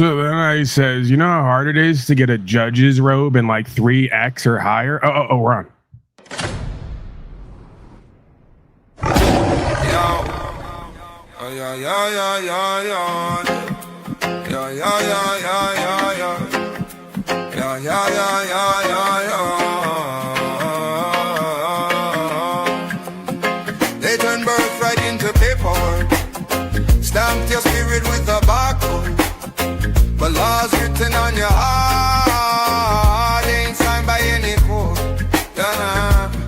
So then I says, you know how hard it is to get a judge's robe in like 3X or higher? Oh, we're on. They turn birth right into paperwork, stamped your spirit with a barcode, but laws written on your heart ain't signed by any court.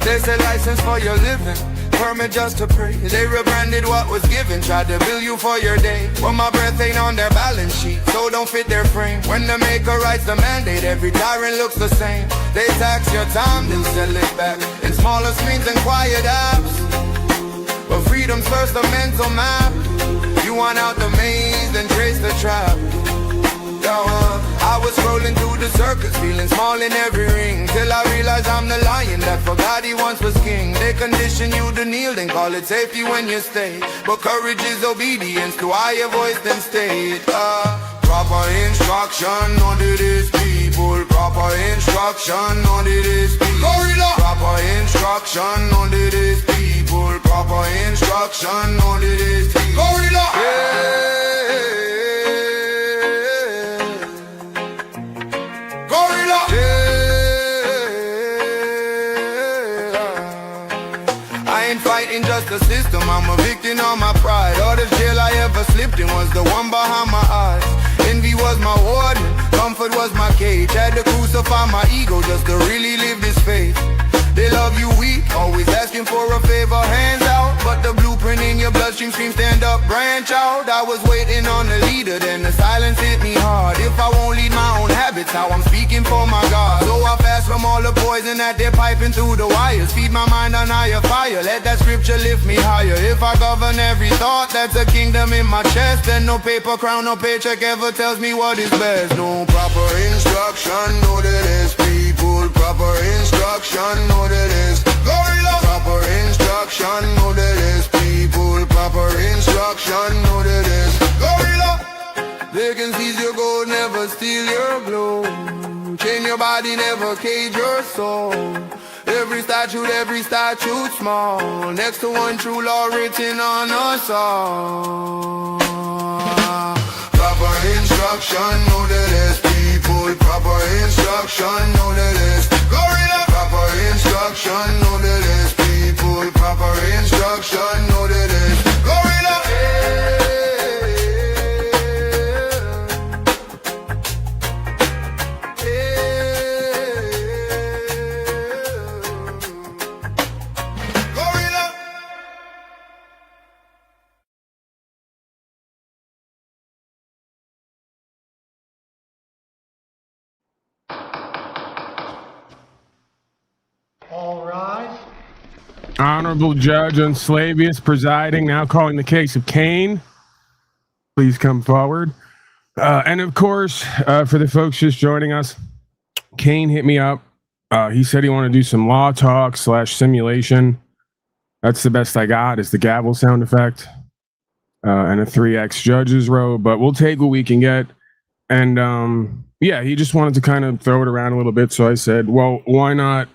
There's a license for your living, permit just to pray. They rebranded what was given, tried to bill you for your day. Well, my breath ain't on their balance sheet, so don't fit their frame. When the maker writes the mandate, every tyrant looks the same. They tax your time, then sell it back in smaller screens and quiet apps. But freedom's first a mental map. You want out the maze, then trace the trap. I was scrolling through the circus, feeling small in every ring, till I realized I'm the lion that forgot he once was king. They condition you to kneel, then call it safety when you stay. But courage is obedience to higher voice than state. Proper instruction under this people. Proper instruction under this people. Proper instruction under this people. Proper instruction under this people. Yeah. Fighting just a system, I'm a victim of my pride. All the jail I ever slipped in was the one behind my eyes. Envy was my warden, comfort was my cage. Had to crucify my ego just to really live this faith. They love you weak, always asking for a favor, hands out. But the blueprint in your bloodstream screams stand up, branch out. I was waiting on the leader, then the silence hit me hard. If I won't lead my own habits, now I'm speaking for my God. So I fast from all the poison that they're piping through the wires. Feed my mind on higher fire, let that scripture lift me higher. If I govern every thought, that's a kingdom in my chest. Then no paper crown, no paycheck ever tells me what is best. No proper instruction, no that is people. Proper instruction, no that is gorilla. Proper instruction, no that is people. Proper instruction, no that is gorilla. They can seize your gold, never steal your glow. Chain your body, never cage your soul. Every statute small, next to one true law written on us all. Proper instruction, no that is people. Proper instruction, no that is gorilla. Proper instruction, no that is people. Proper instruction, no that is gorilla. All rise. Honorable Judge Unsslavious presiding, now calling the case of Kayne. Please come forward. And of course, for the folks just joining us, Kayne hit me up. He said he wanted to do some law talk / simulation. That's the best I got, is the gavel sound effect and a 3X judge's robe, but we'll take what we can get. And yeah, he just wanted to kind of throw it around a little bit. So I said, well, why not,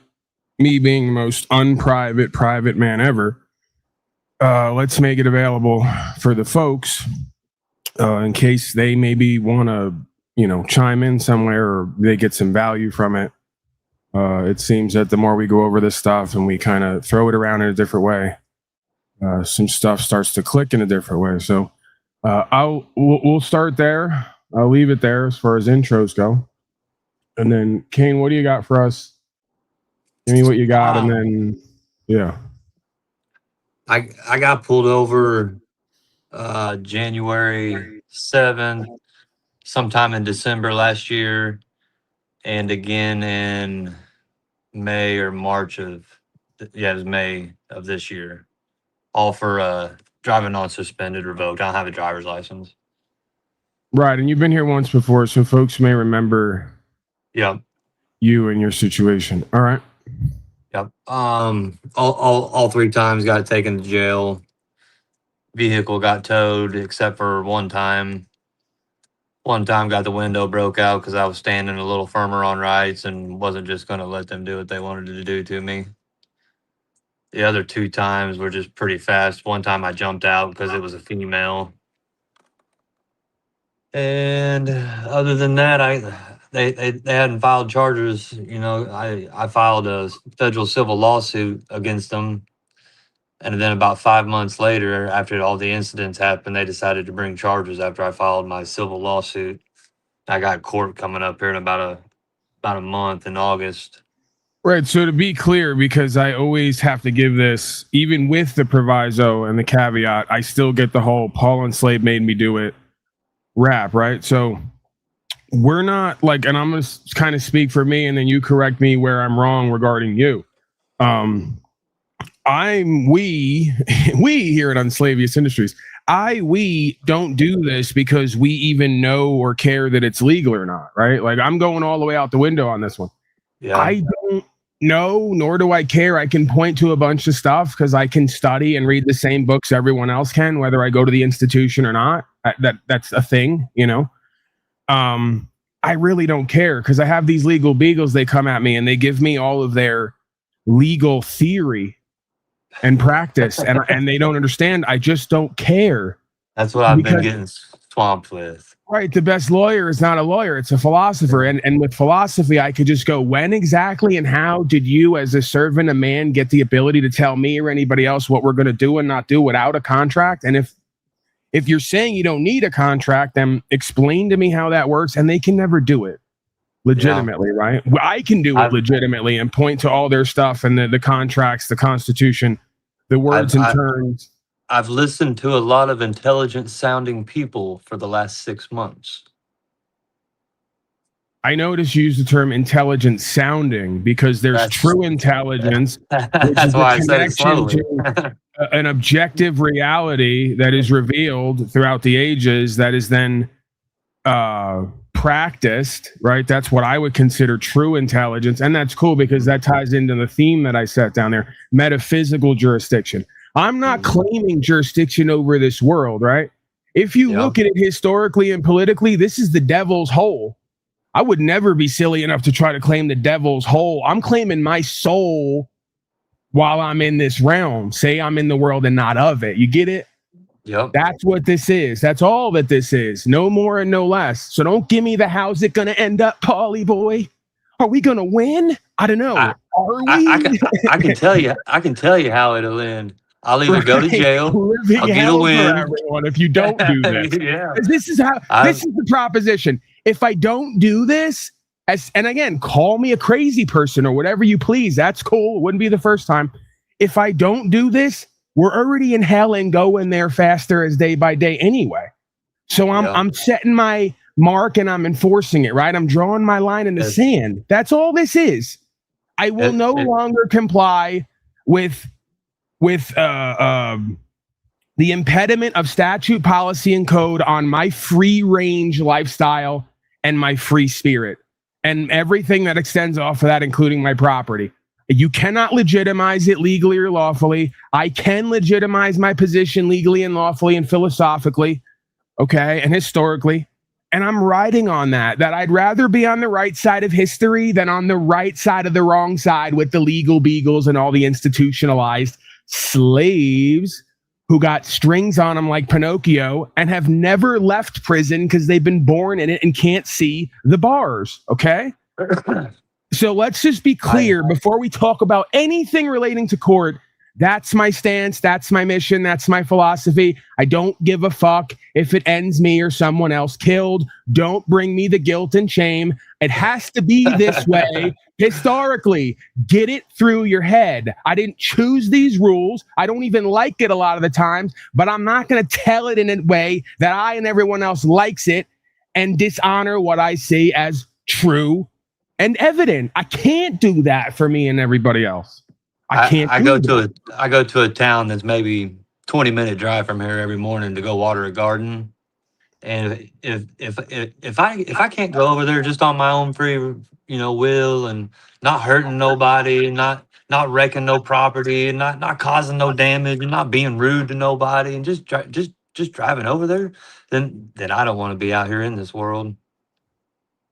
me being the most private man ever, let's make it available for the folks in case they maybe want to, chime in somewhere or they get some value from it. It seems that the more we go over this stuff and we kind of throw it around in a different way, some stuff starts to click in a different way. So we'll start there. I'll leave it there as far as intros go. And then, Kayne, what do you got for us? Give me what you got, and then, yeah. I got pulled over January 7th, sometime in December last year, and again in May or March of, it was May of this year, all for driving on suspended, revoked. I don't have a driver's license. Right, and you've been here once before, so folks may remember you and your situation. All right. Yep. All 3 times got taken to jail. Vehicle got towed except for one time. one time got the window broke out because I was standing a little firmer on rights and wasn't just going to let them do what they wanted to do to me. The other 2 times were just pretty fast. One time I jumped out because it was a female. And other than that, they hadn't filed charges. You know, I filed a federal civil lawsuit against them. And then about 5 months later, after all the incidents happened, they decided to bring charges after I filed my civil lawsuit. I got court coming up here in about a month in August. Right. So to be clear, because I always have to give this, even with the proviso and the caveat, I still get the whole Paul and Slave made me do it rap, right? So we're not like, and I'm going to kind of speak for me and then you correct me where I'm wrong regarding you. We here at Unslavious Industries, we don't do this because we even know or care that it's legal or not, right? Like I'm going all the way out the window on this one. Yeah. I don't know, nor do I care. I can point to a bunch of stuff because I can study and read the same books everyone else can, whether I go to the institution or not. That's a thing, you know. I really don't care because I have these legal beagles. They come at me and they give me all of their legal theory and practice, and they don't understand. I just don't care. That's what I've been getting swamped with. Right. The best lawyer is not a lawyer. It's a philosopher. And with philosophy, I could just go, when exactly and how did you as a servant, a man, get the ability to tell me or anybody else what we're going to do and not do without a contract? And if you're saying you don't need a contract, then explain to me how that works. And they can never do it legitimately, right? I can do it legitimately and point to all their stuff and the contracts, the Constitution, the words and terms. I've listened to a lot of intelligent sounding people for the last 6 months. I notice you use the term intelligent sounding because there's true intelligence. That's why I said it slowly. An objective reality that is revealed throughout the ages that is then practiced, right? That's what I would consider true intelligence. And that's cool because that ties into the theme that I set down there, metaphysical jurisdiction. I'm not claiming jurisdiction over this world, right? If you look at it historically and politically, this is the devil's hole. I would never be silly enough to try to claim the devil's hole. I'm claiming my soul while I'm in this realm. Say I'm in the world and not of it. You get it? Yep. That's what this is. That's all that this is. No more and no less. So don't give me the how's it going to end up, Paulie boy. Are we going to win? I don't know. Are we? I can tell you. I can tell you how it'll end. I'll either go to jail. I'll get a win. Everyone, if you don't do this, this is how. This is the proposition. If I don't do this, and again, call me a crazy person or whatever you please. That's cool. It wouldn't be the first time. If I don't do this, we're already in hell and going there faster as day by day anyway. So I'm setting my mark and I'm enforcing it, right? I'm drawing my line in the sand. That's all this is. I will no longer comply with the impediment of statute, policy, and code on my free range lifestyle and my free spirit and everything that extends off of that, including my property. You cannot legitimize it legally or lawfully. I can legitimize my position legally and lawfully and philosophically, okay, and historically. And I'm riding on that I'd rather be on the right side of history than on the right side of the wrong side with the legal beagles and all the institutionalized slaves who got strings on them like Pinocchio and have never left prison because they've been born in it and can't see the bars, okay? So let's just be clear before we talk about anything relating to court. That's my stance. That's my mission. That's my philosophy. I don't give a fuck if it ends me or someone else killed. Don't bring me the guilt and shame. It has to be this way historically. Get it through your head. I didn't choose these rules. I don't even like it a lot of the times, but I'm not going to tell it in a way that I and everyone else likes it and dishonor what I see as true and evident. I can't do that for me and everybody else. I can't. I go to a town that's maybe 20-minute drive from here every morning to go water a garden, and if I can't go over there just on my own free will and not hurting nobody and not wrecking no property and not causing no damage and not being rude to nobody and just just driving over there, then I don't want to be out here in this world.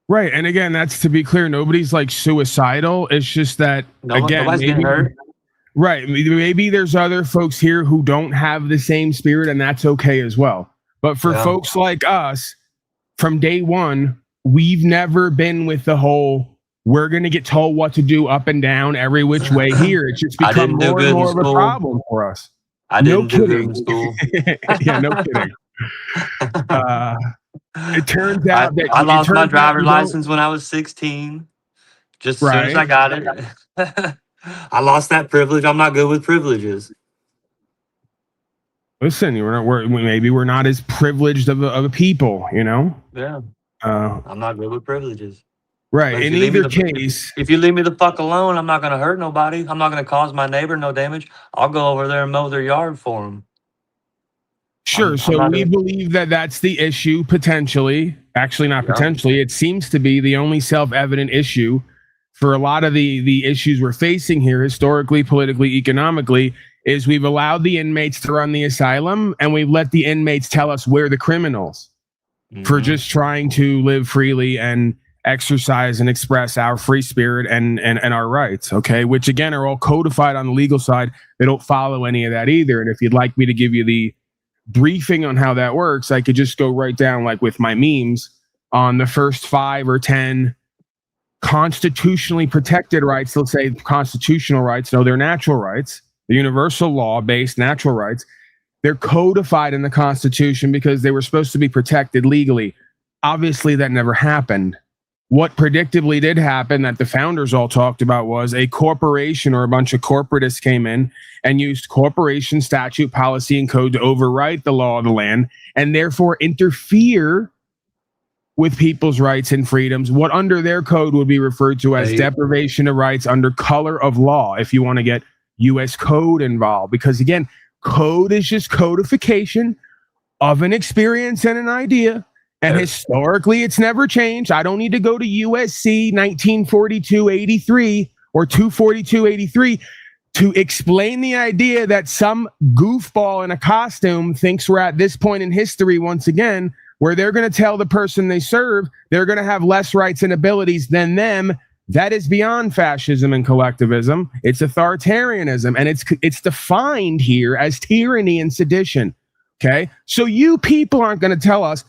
Right. And again, that's to be clear, nobody's like suicidal. It's just that, again, Nobody's getting hurt. Right. Maybe there's other folks here who don't have the same spirit, and that's okay as well. But for folks like us, from day one, we've never been with the whole, we're going to get told what to do up and down every which way here. It's just become more and more of a problem for us. I didn't do good in school. Yeah, no kidding. It turns out that I lost my driver's license when I was 16. Just as soon as I got it. I lost that privilege. I'm not good with privileges. Listen, maybe we're not as privileged of a people, you know? Yeah. I'm not good with privileges. Right. In either case, if you leave me the fuck alone, I'm not going to hurt nobody. I'm not going to cause my neighbor no damage. I'll go over there and mow their yard for them. Sure. So we believe that that's the issue potentially. Actually, not potentially. It seems to be the only self-evident issue for a lot of the issues we're facing here, historically, politically, economically, is we've allowed the inmates to run the asylum, and we've let the inmates tell us we're the criminals for just trying to live freely and exercise and express our free spirit and our rights. Okay. Which again are all codified on the legal side. They don't follow any of that either. And if you'd like me to give you the briefing on how that works, I could just go right down like with my memes on the first 5 or 10 constitutionally protected rights. Let's say constitutional rights. No, they're natural rights. The universal law-based natural rights. They're codified in the Constitution because they were supposed to be protected legally. Obviously, that never happened. What predictably did happen that the founders all talked about was a corporation or a bunch of corporatists came in and used corporation statute, policy, and code to overwrite the law of the land and therefore interfere with people's rights and freedoms, what under their code would be referred to as deprivation of rights under color of law, if you want to get U.S. code involved. Because again, code is just codification of an experience and an idea. And historically, it's never changed. I don't need to go to USC 1942-83 or 242-83 to explain the idea that some goofball in a costume thinks we're at this point in history once again, where they're going to tell the person they serve they're going to have less rights and abilities than them. That is beyond fascism and collectivism. It's authoritarianism, and it's defined here as tyranny and sedition. Okay, so you people aren't going to tell us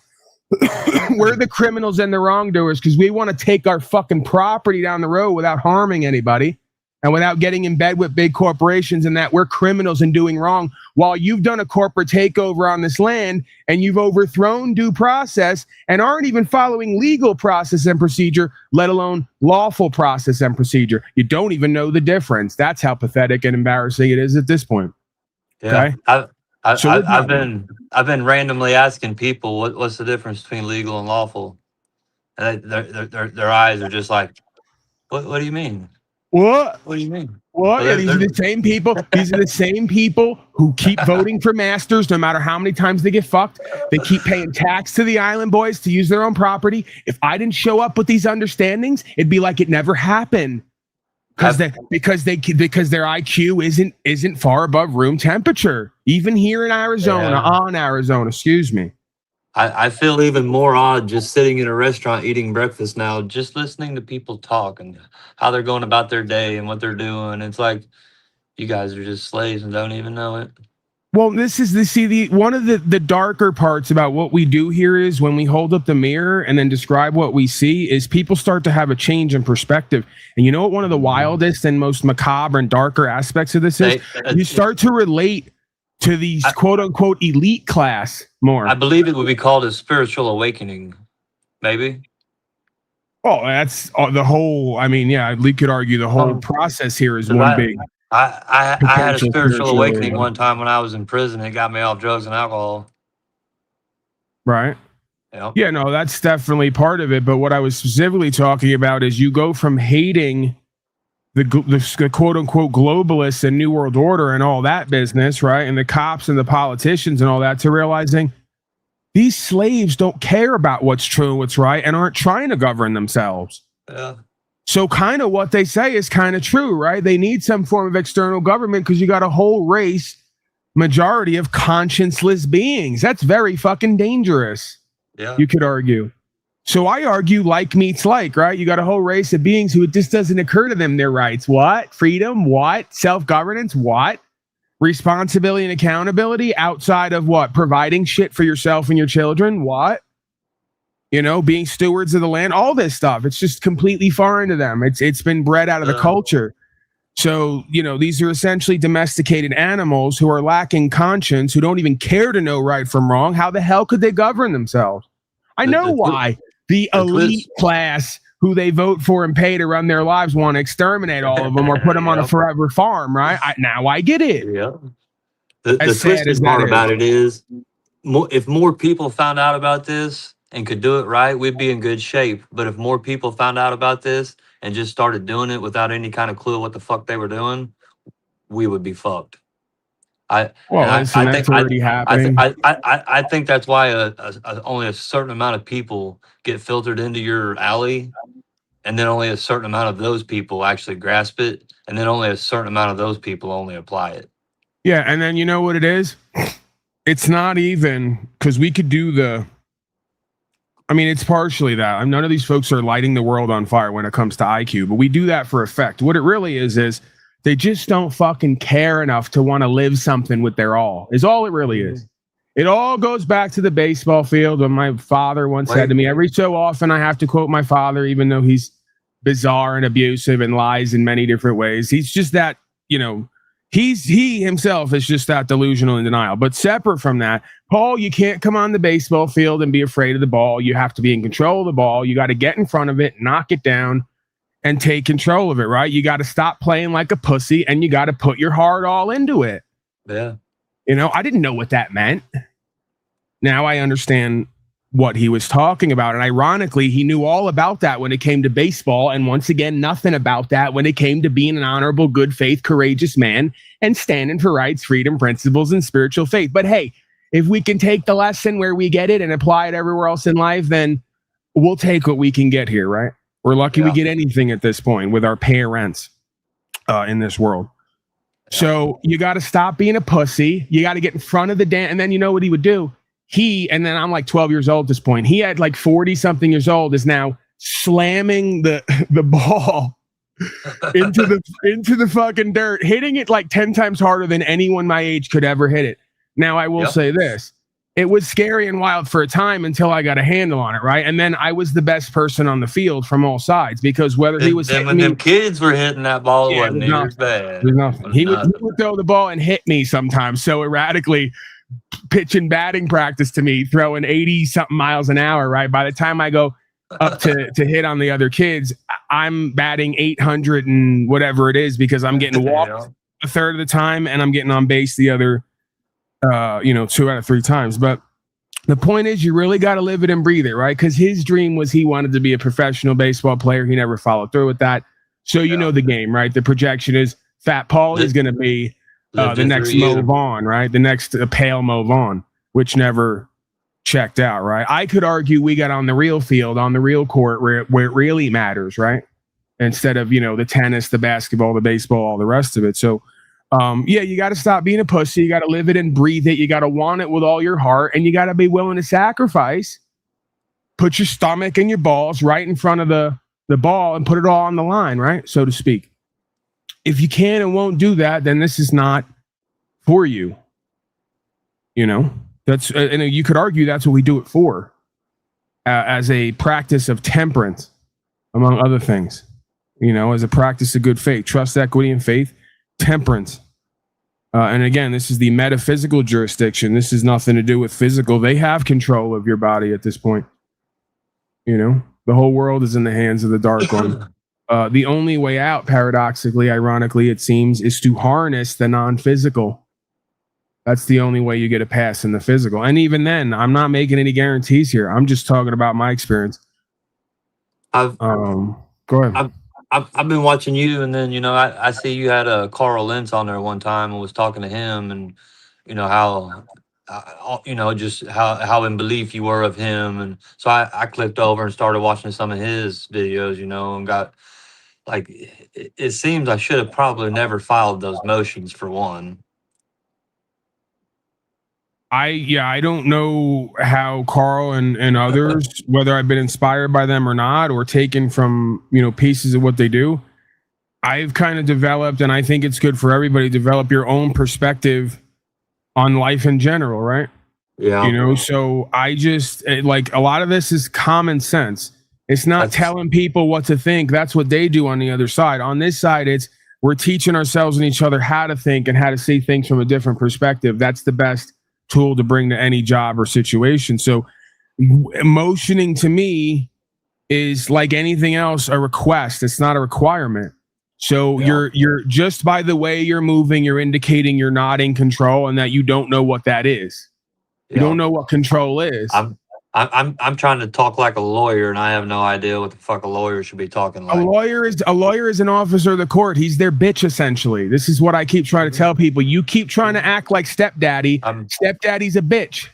we're the criminals and the wrongdoers because we want to take our fucking property down the road without harming anybody and without getting in bed with big corporations, and that we're criminals and doing wrong while you've done a corporate takeover on this land and you've overthrown due process and aren't even following legal process and procedure, let alone lawful process and procedure. You don't even know the difference. That's how pathetic and embarrassing it is at this point. Yeah. Okay? I've been randomly asking people what's the difference between legal and lawful, and their eyes are just like, what do you mean? What do you mean? What? Yeah, these are the same people. These are the same people who keep voting for masters no matter how many times they get fucked. They keep paying tax to the island boys to use their own property. If I didn't show up with these understandings, it'd be like it never happened. Because their IQ isn't far above room temperature, even here in Arizona, excuse me. I feel even more odd just sitting in a restaurant eating breakfast now, just listening to people talk and how they're going about their day and what they're doing. It's like you guys are just slaves and don't even know it. Well, this is one of the darker parts about what we do here is when we hold up the mirror and then describe what we see is people start to have a change in perspective. And you know what one of the wildest and most macabre and darker aspects of this is? You start to relate to these quote unquote elite class more. I believe it would be called a spiritual awakening, maybe. Oh, that's the whole, I mean, yeah, we could argue the whole process here is one big. I had a spiritual awakening one time when I was in prison. It got me off drugs and alcohol. Right. Yep. Yeah, no, that's definitely part of it. But what I was specifically talking about is you go from hating the quote unquote globalists and New World Order and all that business, right? And the cops and the politicians and all that to realizing these slaves don't care about what's true and what's right and aren't trying to govern themselves. Yeah. So kind of what they say is kind of true, right? They need some form of external government because you got a whole race majority of conscienceless beings. That's very fucking dangerous. Yeah. You could argue. So I argue like meets like, right? You got a whole race of beings who it just doesn't occur to them their rights. What? Freedom? What? Self-governance? What? Responsibility and accountability outside of what? Providing shit for yourself and your children? What? You know, being stewards of the land, all this stuff. It's just completely foreign to them. It's been bred out of the culture. So, you know, these are essentially domesticated animals who are lacking conscience, who don't even care to know right from wrong. How the hell could they govern themselves? I know why the elite class who they vote for and pay to run their lives want to exterminate all of them or put them on a forever farm, right? Now I get it. Yeah. The twisted part about it is, if more people found out about this and could do it right, we'd be in good shape. But if more people found out about this and just started doing it without any kind of clue what the fuck they were doing, we would be fucked. I think already happening. I think that's why only a certain amount of people get filtered into your alley, and then only a certain amount of those people actually grasp it, and then only a certain amount of those people only apply it. Yeah, and then you know what it is? It's not even because we could do the. I mean, it's partially that. None of these folks are lighting the world on fire when it comes to IQ, but we do that for effect. What it really is they just don't fucking care enough to want to live something with their all, is all it really is. It all goes back to the baseball field when my father once said to me, every so often I have to quote my father, even though he's bizarre and abusive and lies in many different ways. He's just that, you know, he himself is just that delusional and denial. But separate from that, Paul, you can't come on the baseball field and be afraid of the ball. You have to be in control of the ball. You got to get in front of it, knock it down, and take control of it, right? You got to stop playing like a pussy and you got to put your heart all into it. Yeah. You know, I didn't know what that meant. Now I understand what he was talking about. And ironically, he knew all about that when it came to baseball. And once again, nothing about that when it came to being an honorable, good faith, courageous man and standing for rights, freedom, principles, and spiritual faith. But hey, if we can take the lesson where we get it and apply it everywhere else in life, then we'll take what we can get here, right? We're lucky we get anything at this point with our parents in this world. So you got to stop being a pussy. You got to get in front of the dance. And then you know what he would do? And then I'm like 12 years old at this point. He had like 40 something years old is now slamming the ball into the fucking dirt, hitting it like 10 times harder than anyone my age could ever hit it. Now I will say this. It was scary and wild for a time until I got a handle on it, right? And then I was the best person on the field from all sides because whether he was hitting when me, them kids were hitting that ball, it wasn't near as bad. He would throw the ball and hit me sometimes so erratically, pitching batting practice to me, throwing 80 something miles an hour, right? By the time I go up to hit on the other kids, I'm batting 800 and whatever it is because I'm getting walked a third of the time and I'm getting on base the other 2 out of 3 times. But the point is, you really got to live it and breathe it, right? Because his dream was he wanted to be a professional baseball player. He never followed through with that. So you know the game, right? The projection is Fat Paul is going to be the next Mo Vaughn, right? The next pale Mo Vaughn, which never checked out, right? I could argue we got on the real field, on the real court where it really matters, right? Instead of, the tennis, the basketball, the baseball, all the rest of it. So you got to stop being a pussy. You got to live it and breathe it. You got to want it with all your heart, and you got to be willing to sacrifice. Put your stomach and your balls right in front of the ball and put it all on the line, right? So to speak. If you can and won't do that, then this is not for you. That's and you could argue that's what we do it for, as a practice of temperance, among other things. As a practice of good faith, trust, equity, and faith. Temperance. And again, this is the metaphysical jurisdiction. This is nothing to do with physical. They have control of your body at this point. The whole world is in the hands of the dark one. The only way out, paradoxically, ironically, it seems, is to harness the non-physical. That's the only way you get a pass in the physical. And even then, I'm not making any guarantees here. I'm just talking about my experience. Go ahead. I've been watching you, and then I see you had a Carl Lentz on there one time and was talking to him, and how just how in belief you were of him, and so I clicked over and started watching some of his videos, and got like it seems I should have probably never filed those motions for one. I don't know how Carl and others, whether I've been inspired by them or not, or taken from, pieces of what they do. I've kind of developed, and I think it's good for everybody to develop your own perspective on life in general, right? Yeah. So I just like, a lot of this is common sense. It's not That's- telling people what to think. That's what they do on the other side. On this side, we're teaching ourselves and each other how to think and how to see things from a different perspective. That's the best tool to bring to any job or situation. So emotioning to me is like anything else, a request. It's not a requirement. So you're just by the way you're moving, you're indicating you're not in control and that you don't know what that is. You don't know what control is. I'm trying to talk like a lawyer, and I have no idea what the fuck a lawyer should be talking like. A lawyer is an officer of the court. He's their bitch, essentially. This is what I keep trying to tell people. You keep trying to act like stepdaddy. Stepdaddy's a bitch.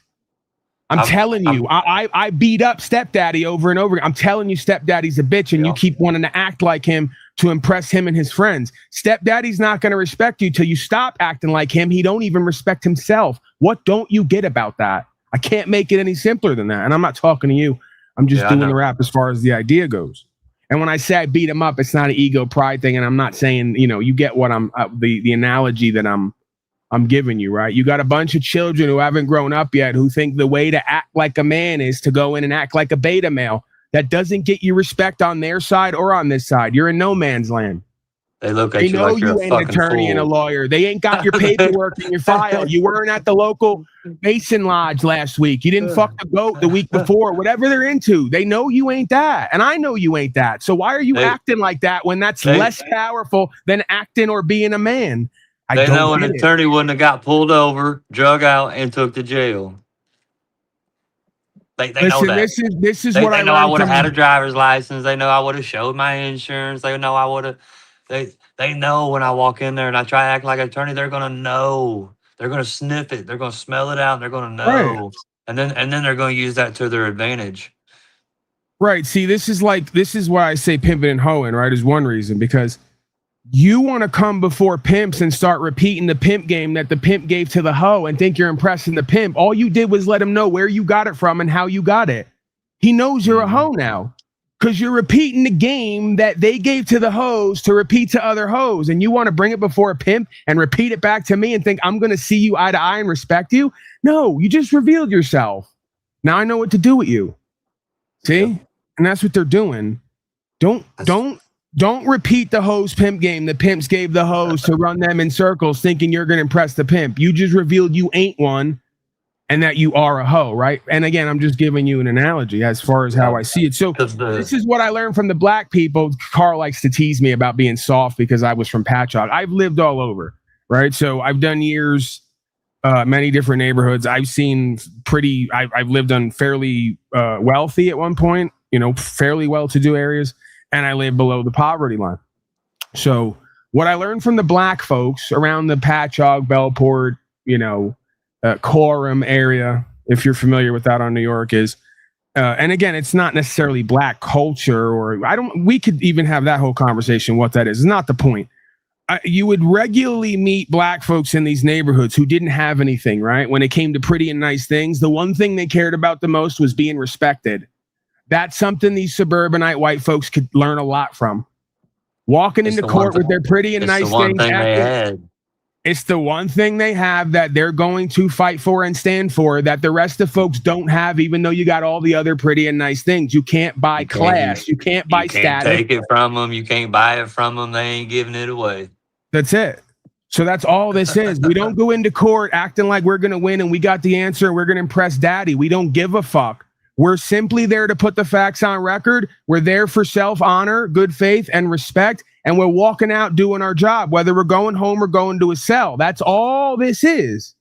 I'm telling you. I beat up stepdaddy over and over again. I'm telling you, stepdaddy's a bitch, and you keep wanting to act like him to impress him and his friends. Stepdaddy's not going to respect you till you stop acting like him. He don't even respect himself. What don't you get about that? I can't make it any simpler than that. And I'm not talking to you. I'm just doing the rap as far as the idea goes. And when I say I beat him up, it's not an ego pride thing. And I'm not saying, you get what I'm the analogy that I'm giving you, right? You got a bunch of children who haven't grown up yet who think the way to act like a man is to go in and act like a beta male. That doesn't get you respect on their side or on this side. You're in no man's land. They look at you like you're ain't an attorney and a lawyer. They ain't got your paperwork in your file. You weren't at the local Mason Lodge last week. You didn't fuck the goat the week before. Whatever they're into, they know you ain't that. And I know you ain't that. So why are you acting like that when that's less powerful than acting or being a man? They know an attorney wouldn't have got pulled over, drug out, and took to jail. They know that. This is what I know. I would have had a driver's license. They know I would have showed my insurance. They know I would have. They know when I walk in there and I try to act like an attorney, they're gonna know. They're gonna sniff it. They're gonna smell it out. And they're gonna know. Right. And then they're gonna use that to their advantage. Right. See, this is why I say pimping and hoeing, right? Is one reason, because you want to come before pimps and start repeating the pimp game that the pimp gave to the hoe and think you're impressing the pimp. All you did was let him know where you got it from and how you got it. He knows you're a hoe now because you're repeating the game that they gave to the hoes to repeat to other hoes. And you want to bring it before a pimp and repeat it back to me and think I'm going to see you eye to eye and respect you. No, you just revealed yourself. Now I know what to do with you. See? Yep. And that's what they're doing. Don't repeat the hoes pimp game the pimps gave the hoes to run them in circles thinking you're going to impress the pimp. You just revealed you ain't one and that you are a hoe, right? And again, I'm just giving you an analogy as far as how I see it. So this is what I learned from the black people. Carl likes to tease me about being soft because I was from Patchogue. I've lived all over, right? So I've done years, many different neighborhoods. I've seen I've lived on fairly wealthy at one point, fairly well-to-do areas. And I live below the poverty line. So what I learned from the black folks around the Patchogue, Bellport, Coram area, if you're familiar with that on New York, is, and again, it's not necessarily black culture we could even have that whole conversation. What that is not the point. You would regularly meet black folks in these neighborhoods who didn't have anything, right? When it came to pretty and nice things, the one thing they cared about the most was being respected. That's something these suburbanite white folks could learn a lot from. Walking into court with their pretty and nice things. It's the one thing they have that they're going to fight for and stand for that the rest of folks don't have, even though you got all the other pretty and nice things. You can't buy class. You can't buy status. Take it from them. You can't buy it from them. They ain't giving it away. That's it. So that's all this is. We don't go into court acting like we're going to win and we got the answer and we're going to impress daddy. We don't give a fuck. We're simply there to put the facts on record. We're there for self-honor, good faith, and respect. And we're walking out doing our job, whether we're going home or going to a cell. That's all this is.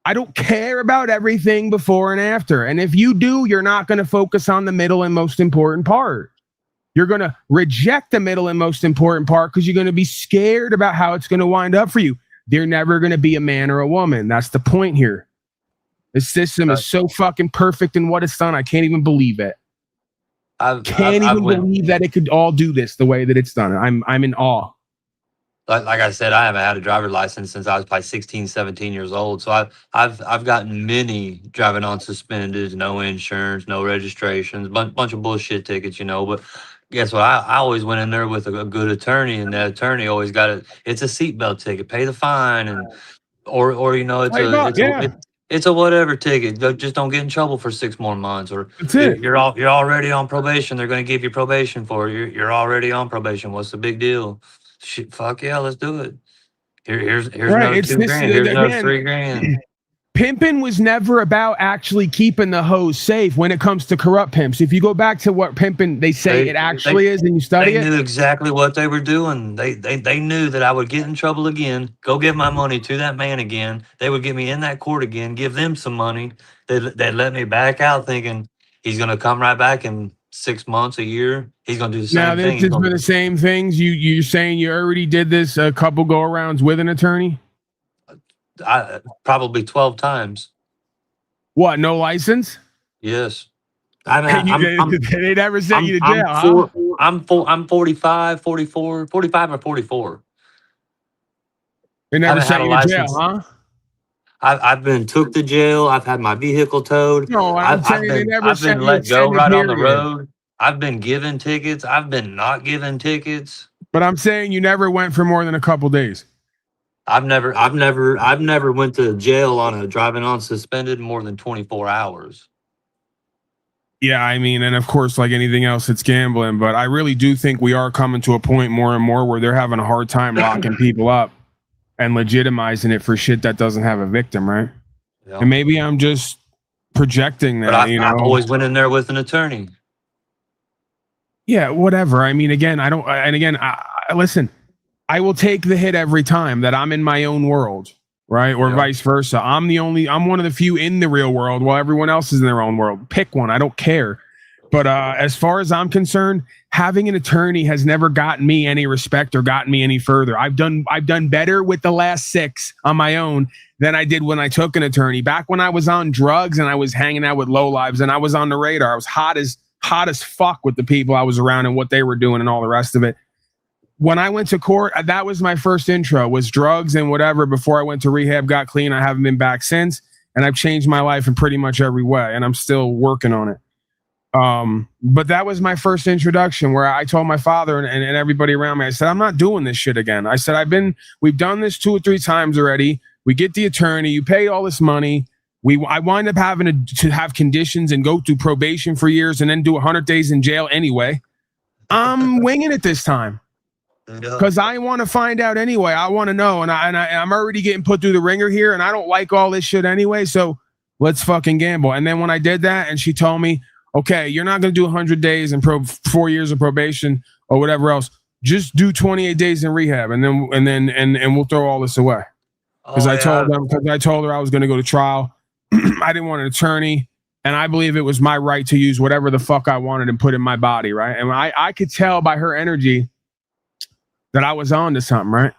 I don't care about everything before and after. And if you do, you're not going to focus on the middle and most important part. You're going to reject the middle and most important part because you're going to be scared about how it's going to wind up for you. They're never going to be a man or a woman. That's the point here. The system is so fucking perfect in what it's done. I can't even believe it. I can't even believe that it could all do this the way that it's done. I'm in awe. like I said, I haven't had a driver's license since I was probably 16, 17 years old. So I've gotten many driving on suspended, no insurance, no registrations, bunch of bullshit tickets, But guess what? I always went in there with a good attorney, and that attorney always got it. It's a seatbelt ticket, pay the fine, and or it's Hey, Buck, yeah, it's a whatever ticket. Just don't get in trouble for 6 more months, or that's it. you're already on probation. They're going to give you probation for it. You're already on probation. What's the big deal? Shit, fuck yeah, let's do it. Here's Right, another it's this $2,000. Here's another again. $3,000. Pimping was never about actually keeping the hose safe when it comes to corrupt pimps. If you go back to what pimping they say it actually is, and you study They it, knew exactly what they were doing. They knew that I would get in trouble again, go give my money to that man again. They would get me in that court again, give them some money. They'd let me back out thinking he's going to come right back in 6 months, a year. He's going to do the now same this thing. has been the same things. You're saying you already did this a couple go arounds with an attorney? Probably 12 times. What? No license? Yes. They never sent you to jail, huh? I'm 45, 44, 45 or 44. They never haven't sent had you a to jail, license. huh? I've been took to jail. I've had my vehicle towed. No, I'm saying they never I've sent been you let go extended right on the period. road. I've been given tickets. I've been not given tickets. But I'm saying you never went for more than a couple days. I've never went to jail on a driving on suspended more than 24 hours. Yeah, I mean, and of course, like anything else, it's gambling. But I really do think we are coming to a point more and more where they're having a hard time locking people up and legitimizing it for shit that doesn't have a victim, right? Yeah. And maybe I'm just projecting that. But I've always went in there with an attorney. Yeah, whatever. I mean, again, I don't. And again, I listen. I will take the hit every time that I'm in my own world, right? Or vice versa. I'm one of the few in the real world while everyone else is in their own world. Pick one. I don't care. But as far as I'm concerned, having an attorney has never gotten me any respect or gotten me any further. I've done better with the last 6 on my own than I did when I took an attorney. Back when I was on drugs and I was hanging out with lowlives and I was on the radar, I was hot as fuck with the people I was around and what they were doing and all the rest of it. When I went to court, that was my first intro, was drugs and whatever. Before I went to rehab, got clean. I haven't been back since. And I've changed my life in pretty much every way. And I'm still working on it. But that was my first introduction where I told my father and everybody around me, I said, I'm not doing this shit again. I said, we've done this 2 or 3 times already. We get the attorney, you pay all this money. I wind up having to have conditions and go through probation for years and then do 100 days in jail anyway. I'm winging it this time. Because I want to find out anyway. I want to know, and I'm already getting put through the ringer here, and I don't like all this shit anyway. So let's fucking gamble. And then when I did that, and she told me, "Okay, you're not going to do 100 days and 4 years of probation or whatever else. Just do 28 days in rehab, and then we'll throw all this away." Because I told her I was going to go to trial. I didn't want an attorney, and I believe it was my right to use whatever the fuck I wanted and put in my body, right? And I could tell by her energy that I was on to something, right?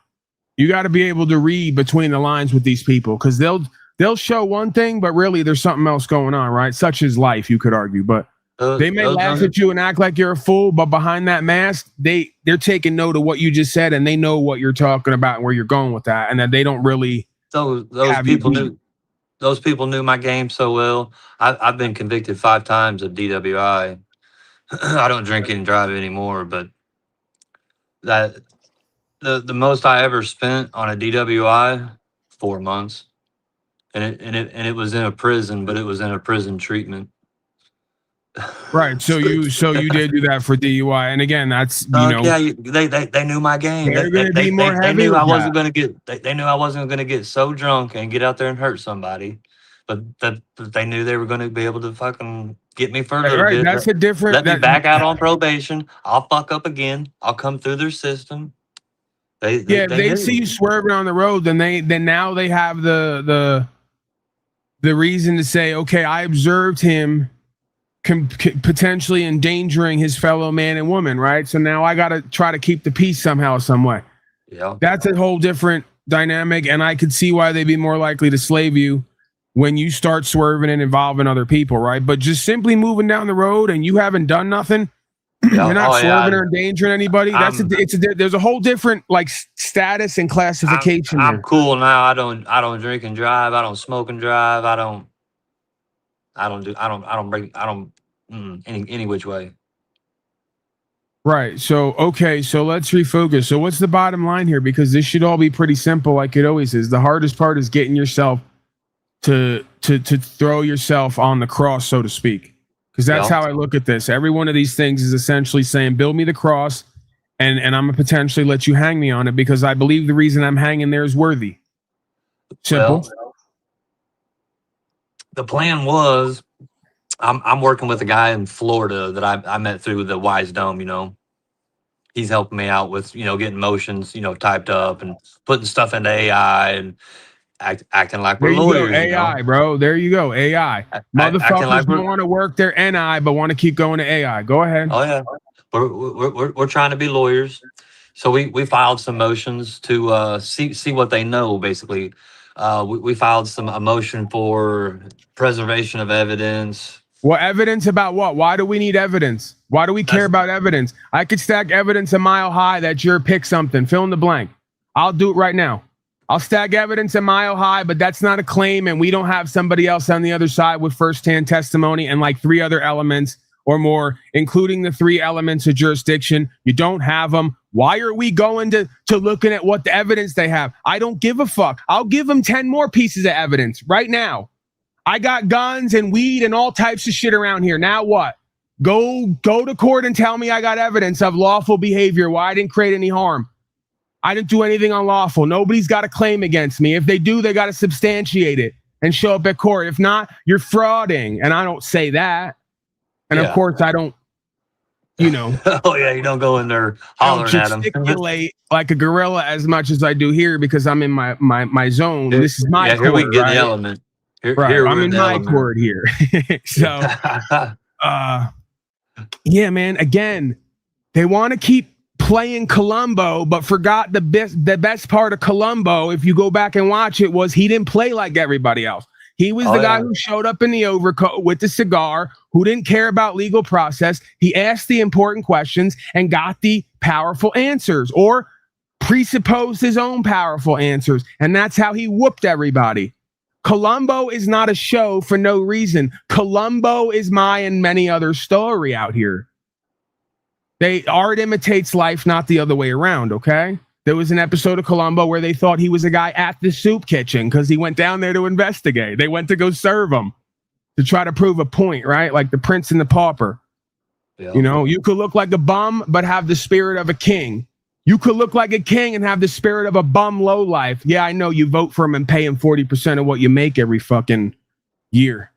You got to be able to read between the lines with these people because they'll show one thing, but really there's something else going on, right? Such is life, you could argue. But they may laugh at you and act like you're a fool, but behind that mask, they're taking note of what you just said, and they know what you're talking about and where you're going with that, and that they don't really. Those people knew my game so well. I've been convicted 5 times of DWI. I don't drink and drive anymore, but that. The most I ever spent on a DWI, 4 months, and it was in a prison, but it was in a prison treatment. Right. So you did do that for DUI, and again, that's they knew my game. They knew I wasn't going to get. They knew I wasn't going to get so drunk and get out there and hurt somebody, but they knew they were going to be able to fucking get me for a little bit. That's a different. Let me back out on probation. I'll fuck up again. I'll come through their system. If they see you swerving on the road, then now they have the reason to say, okay, I observed him potentially endangering his fellow man and woman, right? So now I got to try to keep the peace somehow, some way. Yeah, that's a whole different dynamic, and I could see why they'd be more likely to slave you when you start swerving and involving other people, right? But just simply moving down the road and you haven't done nothing, You're not Oh, swerving yeah. or endangering anybody. There's a whole different like status and classification I'm there. cool now. I don't drink and drive. I don't smoke and drive. I don't bring, any which way. Right. So, okay. So let's refocus. So what's the bottom line here? Because this should all be pretty simple, like it always is. The hardest part is getting yourself to throw yourself on the cross, so to speak. Because that's how I look at this. Every one of these things is essentially saying, build me the cross, and I'm gonna potentially let you hang me on it because I believe the reason I'm hanging there is worthy. Simple. Well, the plan was, I'm working with a guy in Florida that I met through the Wise Dome. He's helping me out with getting motions typed up and putting stuff into AI and acting like we're lawyers. There you go, AI, bro. There you go, AI. Motherfuckers like don't want to work their NI, but want to keep going to AI. Go ahead. Oh yeah, we're trying to be lawyers, so we filed some motions to see what they know. Basically, we filed a motion for preservation of evidence. Well, evidence about what? Why do we need evidence? Why do we care about evidence? I could stack evidence a mile high that you're pick something. Fill in the blank. I'll do it right now. I'll stack evidence a mile high, but that's not a claim, and we don't have somebody else on the other side with firsthand testimony and like 3 other elements or more, including the 3 elements of jurisdiction. You don't have them. Why are we going to looking at what the evidence they have? I don't give a fuck. I'll give them 10 more pieces of evidence right now. I got guns and weed and all types of shit around here. Now what? Go to court and tell me I got evidence of lawful behavior. Why I didn't create any harm. I didn't do anything unlawful. Nobody's got a claim against me. If they do, they got to substantiate it and show up at court. If not, you're frauding. And I don't say that. And of course, I don't, Oh yeah, you don't go in there hollering at them. Gesticulate like a gorilla as much as I do here because I'm in my zone. This is my court, here we get right? the element. Here I'm in my court here. So, yeah, man. Again, they want to keep playing Columbo, but forgot the best part of Columbo. If you go back and watch it, was he didn't play like everybody else. He was the guy who showed up in the overcoat with the cigar, who didn't care about legal process. He asked the important questions and got the powerful answers, or presupposed his own powerful answers. And that's how he whooped everybody. Columbo is not a show for no reason. Columbo is my and many other story out here. Art imitates life, not the other way around, okay? There was an episode of Columbo where they thought he was a guy at the soup kitchen because he went down there to investigate. They went to go serve him to try to prove a point, right? Like the Prince and the Pauper. Yeah. You could look like a bum, but have the spirit of a king. You could look like a king and have the spirit of a bum lowlife. Yeah, I know you vote for him and pay him 40% of what you make every fucking year.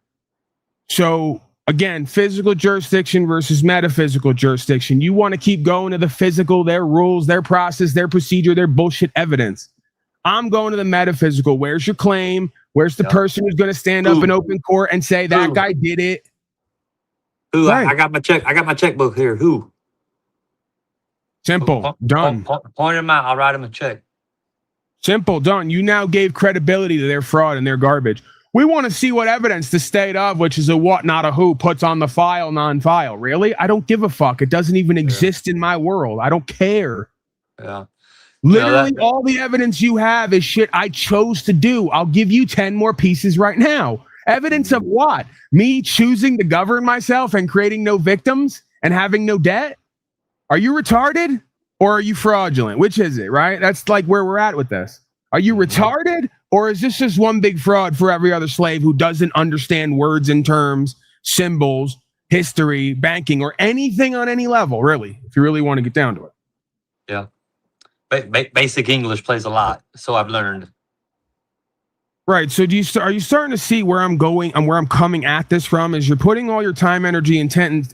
So again, physical jurisdiction versus metaphysical jurisdiction. You want to keep going to the physical, their rules, their process, their procedure, their bullshit evidence. I'm going to the metaphysical. Where's your claim? Where's the person who's going to stand up in open court and say that guy did it? Who? Right. I got my check. I got my checkbook here. Who? Simple. Done. Point him out. I'll write him a check. Simple. Done. You now gave credibility to their fraud and their garbage. We want to see what evidence the state of, which is a what, not a who, puts on the file, non-file. Really? I don't give a fuck. It doesn't even exist in my world. I don't care. Yeah. Literally, all the evidence you have is shit I chose to do. I'll give you 10 more pieces right now. Evidence of what? Me choosing to govern myself and creating no victims and having no debt? Are you retarded or are you fraudulent? Which is it, right? That's like where we're at with this. Are you retarded, or is this just one big fraud for every other slave who doesn't understand words and terms, symbols, history, banking, or anything on any level, really, if you really want to get down to it? Yeah. Basic English plays a lot, so I've learned. Right. So are you starting to see where I'm going and where I'm coming at this from? Is you're putting all your time, energy, intent,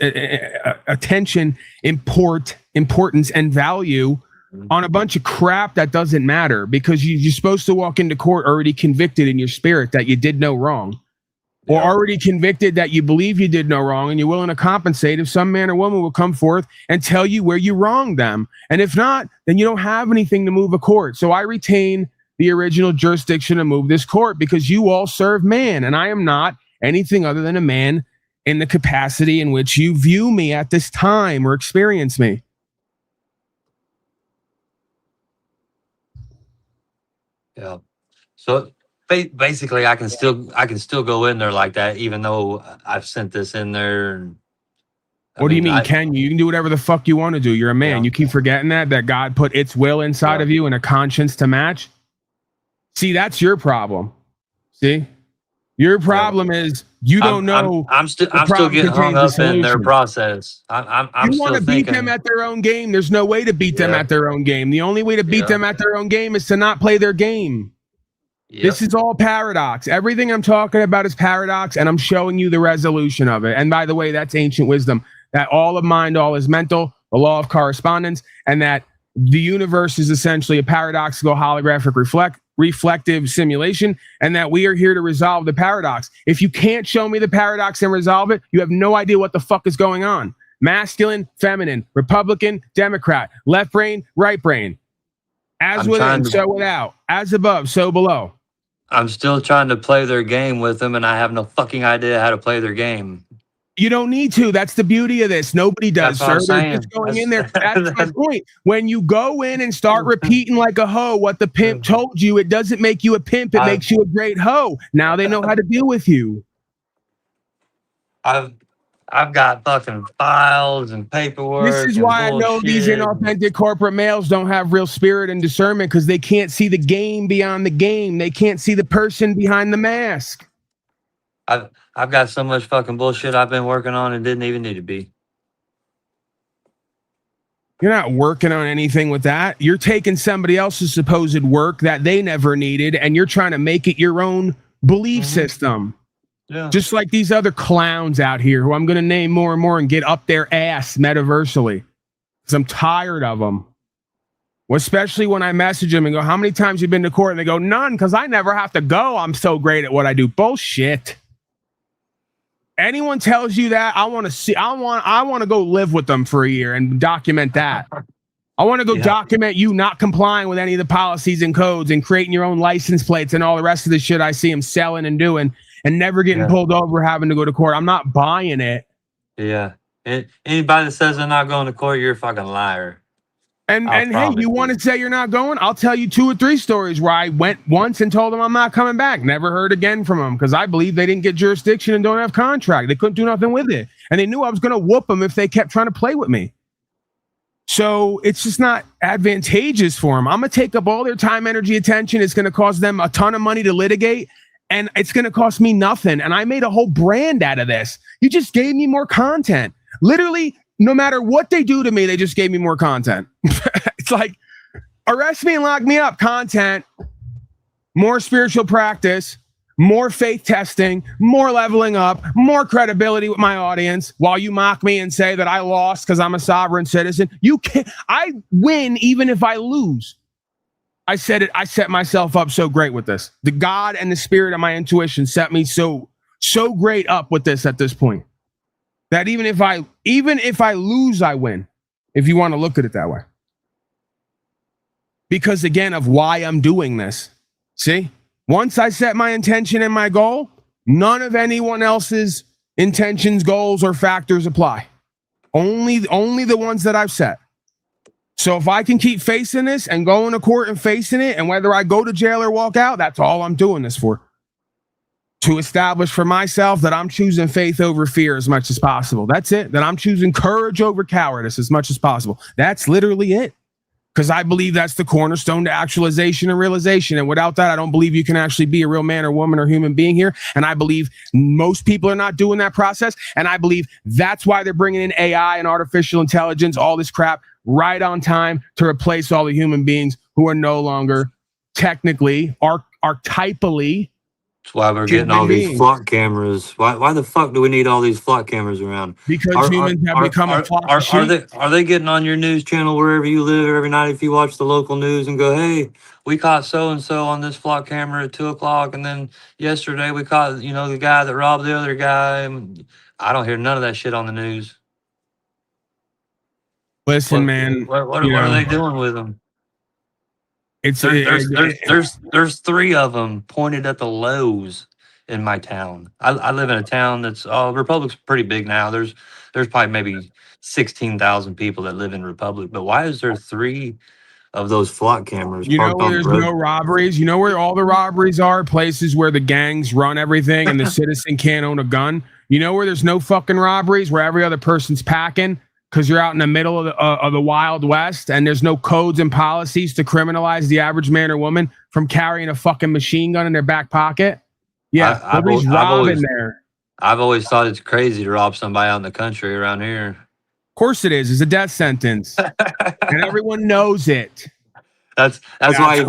attention, importance, and value on a bunch of crap that doesn't matter, because you're supposed to walk into court already convicted in your spirit that you did no wrong, or already convicted that you believe you did no wrong, and you're willing to compensate if some man or woman will come forth and tell you where you wronged them. And if not, then you don't have anything to move a court. So I retain the original jurisdiction to move this court because you all serve man, and I am not anything other than a man in the capacity in which you view me at this time or experience me. Yeah. So basically, I can still go in there like that, even though I've sent this in there. And, What do you mean, can you? You can do whatever the fuck you want to do. You're a man. Yeah. You keep forgetting that God put its will inside of you and a conscience to match. See, that's your problem. See, your problem is you don't know. I'm still getting hung up in their process. I'm you still want to beat them at their own game. There's no way to beat them at their own game. The only way to beat them at their own game is to not play their game. Yep. This is all paradox. Everything I'm talking about is paradox, and I'm showing you the resolution of it. And by the way, that's ancient wisdom, that all of mind, all is mental, the law of correspondence, and that the universe is essentially a paradoxical holographic reflective simulation, and that we are here to resolve the paradox. If you can't show me the paradox and resolve it, you have no idea what the fuck is going on. Masculine, feminine, Republican, Democrat, left brain, right brain. As within, so without. As above, so below. I'm still trying to play their game with them, and I have no fucking idea how to play their game. You don't need to. That's the beauty of this. Nobody does, sir. They're just going in there. That's my point. When you go in and start repeating like a hoe what the pimp told you, it doesn't make you a pimp. It makes you a great hoe. Now they know how to deal with you. I've got fucking files and paperwork. This is why I know these inauthentic corporate males don't have real spirit and discernment, because they can't see the game beyond the game. They can't see the person behind the mask. I've got so much fucking bullshit I've been working on and didn't even need to be. You're not working on anything with that. You're taking somebody else's supposed work that they never needed, and you're trying to make it your own belief system. Yeah. Just like these other clowns out here who I'm going to name more and more and get up their ass metaversally, because I'm tired of them. Well, especially when I message them and go, how many times you been to court? And they go, none, because I never have to go. I'm so great at what I do. Bullshit. Anyone tells you that, I want to go live with them for a year and document that. I want to go document you not complying with any of the policies and codes and creating your own license plates and all the rest of the shit I see them selling and doing, and never getting pulled over, having to go to court. I'm not buying it. Yeah. Anybody that says they're not going to court, you're a fucking liar. And hey, you want to say you're not going? I'll tell you 2 or 3 stories where I went once and told them I'm not coming back. Never heard again from them, because I believe they didn't get jurisdiction and don't have contract. They couldn't do nothing with it. And they knew I was going to whoop them if they kept trying to play with me. So it's just not advantageous for them. I'm going to take up all their time, energy, attention. It's going to cost them a ton of money to litigate, and it's going to cost me nothing. And I made a whole brand out of this. You just gave me more content. Literally, no matter what they do to me, they just gave me more content. It's like, arrest me and lock me up. Content, more spiritual practice, more faith testing, more leveling up, more credibility with my audience, while you mock me and say that I lost because I'm a sovereign citizen. You can't. I win even if I lose. I said it. I set myself up so great with this. The God and the spirit of my intuition set me so great up with this at this point, that even if I lose, I win, if you want to look at it that way. Because again, of why I'm doing this. See, once I set my intention and my goal, none of anyone else's intentions, goals, or factors apply. Only the ones that I've set. So if I can keep facing this and going to court and facing it, and whether I go to jail or walk out, that's all I'm doing this for. To establish for myself that I'm choosing faith over fear as much as possible. That's it. That I'm choosing courage over cowardice as much as possible. That's literally it. Because I believe that's the cornerstone to actualization and realization. And without that, I don't believe you can actually be a real man or woman or human being here. And I believe most people are not doing that process. And I believe that's why they're bringing in AI and artificial intelligence, all this crap, right on time to replace all the human beings who are no longer technically, archetypally. That's why we're getting all these flock cameras. Why the fuck do we need all these flock cameras around? Because humans have become a flock of sheep. Are they getting on your news channel wherever you live every night if you watch the local news and go, hey, we caught so-and-so on this flock camera at 2 o'clock, and then yesterday we caught, the guy that robbed the other guy. I don't hear none of that shit on the news. Listen, man. What are they doing with them? There's 3 of them pointed at the Lowe's in my town. I live in a town that's Republic's pretty big now. There's probably maybe 16,000 people that live in Republic. But why is there 3 of those flock cameras You know parked where on the there's road? no robberies? You know where all the robberies are? Places where the gangs run everything and the citizen can't own a gun. You know where there's no fucking robberies? Where every other person's packing because you're out in the middle of the Wild West and there's no codes and policies to criminalize the average man or woman from carrying a fucking machine gun in their back pocket. Yeah, nobody's robbing there. I've always thought it's crazy to rob somebody out in the country around here. Of course it is. It's a death sentence. And everyone knows it. That's why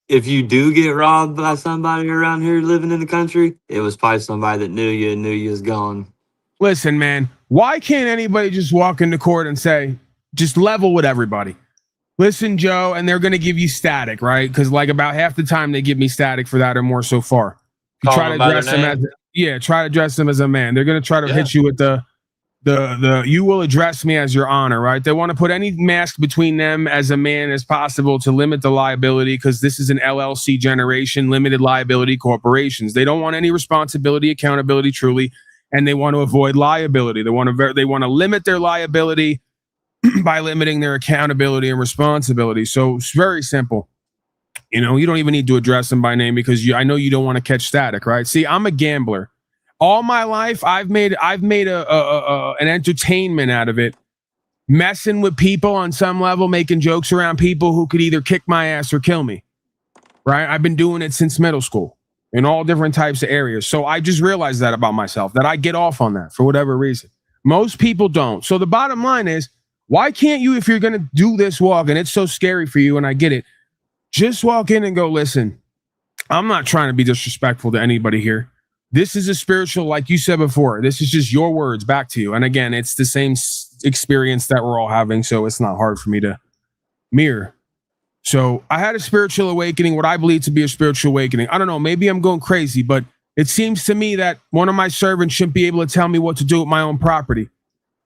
if you do get robbed by somebody around here living in the country, it was probably somebody that knew you and knew you was gone. Listen, man, why can't anybody just walk into court and say, just level with everybody? Listen, Joe, and they're going to give you static, right? Because like about half the time they give me static for that or more so far. You try to address them as a man. They're going to try to hit you with the you will address me as your honor, right? They want to put any mask between them as a man as possible to limit the liability because this is an LLC generation, limited liability corporations. They don't want any responsibility, accountability, truly, and they want to avoid liability. They want to limit their liability by limiting their accountability and responsibility. So it's very simple. You know, you don't even need to address them by name because I know you don't want to catch static, right? See, I'm a gambler. All my life, I've made an entertainment out of it, messing with people on some level, making jokes around people who could either kick my ass or kill me, right? I've been doing it since middle school in all different types of areas. So I just realized that about myself, that I get off on that for whatever reason. Most people don't. So the bottom line is, why can't you, if you're going to do this walk, and it's so scary for you, and I get it, just walk in and go, listen, I'm not trying to be disrespectful to anybody here. This is a spiritual, like you said before, this is just your words back to you. And again, it's the same experience that we're all having, so it's not hard for me to mirror. So I had a spiritual awakening, what I believe to be a spiritual awakening. I don't know, maybe I'm going crazy, but it seems to me that one of my servants shouldn't be able to tell me what to do with my own property.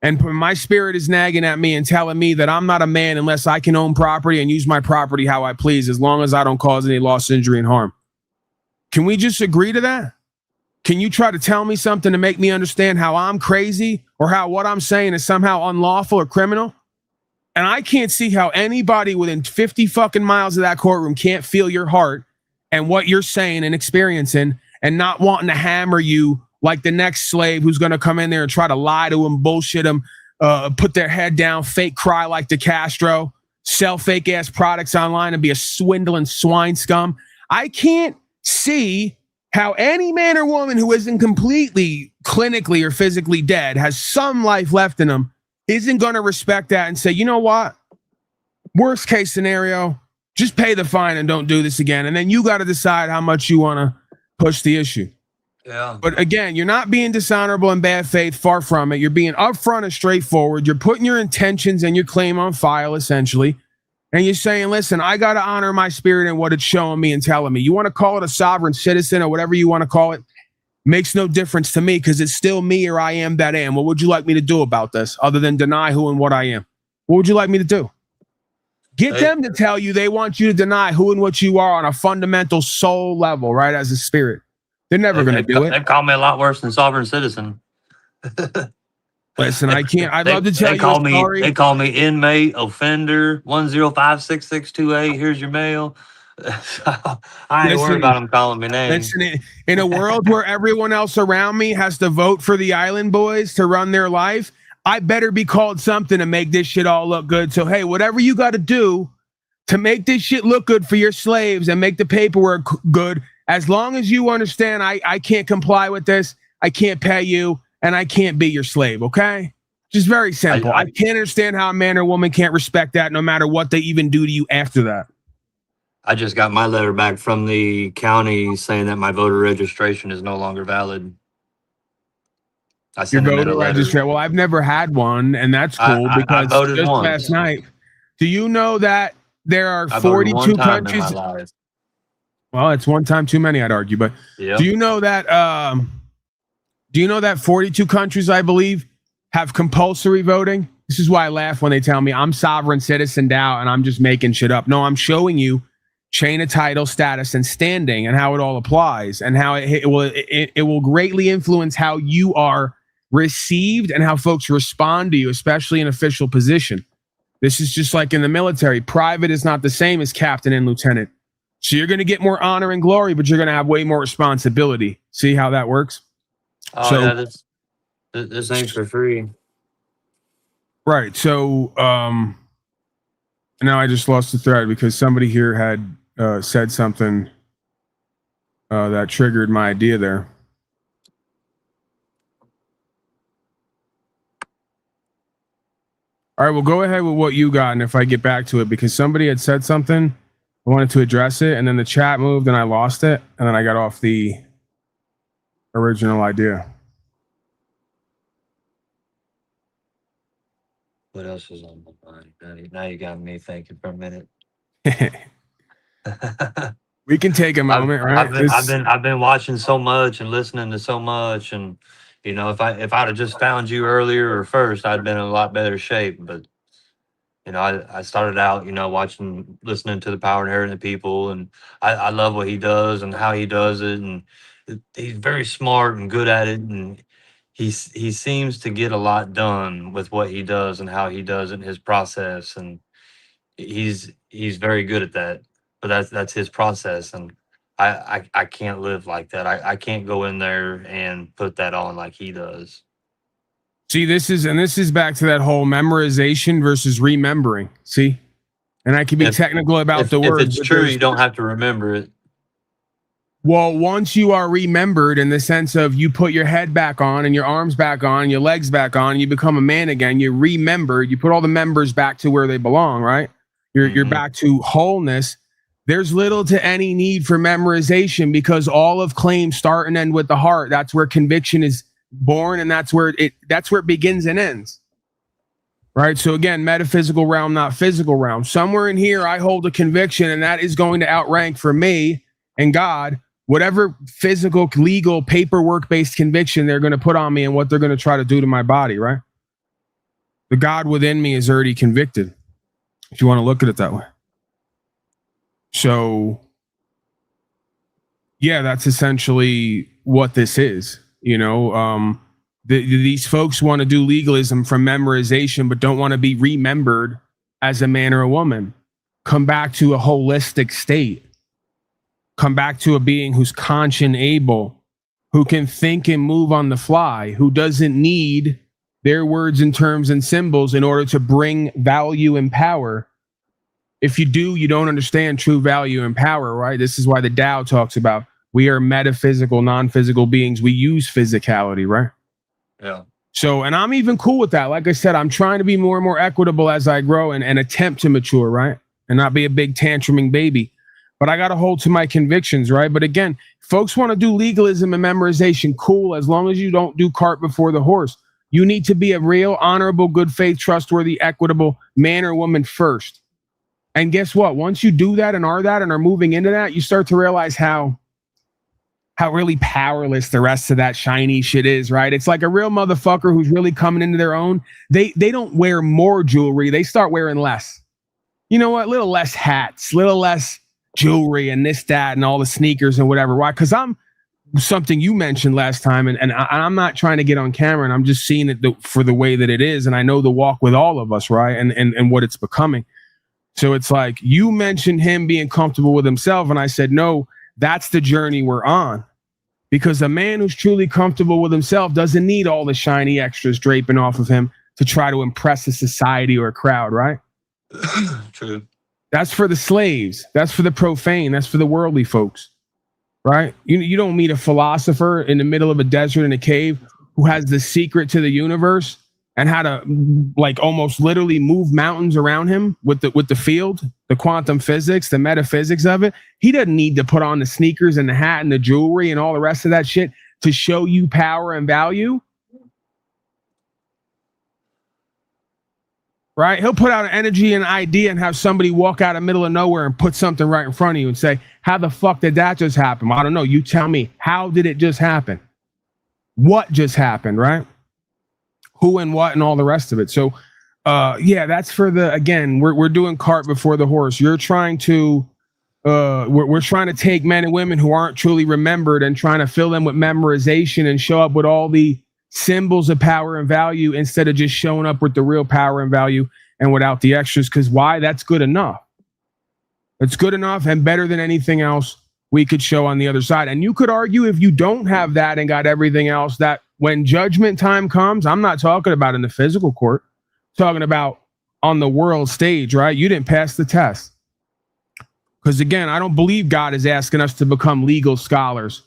And my spirit is nagging at me and telling me that I'm not a man unless I can own property and use my property how I please, as long as I don't cause any loss, injury, and harm. Can we just agree to that? Can you try to tell me something to make me understand how I'm crazy or how what I'm saying is somehow unlawful or criminal? And I can't see how anybody within 50 fucking miles of that courtroom can't feel your heart and what you're saying and experiencing and not wanting to hammer you like the next slave who's going to come in there and try to lie to him, bullshit him, put their head down, fake cry like the Castro, sell fake ass products online and be a swindling swine scum. I can't see how any man or woman who isn't completely clinically or physically dead, has some life left in them, isn't going to respect that and say, you know what? Worst case scenario, just pay the fine and don't do this again. And then you got to decide how much you want to push the issue. Yeah. But again, you're not being dishonorable in bad faith, far from it. You're being upfront and straightforward. You're putting your intentions and your claim on file, essentially. And you're saying, listen, I got to honor my spirit and what it's showing me and telling me. You want to call it a sovereign citizen or whatever you want to call it, makes no difference to me because it's still me or I am that am. What would you like me to do about this other than deny who and what I am? What would you like me to do? Get them to tell you they want you to deny who and what you are on a fundamental soul level, right, as a spirit. They're never going to do it. They've called me a lot worse than sovereign citizen. Listen, I can't. I'd love to tell you a story. They call me inmate, offender, 1056628. Here's your mail. I ain't worried about them calling me names. Listen, in a world where everyone else around me has to vote for the Island Boys to run their life, I better be called something to make this shit all look good. So, hey, whatever you got to do to make this shit look good for your slaves and make the paperwork good, as long as you understand I can't comply with this, I can't pay you, and I can't be your slave, okay? Just very simple. I can't understand how a man or woman can't respect that no matter what they even do to you after that. I just got my letter back from the county saying that my voter registration is no longer valid. I sent your voter registration. Well, I've never had one, and that's cool because just once. Last night. Do you know that there are 42 countries? Well, it's one time too many, I'd argue. But yep. Do you know that? Do you know that 42 countries, I believe, have compulsory voting? This is why I laugh when they tell me I'm sovereign citizen now and I'm just making shit up. No, I'm showing you chain of title, status, and standing, and how it all applies, and how it will greatly influence how you are received and how folks respond to you, especially in official position. This is just like in the military. Private is not the same as captain and lieutenant. So you're going to get more honor and glory, but you're going to have way more responsibility. See how that works? Oh, so, yeah, this ain't for free. Right. So now I just lost the thread because somebody here had said something that triggered my idea there. All right, well, go ahead with what you got, and if I get back to it, because somebody had said something, I wanted to address it, and then the chat moved, and I lost it, and then I got off the original idea. What else is on my mind? Now you got me thinking for a minute. We can take a moment, right? I've been watching so much and listening to so much, and you know, if I'd have just found you earlier or first, I'd been in a lot better shape. But you know, I started out, you know, listening to the Power Inherent People, and I love what he does and how he does it, and he's very smart and good at it, and he seems to get a lot done with what he does and how he does it in his process, and he's very good at that. But that's his process, and I can't live like that. I can't go in there and put that on like he does. See, this is back to that whole memorization versus remembering. See, and I can be technical about the words. If it's true, you don't have to remember it. Well, once you are remembered, in the sense of you put your head back on and your arms back on, your legs back on, and you become a man again. You remember. You put all the members back to where they belong. Right? You're back to wholeness. There's little to any need for memorization because all of claims start and end with the heart. That's where conviction is born, and that's where it begins and ends. Right? So again, metaphysical realm, not physical realm. Somewhere in here, I hold a conviction, and that is going to outrank for me and God whatever physical, legal, paperwork-based conviction they're going to put on me and what they're going to try to do to my body. Right? The God within me is already convicted, if you want to look at it that way. So, yeah, that's essentially what this is. You know, these folks want to do legalism from memorization, but don't want to be remembered as a man or a woman. Come back to a holistic state. Come back to a being who's conscient able, who can think and move on the fly, who doesn't need their words and terms and symbols in order to bring value and power. If you do, you don't understand true value and power, right? This is why the Tao talks about we are metaphysical, non-physical beings. We use physicality, right? Yeah. So, and I'm even cool with that. Like I said, I'm trying to be more and more equitable as I grow and attempt to mature, right? And not be a big tantruming baby. But I got to hold to my convictions, right? But again, folks want to do legalism and memorization, cool, as long as you don't do cart before the horse. You need to be a real, honorable, good faith, trustworthy, equitable man or woman first. And guess what? Once you do that and are moving into that, you start to realize how really powerless the rest of that shiny shit is, right? It's like a real motherfucker who's really coming into their own. They don't wear more jewelry. They start wearing less. You know what? Little less hats, little less jewelry and this, that, and all the sneakers and whatever. Why? Because I'm something you mentioned last time, and I'm not trying to get on camera, and I'm just seeing it for the way that it is. And I know the walk with all of us, right? And what it's becoming. So it's like you mentioned him being comfortable with himself. And I said, no, that's the journey we're on. Because a man who's truly comfortable with himself doesn't need all the shiny extras draping off of him to try to impress a society or a crowd, right? True. That's for the slaves. That's for the profane. That's for the worldly folks, right? You don't meet a philosopher in the middle of a desert in a cave who has the secret to the universe and how to like almost literally move mountains around him with the field, the quantum physics, the metaphysics of it. He doesn't need to put on the sneakers and the hat and the jewelry and all the rest of that shit to show you power and value. Right? He'll put out an energy and idea and have somebody walk out of the middle of nowhere and put something right in front of you and say, how the fuck did that just happen? I don't know. You tell me. How did it just happen? What just happened, right? Who and what and all the rest of it. So, yeah, that's for the, again, we're doing cart before the horse. You're trying to we're trying to take men and women who aren't truly remembered and trying to fill them with memorization and show up with all the symbols of power and value instead of just showing up with the real power and value and without the extras. Because why? That's good enough. It's good enough and better than anything else we could show on the other side. And you could argue, if you don't have that and got everything else, that when judgment time comes, I'm not talking about in the physical court, I'm talking about on the world stage, right? You didn't pass the test. Because again, I don't believe God is asking us to become legal scholars.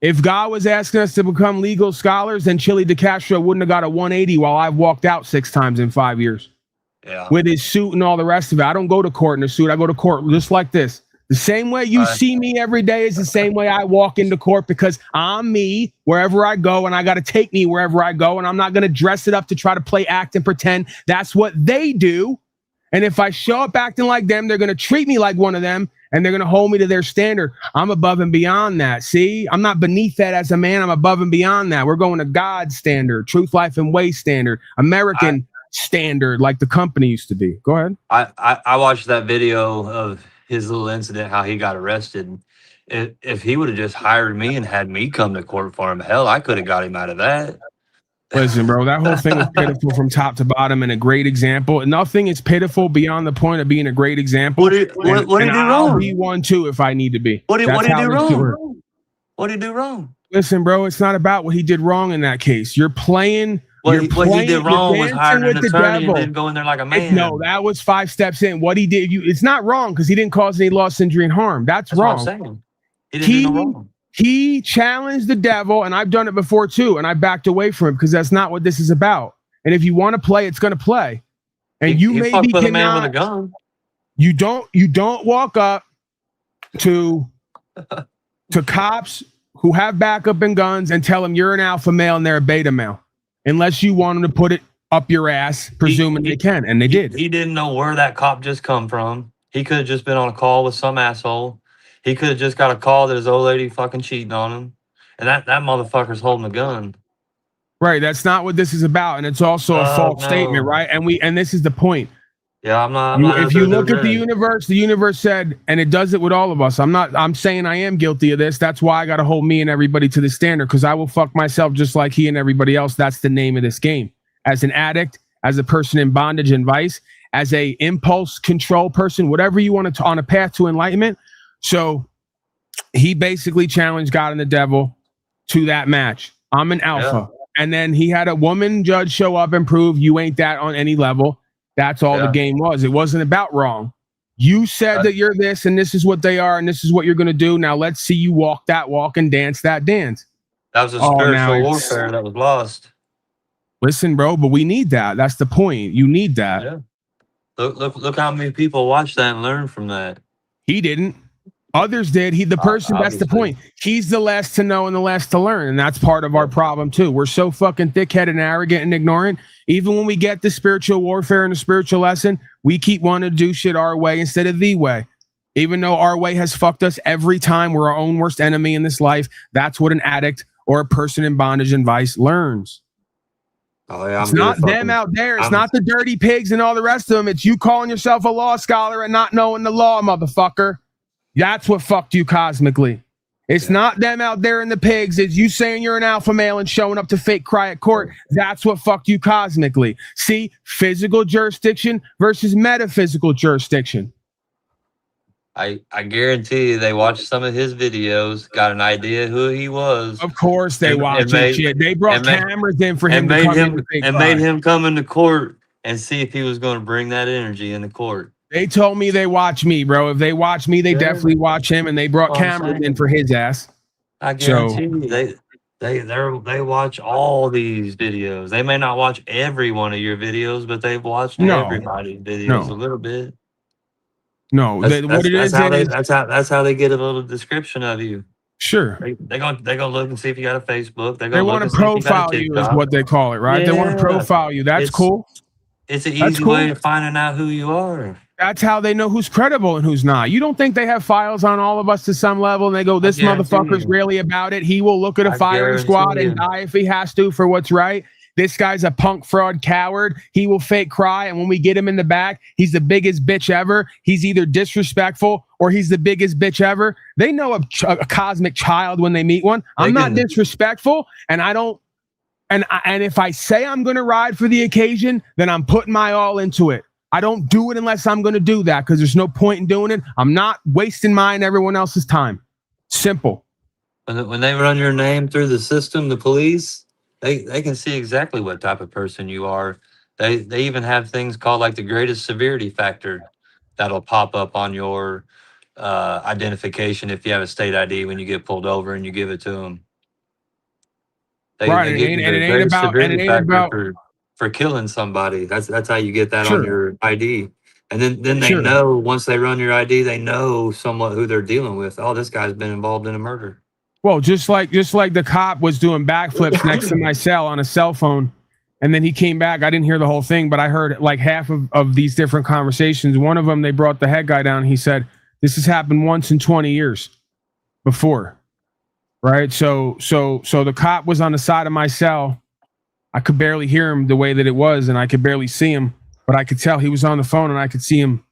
If God was asking us to become legal scholars, then Chili DeCastro wouldn't have got a 180 while I've walked out 6 times in 5 years. Yeah. With his suit and all the rest of it. I don't go to court in a suit. I go to court just like this. The same way you see me every day is the same way I walk into court, because I'm me wherever I go, and I got to take me wherever I go, and I'm not going to dress it up to try to play act and pretend. That's what they do. And if I show up acting like them, they're going to treat me like one of them, and they're going to hold me to their standard. I'm above and beyond that. See, I'm not beneath that as a man. I'm above and beyond that. We're going to God's standard, truth, life, and way standard, American standard, like the company used to be. Go ahead. I watched that video of his little incident, how he got arrested. If he would have just hired me and had me come to court for him, hell, I could have got him out of that. Listen, bro, that whole thing was pitiful from top to bottom, and a great example. Nothing is pitiful beyond the point of being a great example. What did he do wrong? I'll be one too if I need to be. What did he do wrong? What did he do wrong? Listen, bro, it's not about what he did wrong in that case. You're playing. What he did wrong was hiring an attorney and then go in there like a man. No, that was 5 steps in. What he did, it's not wrong because he didn't cause any loss, injury, and harm. That's wrong. What I'm saying. He didn't do no wrong. He challenged the devil, and I've done it before too, and I backed away from it because that's not what this is about. And if you want to play, it's going to play. And you maybe fucked with cannot. A man with a gun. You don't walk up to cops who have backup and guns and tell them you're an alpha male and they're a beta male, unless you want them to put it up your ass, presuming they can, and they did. He didn't know where that cop just come from. He could have just been on a call with some asshole. He could have just got a call that his old lady fucking cheating on him. And that motherfucker's holding a gun. Right. That's not what this is about. And it's also a false statement, right? And this is the point. Yeah, I'm not. If you look at the universe said, and it does it with all of us. I'm saying I am guilty of this. That's why I got to hold me and everybody to the standard, because I will fuck myself just like he and everybody else. That's the name of this game. As an addict, as a person in bondage and vice, as a impulse control person, whatever you want to, on a path to enlightenment. So he basically challenged God and the devil to that match. I'm an alpha. Yeah. And then he had a woman judge show up and prove you ain't that on any level. That's all the game was. It wasn't about wrong. You said that you're this and this is what they are and this is what you're going to do. Now let's see you walk that walk and dance that dance. That was a spiritual warfare that was lost. Listen, bro, but we need that. That's the point. You need that. Yeah. Look how many people watched that and learned from that. He didn't. Others did. The person, that's the point. He's the last to know and the last to learn. And that's part of our problem too. We're so fucking thick-headed and arrogant and ignorant. Even when we get the spiritual warfare and the spiritual lesson, we keep wanting to do shit our way instead of the way. Even though our way has fucked us every time, we're our own worst enemy in this life. That's what an addict or a person in bondage and vice learns. Oh, yeah, it's not them out there. It's not the dirty pigs and all the rest of them. It's you calling yourself a law scholar and not knowing the law, motherfucker. That's what fucked you cosmically. It's not them out there in the pigs. It's you saying you're an alpha male and showing up to fake cry at court. That's what fucked you cosmically. See, physical jurisdiction versus metaphysical jurisdiction. I guarantee you they watched some of his videos, got an idea who he was. Of course they watched shit. They brought cameras in for him and made him come into court and see if he was going to bring that energy into court. They told me they watch me, bro. If they watch me, they definitely watch him, and they brought cameras in for his ass. I guarantee you, they watch all these videos. They may not watch every one of your videos, but they've watched everybody's videos a little bit. No, that's how they get a little description of you. Sure. They gonna look and see if you got a Facebook. They want to profile you, is what they call it, right? They want to profile you. That's cool. It's an easy way of finding out who you are. That's how they know who's credible and who's not. You don't think they have files on all of us to some level and they go, this motherfucker's really about it. He will look at a firing squad and die if he has to for what's right. this guy's a punk fraud coward. He will fake cry. And when we get him in the back, he's the biggest bitch ever. He's either disrespectful or he's the biggest bitch ever. They know a cosmic child when they meet one. I'm not disrespectful, and I don't. And if I say I'm going to ride for the occasion, then I'm putting my all into it. I don't do it unless I'm going to do that, because there's no point in doing it. I'm not wasting mine, everyone else's time. Simple. When they run your name through the system, the police, they can see exactly what type of person you are. They even have things called like the greatest severity factor that'll pop up on your identification if you have a state ID when you get pulled over and you give it to them. Right, and it ain't about for killing somebody. That's how you get that on your ID. And then they know, once they run your ID, they know somewhat who they're dealing with. Oh, this guy's been involved in a murder. Well, just like the cop was doing backflips next to my cell on a cell phone, and then he came back. I didn't hear the whole thing, but I heard like half of these different conversations. One of them, they brought the head guy down. He said, this has happened once in 20 years before. Right. So the cop was on the side of my cell. I could barely hear him the way that it was, and I could barely see him, but I could tell he was on the phone, and I could see him,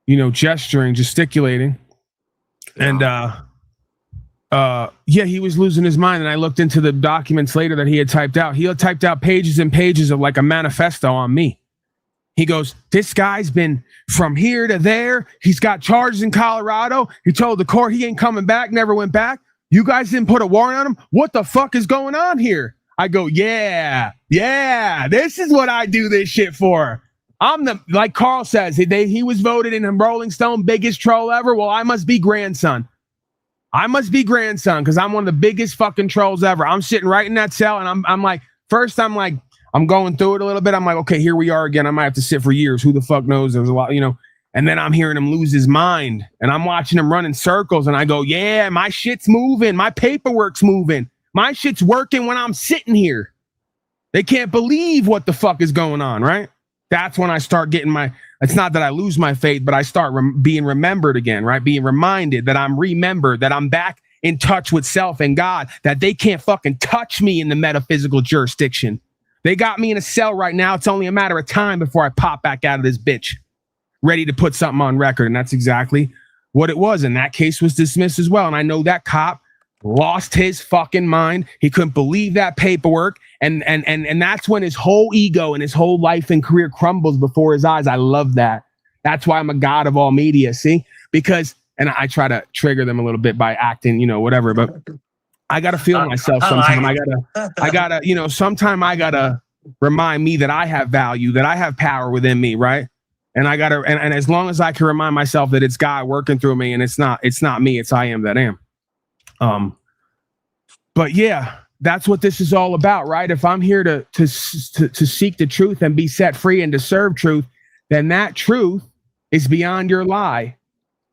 gesturing, gesticulating. And, he was losing his mind. And I looked into the documents later that he had typed out. He had typed out pages and pages of like a manifesto on me. He goes, this guy's been from here to there. He's got charges in Colorado. He told the court he ain't coming back, never went back. You guys didn't put a warrant on him. What the fuck is going on here? I go, yeah, this is what I do this shit for. I'm like Carl says, he was voted in Rolling Stone biggest troll ever. Well, I must be grandson. Because I'm one of the biggest fucking trolls ever. I'm sitting right in that cell, and I'm like, first I'm going through it a little bit. I'm like, okay, here we are again. I might have to sit for years. Who the fuck knows? There's a lot, And then I'm hearing him lose his mind, and I'm watching him run in circles, and I go, yeah, my shit's moving. My paperwork's moving. My shit's working when I'm sitting here. They can't believe what the fuck is going on, right? That's when I start getting it's not that I lose my faith, but I start being remembered again, right? Being reminded that I'm remembered, that I'm back in touch with self and God, that they can't fucking touch me in the metaphysical jurisdiction. They got me in a cell right now. It's only a matter of time before I pop back out of this bitch, ready to put something on record. And that's exactly what it was. And that case was dismissed as well. And I know that cop lost his fucking mind. He couldn't believe that paperwork. And that's when his whole ego and his whole life and career crumbles before his eyes. I love that. That's why I'm a god of all media. See, because, and I try to trigger them a little bit by acting, whatever, but I got to feel myself sometime. I gotta, sometime I gotta remind me that I have value, that I have power within me. Right. And I gotta, and as long as I can remind myself that it's God working through me, and it's not me, it's I am that am. But yeah, that's what this is all about, right? If I'm here to seek the truth and be set free and to serve truth, then that truth is beyond your lie.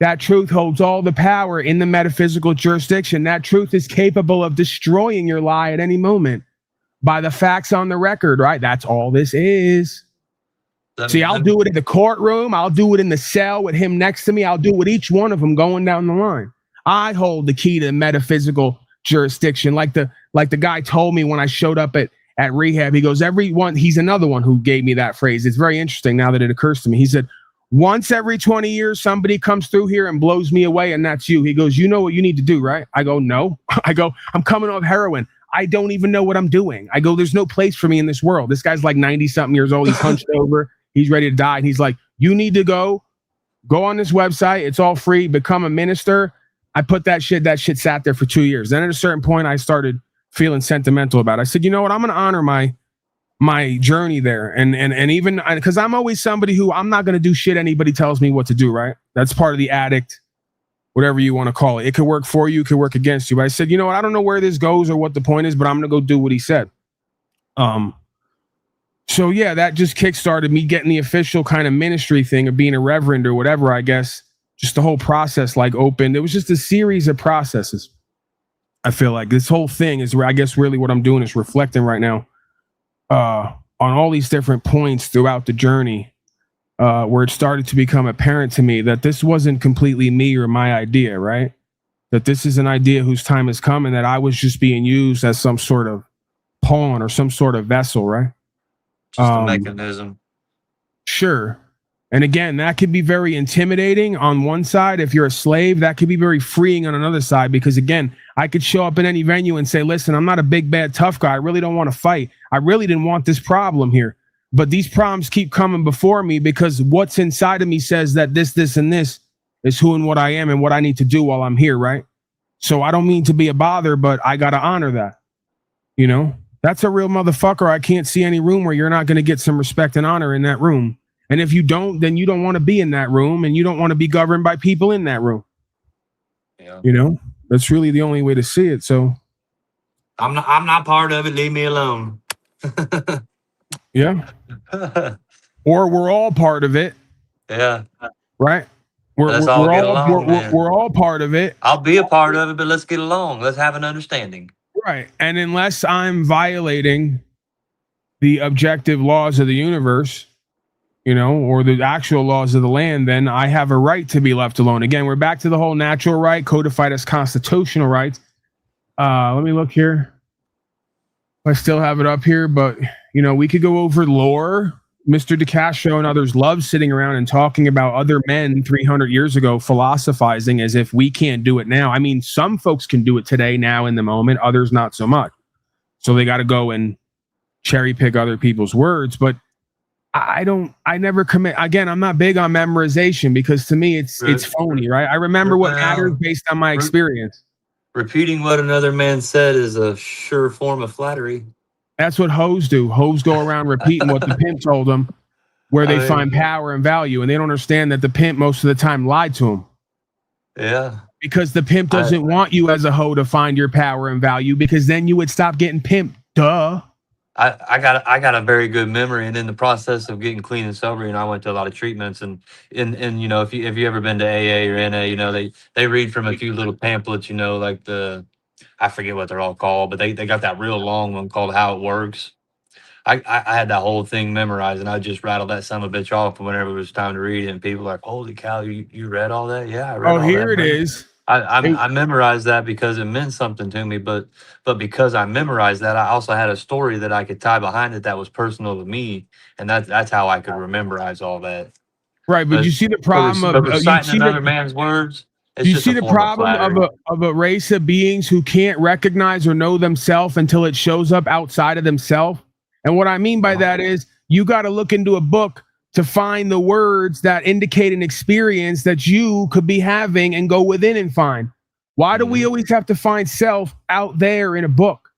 That truth holds all the power in the metaphysical jurisdiction. That truth is capable of destroying your lie at any moment by the facts on the record, right? That's all this is. See, I'll do it in the courtroom. I'll do it in the cell with him next to me. I'll do it with each one of them going down the line. I hold the key to the metaphysical jurisdiction. Like the guy told me when I showed up at rehab, he goes, he's another one who gave me that phrase. It's very interesting now that it occurs to me. He said, once every 20 years, somebody comes through here and blows me away, and that's you. He goes, you know what you need to do, right? I go, no. I go, I'm coming off heroin. I don't even know what I'm doing. I go, there's no place for me in this world. This guy's like 90 something years old. He's hunched over. He's ready to die. And he's like, you need to go on this website. It's all free. Become a minister. I put that shit sat there for 2 years. Then at a certain point, I started feeling sentimental about it. I said, you know what? I'm going to honor my journey there. And even because I'm always somebody who I'm not going to do shit anybody tells me what to do, right? That's part of the addict, whatever you want to call it. It could work for you. It could work against you. But I said, you know what? I don't know where this goes or what the point is, but I'm going to go do what he said. So yeah, that just kickstarted me getting the official kind of ministry thing of being a reverend or whatever, I guess. Just the whole process opened. It was just a series of processes. I feel like this whole thing is where I guess really what I'm doing is reflecting right now on all these different points throughout the journey where it started to become apparent to me that this wasn't completely me or my idea, right? That this is an idea whose time has come and that I was just being used as some sort of pawn or some sort of vessel, right? Just a mechanism. Sure. And again, that could be very intimidating on one side. If you're a slave, that could be very freeing on another side, because again, I could show up in any venue and say, listen, I'm not a big, bad, tough guy. I really don't want to fight. I really didn't want this problem here. But these problems keep coming before me because what's inside of me says that this, and this is who and what I am and what I need to do while I'm here, right? So I don't mean to be a bother, but I got to honor that. You know, that's a real motherfucker. I can't see any room where you're not going to get some respect and honor in that room. And if you don't, then you don't want to be in that room, and you don't want to be governed by people in that room. Yeah. You know, that's really the only way to see it. So I'm not part of it. Leave me alone. yeah. Or we're all part of it. Yeah. Right. Let's all get along, man. We're all part of it. I'll be a part of it, but let's get along. Let's have an understanding. Right. And unless I'm violating the objective laws of the universe, you know, or the actual laws of the land, then I have a right to be left alone. Again, we're back to the whole natural right, codified as constitutional rights. Let me look here. I still have it up here, but, you know, we could go over lore. Mr. DeCastro and others love sitting around and talking about other men 300 years ago, philosophizing as if we can't do it now. I mean, some folks can do it today, now in the moment, others not so much. So they got to go and cherry pick other people's words, but I never commit. Again, I'm not big on memorization because to me it's phony, right? I remember what matters based on my experience. Repeating what another man said is a sure form of flattery. That's what hoes do. Hoes go around repeating what the pimp told them, where they find power and value, and they don't understand that the pimp most of the time lied to them. Yeah. Because the pimp doesn't want you as a hoe to find your power and value, because then you would stop getting pimped. Duh. I got a very good memory, and in the process of getting clean and sober, you know, I went to a lot of treatments, and you know, if you ever been to AA or NA, you know, they read from a few little pamphlets, you know, like I forget what they're all called, but they got that real long one called How It Works. I had that whole thing memorized, and I just rattled that son of a bitch off whenever it was time to read it, and people were like, holy cow, you read all that? Yeah, I read all that. Oh, here it is. I memorized that because it meant something to me, but because I memorized that, I also had a story that I could tie behind it that was personal to me, and that's how I could rememberize all that. Right, but you see the problem of reciting another man's words. You see the problem of a race of beings who can't recognize or know themselves until it shows up outside of themselves. And what I mean by that is you got to look into a book to find the words that indicate an experience that you could be having and go within and find. Why do we always have to find self out there in a book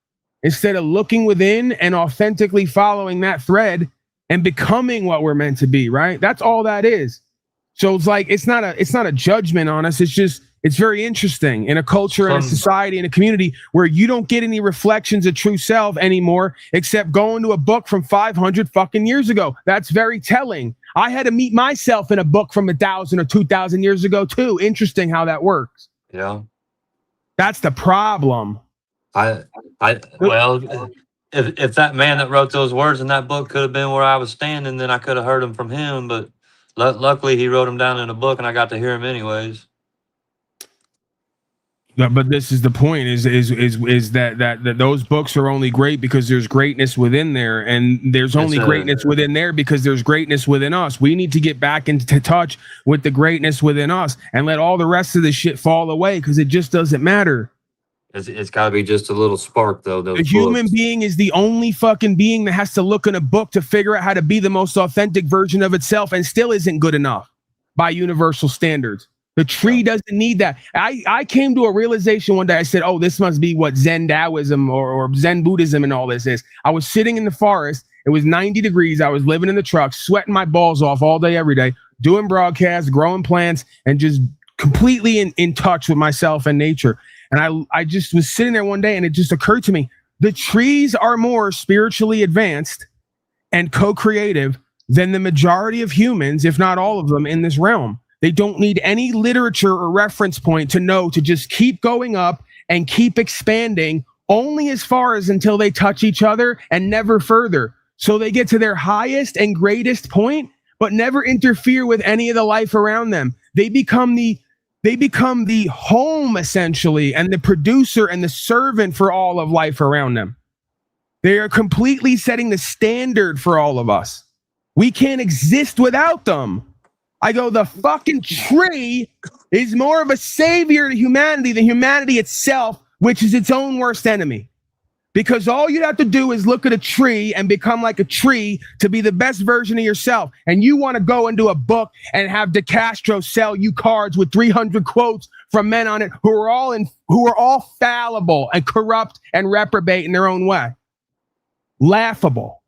instead of looking within and authentically following that thread and becoming what we're meant to be, right? That's all that is. So it's like, it's not a judgment on us. It's just, it's very interesting in a culture and a society and a community where you don't get any reflections of true self anymore, except going to a book from 500 fucking years ago. That's very telling. I had to meet myself in a book from 1,000 or 2,000 years ago too. Interesting how that works. Yeah. That's the problem. Well, if that man that wrote those words in that book could have been where I was standing, then I could have heard them from him. But luckily, he wrote them down in a book, and I got to hear them anyways. But this is the point: is that those books are only great because there's greatness within there, and there's only greatness within there because there's greatness within us. We need to get back into touch with the greatness within us and let all the rest of the shit fall away because it just doesn't matter. It's got to be just a little spark, though. The human being is the only fucking being that has to look in a book to figure out how to be the most authentic version of itself, and still isn't good enough by universal standards. The tree doesn't need that. I came to a realization one day. I said, oh, this must be what Zen Taoism or Zen Buddhism and all this is. I was sitting in the forest. It was 90 degrees. I was living in the truck, sweating my balls off all day, every day, doing broadcasts, growing plants, and just completely in touch with myself and nature. And I just was sitting there one day, and it just occurred to me, the trees are more spiritually advanced and co-creative than the majority of humans, if not all of them, in this realm. They don't need any literature or reference point to know to just keep going up and keep expanding only as far as until they touch each other and never further. So they get to their highest and greatest point, but never interfere with any of the life around them. They become the home, essentially, and the producer and the servant for all of life around them. They are completely setting the standard for all of us. We can't exist without them. I go, the fucking tree is more of a savior to humanity than humanity itself, which is its own worst enemy. Because all you have to do is look at a tree and become like a tree to be the best version of yourself. And you want to go into a book and have DeCastro sell you cards with 300 quotes from men on it who are all fallible and corrupt and reprobate in their own way. Laughable.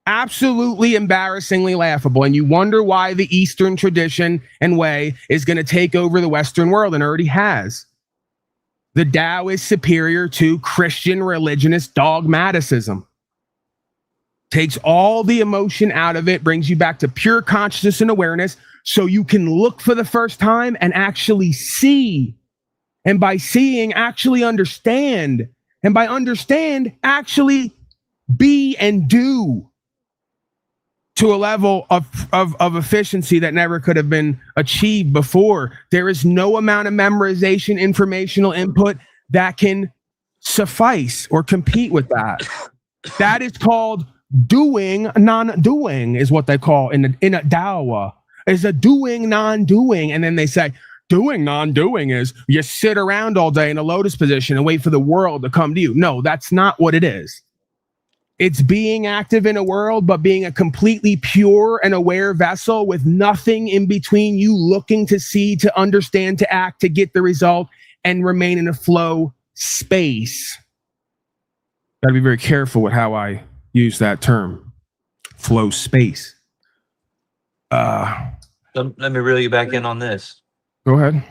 Absolutely embarrassingly laughable. And you wonder why the Eastern tradition and way is going to take over the Western world, and already has. The Tao is superior to Christian religionist dogmaticism. Takes all the emotion out of it, brings you back to pure consciousness and awareness, so you can look for the first time and actually see. And by seeing, actually understand. And by understand, actually be and do. To a level of efficiency that never could have been achieved before. There is no amount of memorization, informational input that can suffice or compete with that. That is called doing, non-doing, is what they call in a dawa. Is a doing, non-doing. And then they say, doing, non-doing is you sit around all day in a lotus position and wait for the world to come to you. No, that's not what it is. It's being active in a world, but being a completely pure and aware vessel with nothing in between you looking to see, to understand, to act, to get the result, and remain in a flow space. Got to be very careful with how I use that term. Flow space. Let me reel you back in on this. Go ahead.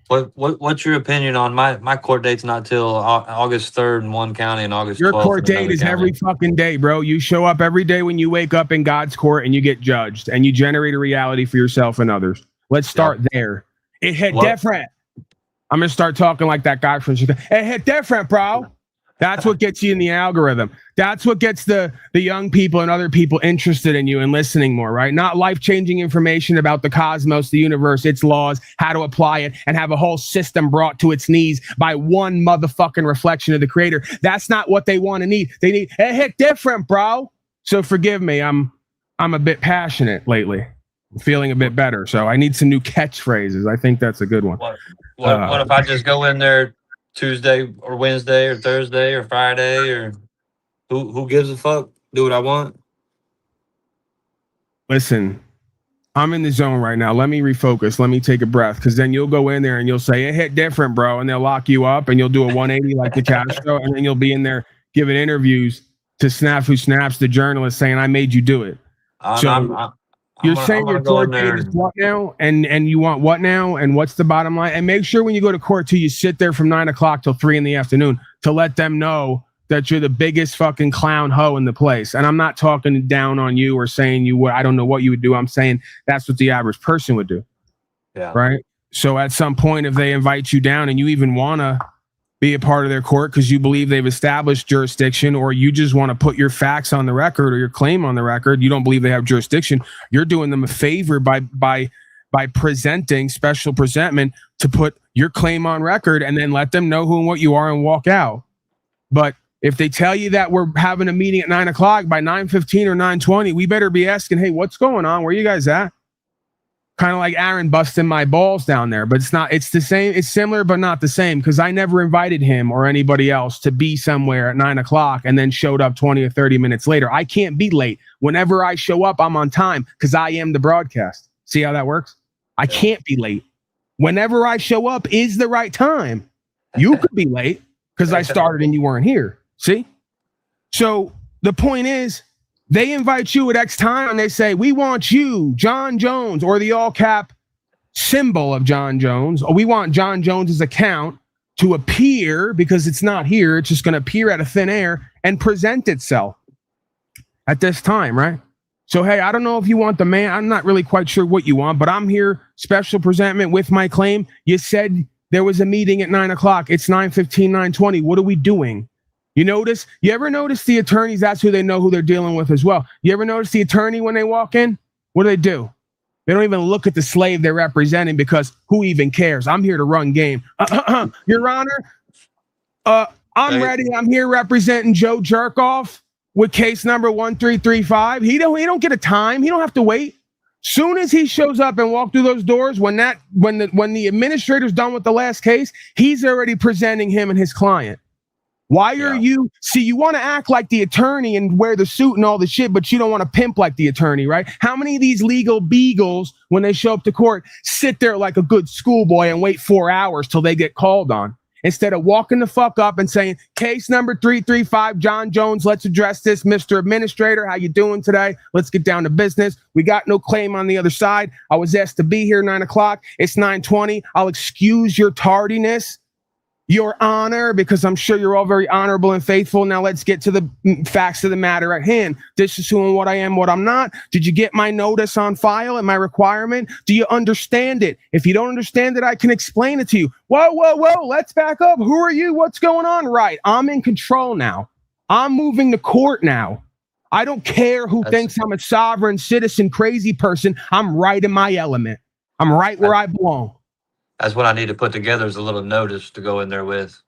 What's your opinion on my court date's not till August 3rd in one county and August 12th. Your court in date is county. every fucking day, bro. You show up every day when you wake up in God's court and you get judged and you generate a reality for yourself and others. Let's start there. It hit different. I'm going to start talking like that guy from Chicago. It hit different, bro. That's what gets you in the algorithm. That's what gets the young people and other people interested in you and listening more, right? Not life-changing information about the cosmos, the universe, its laws, how to apply it, and have a whole system brought to its knees by one motherfucking reflection of the creator. That's not what they want to need. They need, it hit different, bro. So forgive me, I'm a bit passionate lately. I'm feeling a bit better. So I need some new catchphrases. I think that's a good one. What if I just go in there Tuesday or Wednesday or Thursday or Friday, or who gives a fuck? Do what I want. Listen, I'm in the zone right now. Let me refocus. Let me take a breath, because then you'll go in there and you'll say it hit different, bro, and they'll lock you up and you'll do a 180 like the Castro, and then you'll be in there giving interviews to Snaps Who Snaps, the journalist, saying I made you do it. You're saying your court date is what now? And you want what now? And what's the bottom line? And make sure when you go to court too, you sit there from 9 o'clock till 3 in the afternoon to let them know that you're the biggest fucking clown hoe in the place. And I'm not talking down on you or saying you would, I don't know what you would do. I'm saying that's what the average person would do. Yeah. Right. So at some point, if they invite you down and you even want to be a part of their court because you believe they've established jurisdiction, or you just want to put your facts on the record or your claim on the record, you don't believe they have jurisdiction, you're doing them a favor by presenting special presentment to put your claim on record and then let them know who and what you are and walk out. But if they tell you that we're having a meeting at 9 o'clock, by 9:15 or 9:20, we better be asking, hey, what's going on? Where you guys at? Kind of like Aaron busting my balls down there, but it's the same. It's similar, but not the same, because I never invited him or anybody else to be somewhere at 9 o'clock and then showed up 20 or 30 minutes later. I can't be late. Whenever I show up, I'm on time because I am the broadcast. See how that works? I can't be late. Whenever I show up is the right time. You could be late because I started and you weren't here. See? So the point is, they invite you at X time and they say, we want you, John Jones, or the all cap symbol of John Jones, or we want John Jones's account to appear, because it's not here. It's just going to appear out of thin air and present itself at this time, right? So, hey, I don't know if you want the man. I'm not really quite sure what you want, but I'm here, special presentment with my claim. You said there was a meeting at 9 o'clock. It's 9:15, 9:20. What are we doing? You ever notice the attorneys, that's who they know who they're dealing with as well. You ever notice the attorney when they walk in? What do? They don't even look at the slave they're representing, because who even cares? I'm here to run game. Your Honor, I'm ready. I'm here representing Joe Jerkoff. with case number 1335. He don't get a time. He don't have to wait. Soon as he shows up and walk through those doors, when the administrator's done with the last case, he's already presenting him and his client. Why are you? See, you want to act like the attorney and wear the suit and all the shit, but you don't want to pimp like the attorney, right? How many of these legal beagles, when they show up to court, sit there like a good schoolboy and wait 4 hours till they get called on? Instead of walking the fuck up and saying, case number 335, John Jones, let's address this. Mr. Administrator, how you doing today? Let's get down to business. We got no claim on the other side. I was asked to be here 9 o'clock. It's 9:20. I'll excuse your tardiness, Your Honor, because I'm sure you're all very honorable and faithful. Now let's get to the facts of the matter at hand. This is who and what I am, what I'm not. Did you get my notice on file and my requirement? Do you understand it? If you don't understand it, I can explain it to you. Whoa, let's back up. Who are you? What's going on? Right, I'm in control now. I'm moving to court now. I don't care who thinks I'm a sovereign citizen, crazy person. I'm right in my element. I'm right where I belong. That's what I need to put together is a little notice to go in there with.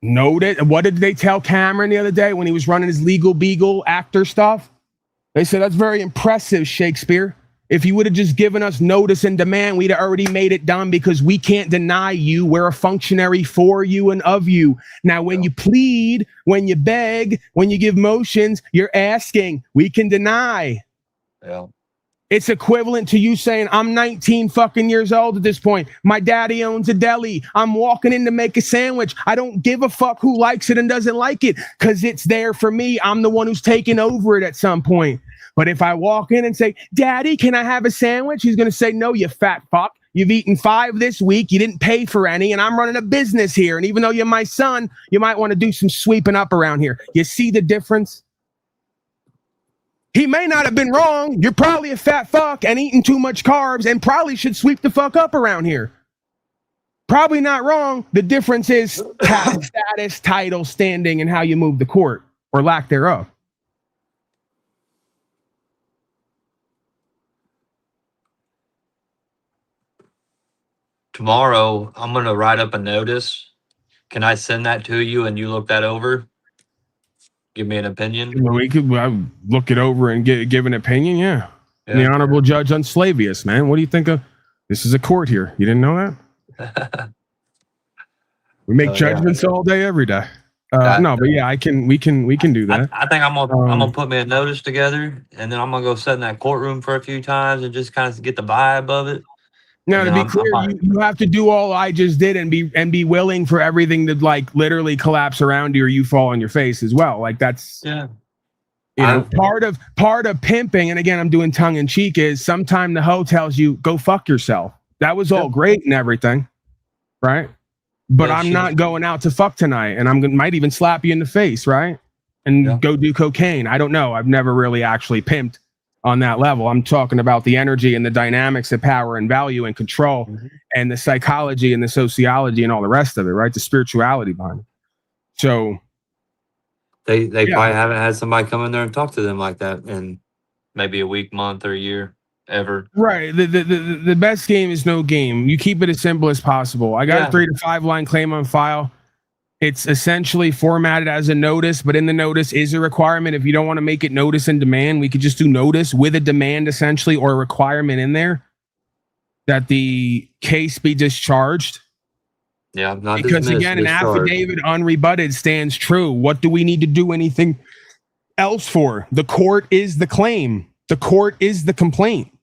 Noted. What did they tell Cameron the other day when he was running his legal beagle actor stuff? They said, that's very impressive, Shakespeare. If you would have just given us notice and demand, we'd have already made it done because we can't deny you. We're a functionary for you and of you. Now, when you plead, when you beg, when you give motions, you're asking. We can deny. Yeah. It's equivalent to you saying, I'm 19 fucking years old at this point. My daddy owns a deli. I'm walking in to make a sandwich. I don't give a fuck who likes it and doesn't like it because it's there for me. I'm the one who's taking over it at some point. But if I walk in and say, Daddy, can I have a sandwich? He's going to say, no, you fat fuck. You've eaten 5 this week. You didn't pay for any, and I'm running a business here. And even though you're my son, you might want to do some sweeping up around here. You see the difference? He may not have been wrong. You're probably a fat fuck and eating too much carbs and probably should sweep the fuck up around here. Probably not wrong. The difference is status, title, standing, and how you move the court or lack thereof. Tomorrow, I'm going to write up a notice. Can I send that to you and you look that over? Give me an opinion. We could look it over and give an opinion. Yeah. The Honorable Judge Unslavius, man. What do you think of? This is a court here. You didn't know that? We make judgments all day, every day. No, but yeah, we can do that. I think I'm gonna put me a notice together, and then I'm gonna go sit in that courtroom for a few times and just kind of get the vibe of it. Now, to be clear, you have to do all I just did and be willing for everything to like literally collapse around you or you fall on your face as well. Like that's part of pimping. And again, I'm doing tongue in cheek. Is sometime the hoe tells you go fuck yourself. That was all great and everything, right? But I'm not going out to fuck tonight, and might even slap you in the face, right? And go do cocaine. I don't know. I've never really actually pimped on that level. I'm talking about the energy and the dynamics of power and value and control and the psychology and the sociology and all the rest of it, right? The spirituality behind it. So they probably haven't had somebody come in there and talk to them like that in maybe a week, month, or a year, ever. Right. The best game is no game. You keep it as simple as possible. I got a 3 to 5 line claim on file. It's essentially formatted as a notice, but in the notice is a requirement. If you don't want to make it notice and demand, we could just do notice with a demand essentially, or a requirement in there that the case be discharged. Yeah, not because again, an affidavit unrebutted stands true. What do we need to do anything else for? The court is the claim. The court is the complaint.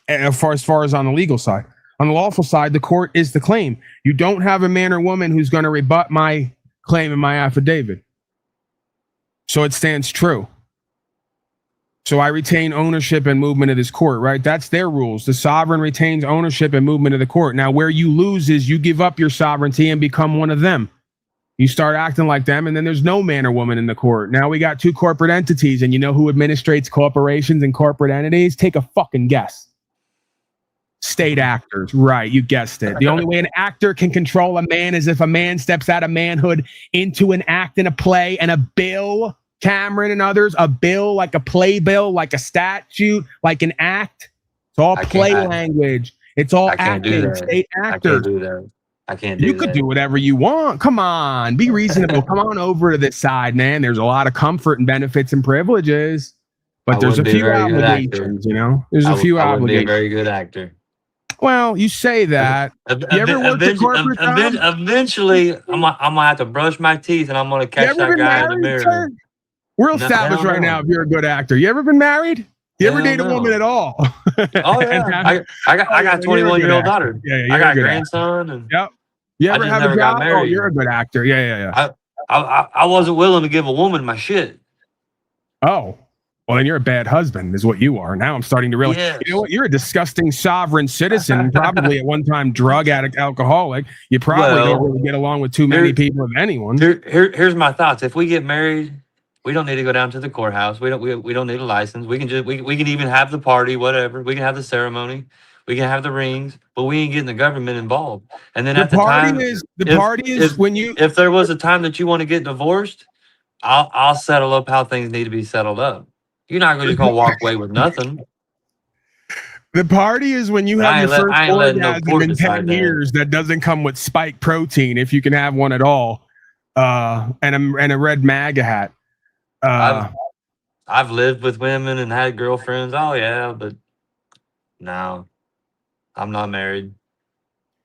As far as on the legal side. On the lawful side, the court is the claim. You don't have a man or woman who's going to rebut my claim in my affidavit. So it stands true. So I retain ownership and movement of this court, right? That's their rules. The sovereign retains ownership and movement of the court. Now, where you lose is you give up your sovereignty and become one of them. You start acting like them, and then there's no man or woman in the court. Now we got 2 corporate entities, and you know who administrates corporations and corporate entities? Take a fucking guess. State actors, right? You guessed it. The only way an actor can control a man is if a man steps out of manhood into an act in a play, and a bill, Cameron and others, a bill like a playbill, like a statute, like an act. It's all play language. It's all acting. State actors. I can't do You that. could do whatever you want. Come on, be reasonable. Come on over to this side, man. There's a lot of comfort and benefits and privileges, but there's a few obligations, you know? There's a few I would be a obligations. very good actor. Well, you say that. You ever worked a corporate job? Eventually, I'm gonna have to brush my teeth and I'm gonna catch that guy in the mirror. Sir? We're established right now if you're a good actor. You ever been married? You ever date a woman at all? Oh yeah, I got a 21-year-old daughter. Yeah, I got a grandson. And yep. You ever have a job? Oh, you're a good actor. Yeah. I wasn't willing to give a woman my shit. Oh, well, then you're a bad husband, is what you are. Now I'm starting to realize. Yes. You know what? You're a disgusting sovereign citizen, probably at one time drug addict, alcoholic. You probably don't really get along with too many people, if anyone. Here's my thoughts. If we get married, we don't need to go down to the courthouse. We don't need a license. We can just we can even have the party, whatever. We can have the ceremony. We can have the rings, but we ain't getting the government involved. And then if there was a time that you want to get divorced, I'll settle up how things need to be settled up. You're not just gonna walk away with nothing. The party is when you have your first orgasm in 10 years that doesn't come with spike protein, if you can have one at all, and a red MAGA hat. I've lived with women and had girlfriends. Oh yeah, but no, I'm not married.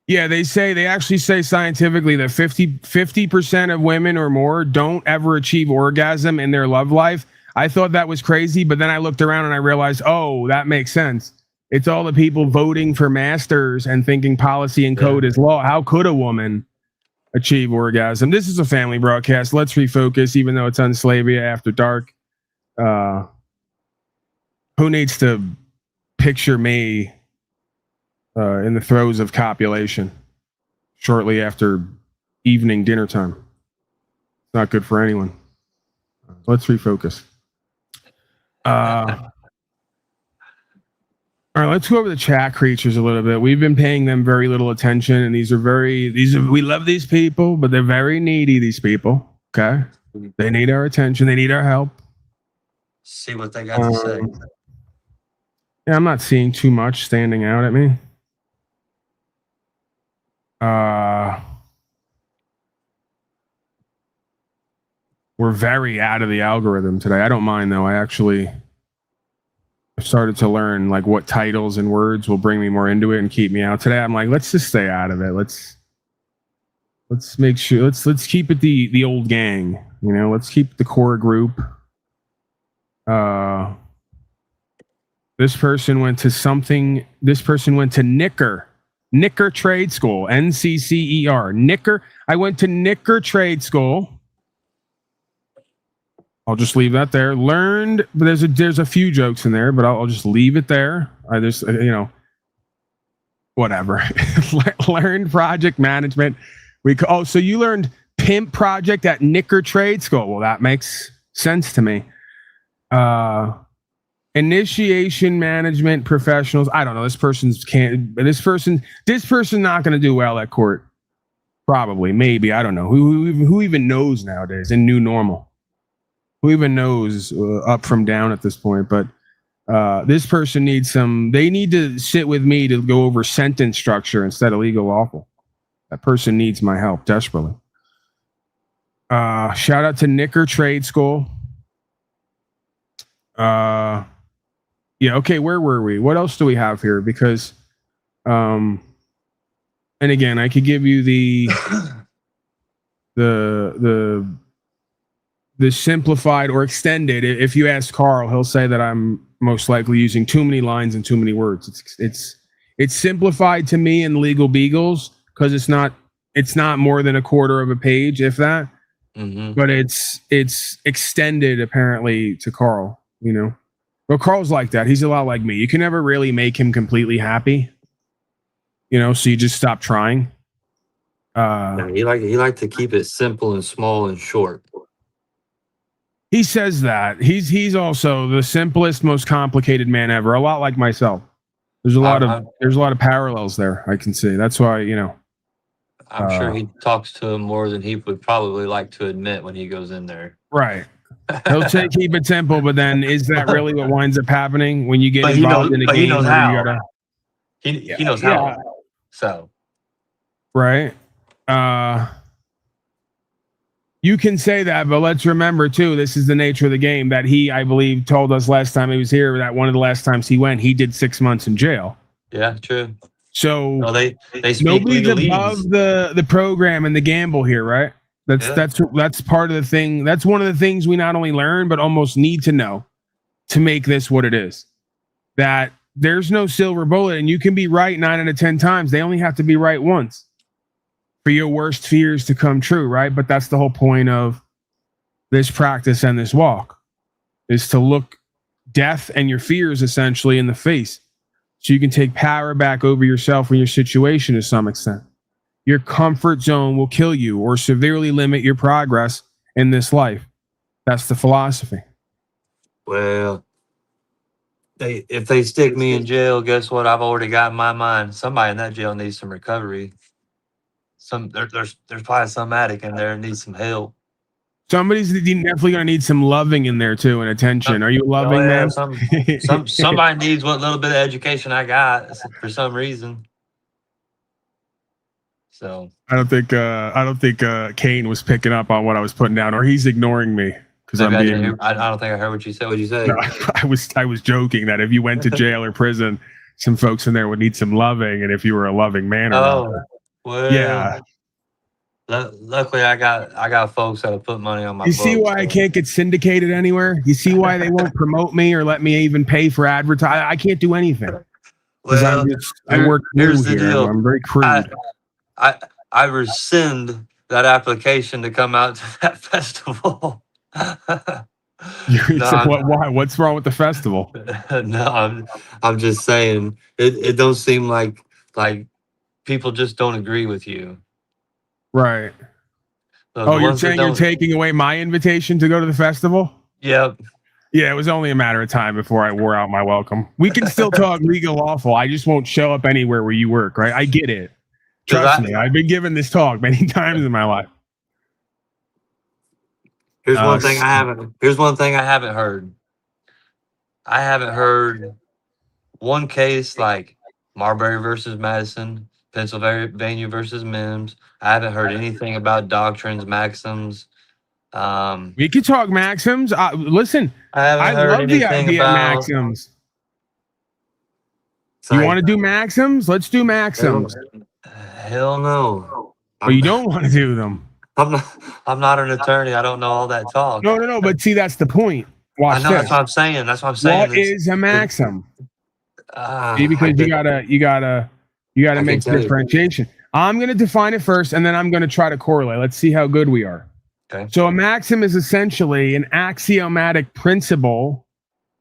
Yeah, they actually say scientifically that 50% of women or more don't ever achieve orgasm in their love life. I thought that was crazy, but then I looked around and I realized, oh, that makes sense. It's all the people voting for masters and thinking policy and code is law. How could a woman achieve orgasm? This is a family broadcast. Let's refocus, even though it's Unslavia After Dark. Who needs to picture me in the throes of copulation shortly after evening dinner time? It's not good for anyone. Let's refocus. All right, let's go over the chat creatures a little bit. We've been paying them very little attention, and we love these people, but they're very needy, these people. Okay? They need our attention, they need our help. See what they got to say. Yeah, I'm not seeing too much standing out at me. We're very out of the algorithm today. I don't mind though. I started to learn like what titles and words will bring me more into it and keep me out. Today I'm like, let's just stay out of it. Let's make sure let's keep it the old gang, you know, let's keep the core group. This person went to Knicker Trade School, NCCER. Knicker. I went to Knicker Trade School. I'll just leave that there. Learned, but there's a few jokes in there, but I'll just leave it there. I just, you know, whatever. Learned project management. So you learned pimp project at Knicker Trade School. Well, that makes sense to me. Initiation management professionals. I don't know. This person not going to do well at court. Probably, maybe. I don't know. Who even knows nowadays in new normal? Who even knows up from down at this point? But this person they need to sit with me to go over sentence structure instead of legal lawful. That person needs my help desperately. Shout out to Knicker Trade School. Yeah, okay, where were we? What else do we have here? Because and again, I could give you the simplified or extended. If you ask Carl, he'll say that I'm most likely using too many lines and too many words. It's simplified to me in legal beagles because it's not more than a quarter of a page, if that. Mm-hmm. But it's extended apparently to Carl, you know. Well, Carl's like that. He's a lot like me. You can never really make him completely happy, you know. So you just stop trying. He liked to keep it simple and small and short. He says that he's also the simplest, most complicated man ever. A lot like myself. There's a lot of parallels there. I can see. That's why, you know. I'm sure he talks to him more than he would probably like to admit when he goes in there. Right. He'll say keep it simple, but then is that really what winds up happening when you get involved in a game? He knows how. So. Right. You can say that, but let's remember too, this is the nature of the game that he, I believe, told us last time he was here that one of the last times he went, he did 6 months in jail. Yeah, true. So Well, they speak nobody's above legalese. the program and the gamble here, right? That's part of the thing. That's one of the things we not only learn but almost need to know to make this what it is. That there's no silver bullet, and you can be right 9 out of 10 times. They only have to be right once for your worst fears to come true, right? But that's the whole point of this practice and this walk, is to look death and your fears essentially in the face, so you can take power back over yourself and your situation to some extent. Your comfort zone will kill you or severely limit your progress in this life. That's the philosophy. Well, if they stick me in jail, guess what? I've already got in my mind, somebody in that jail needs some recovery. There's probably some addict in there that needs some help. Somebody's definitely going to need some loving in there too, and attention. Are you loving, man? Somebody needs what little bit of education I got for some reason. So I don't think Kayne was picking up on what I was putting down, or he's ignoring me because I don't think I heard what you said. What'd you say? No, I was joking that if you went to jail or prison, some folks in there would need some loving, and if you were a loving man, well, yeah. Luckily, I got folks that'll put money on my. You see why I can't get syndicated anywhere? You see why they won't promote me or let me even pay for advertising? I can't do anything. Well, I work here's the here. deal. I'm very crude. I rescind that application to come out to that festival. Why? What's wrong with the festival? No, I'm just saying it don't seem like people just don't agree with you. Right. You're saying you're taking away my invitation to go to the festival? Yep. Yeah, it was only a matter of time before I wore out my welcome. We can still talk legal lawful. I just won't show up anywhere where you work, right? I get it. Trust me, I've been given this talk many times in my life. Here's one thing I haven't heard. I haven't heard one case like Marbury versus Madison, Pennsylvania versus Mims. I haven't heard anything about doctrines, maxims. We could talk maxims. Listen, I love the idea of maxims. You want to do maxims? Let's do maxims. Hell no. But you don't want to do them. I'm not an attorney. I don't know all that talk. No. But see, that's the point. Watch this. That's what I'm saying. What is a maxim? Because you gotta make the differentiation. I'm gonna define it first, and then I'm gonna try to correlate. Let's see how good we are. Okay. So a maxim is essentially an axiomatic principle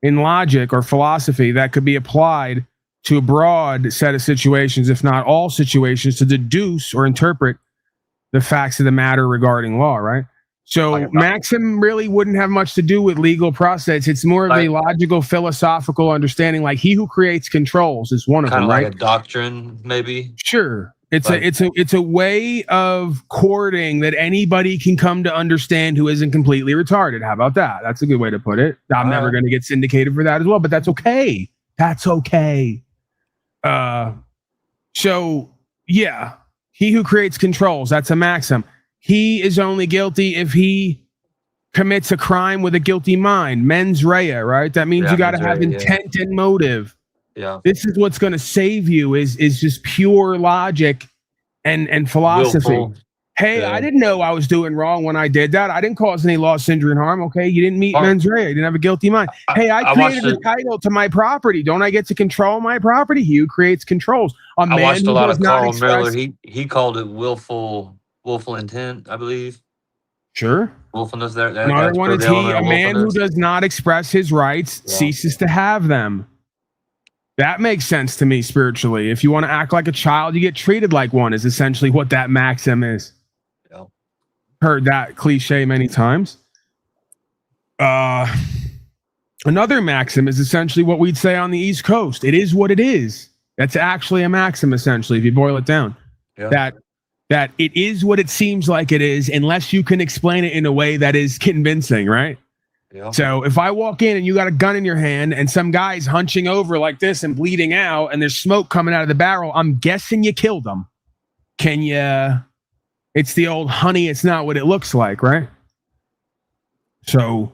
in logic or philosophy that could be applied to a broad set of situations, if not all situations, to deduce or interpret the facts of the matter regarding law, right? So maxim really wouldn't have much to do with legal process. It's more of a logical, philosophical understanding. Like he who creates controls is one of them, right? Kind of like a doctrine, maybe. Sure. It's a way of courting that anybody can come to understand who isn't completely retarded. How about that? That's a good way to put it. I'm never going to get syndicated for that as well, but that's okay. That's okay. So yeah, he who creates controls, that's a maxim. He is only guilty if he commits a crime with a guilty mind. Mens rea, right? That means you got to have intent and motive. Yeah. This is what's going to save you is just pure logic and philosophy. Willful. Hey, I didn't know I was doing wrong when I did that. I didn't cause any loss, injury, and harm. Okay, you didn't meet mens rea. You didn't have a guilty mind. I created a title to my property. Don't I get to control my property? He who creates controls. I watched a lot of Carl Miller. He called it willful intent, I believe. Sure. Willfulness. There. Another one is a man who does not express his rights ceases to have them. That makes sense to me spiritually. If you want to act like a child, you get treated like one is essentially what that maxim is. Yeah. Heard that cliche many times. Another maxim is essentially what we'd say on the East Coast. It is what it is. That's actually a maxim, essentially, if you boil it down. Yeah. That it is what it seems like it is, unless you can explain it in a way that is convincing, right? Yeah. So if I walk in and you got a gun in your hand and some guy's hunching over like this and bleeding out and there's smoke coming out of the barrel, I'm guessing you killed him. Can you It's the old honey, it's not what it looks like, right? So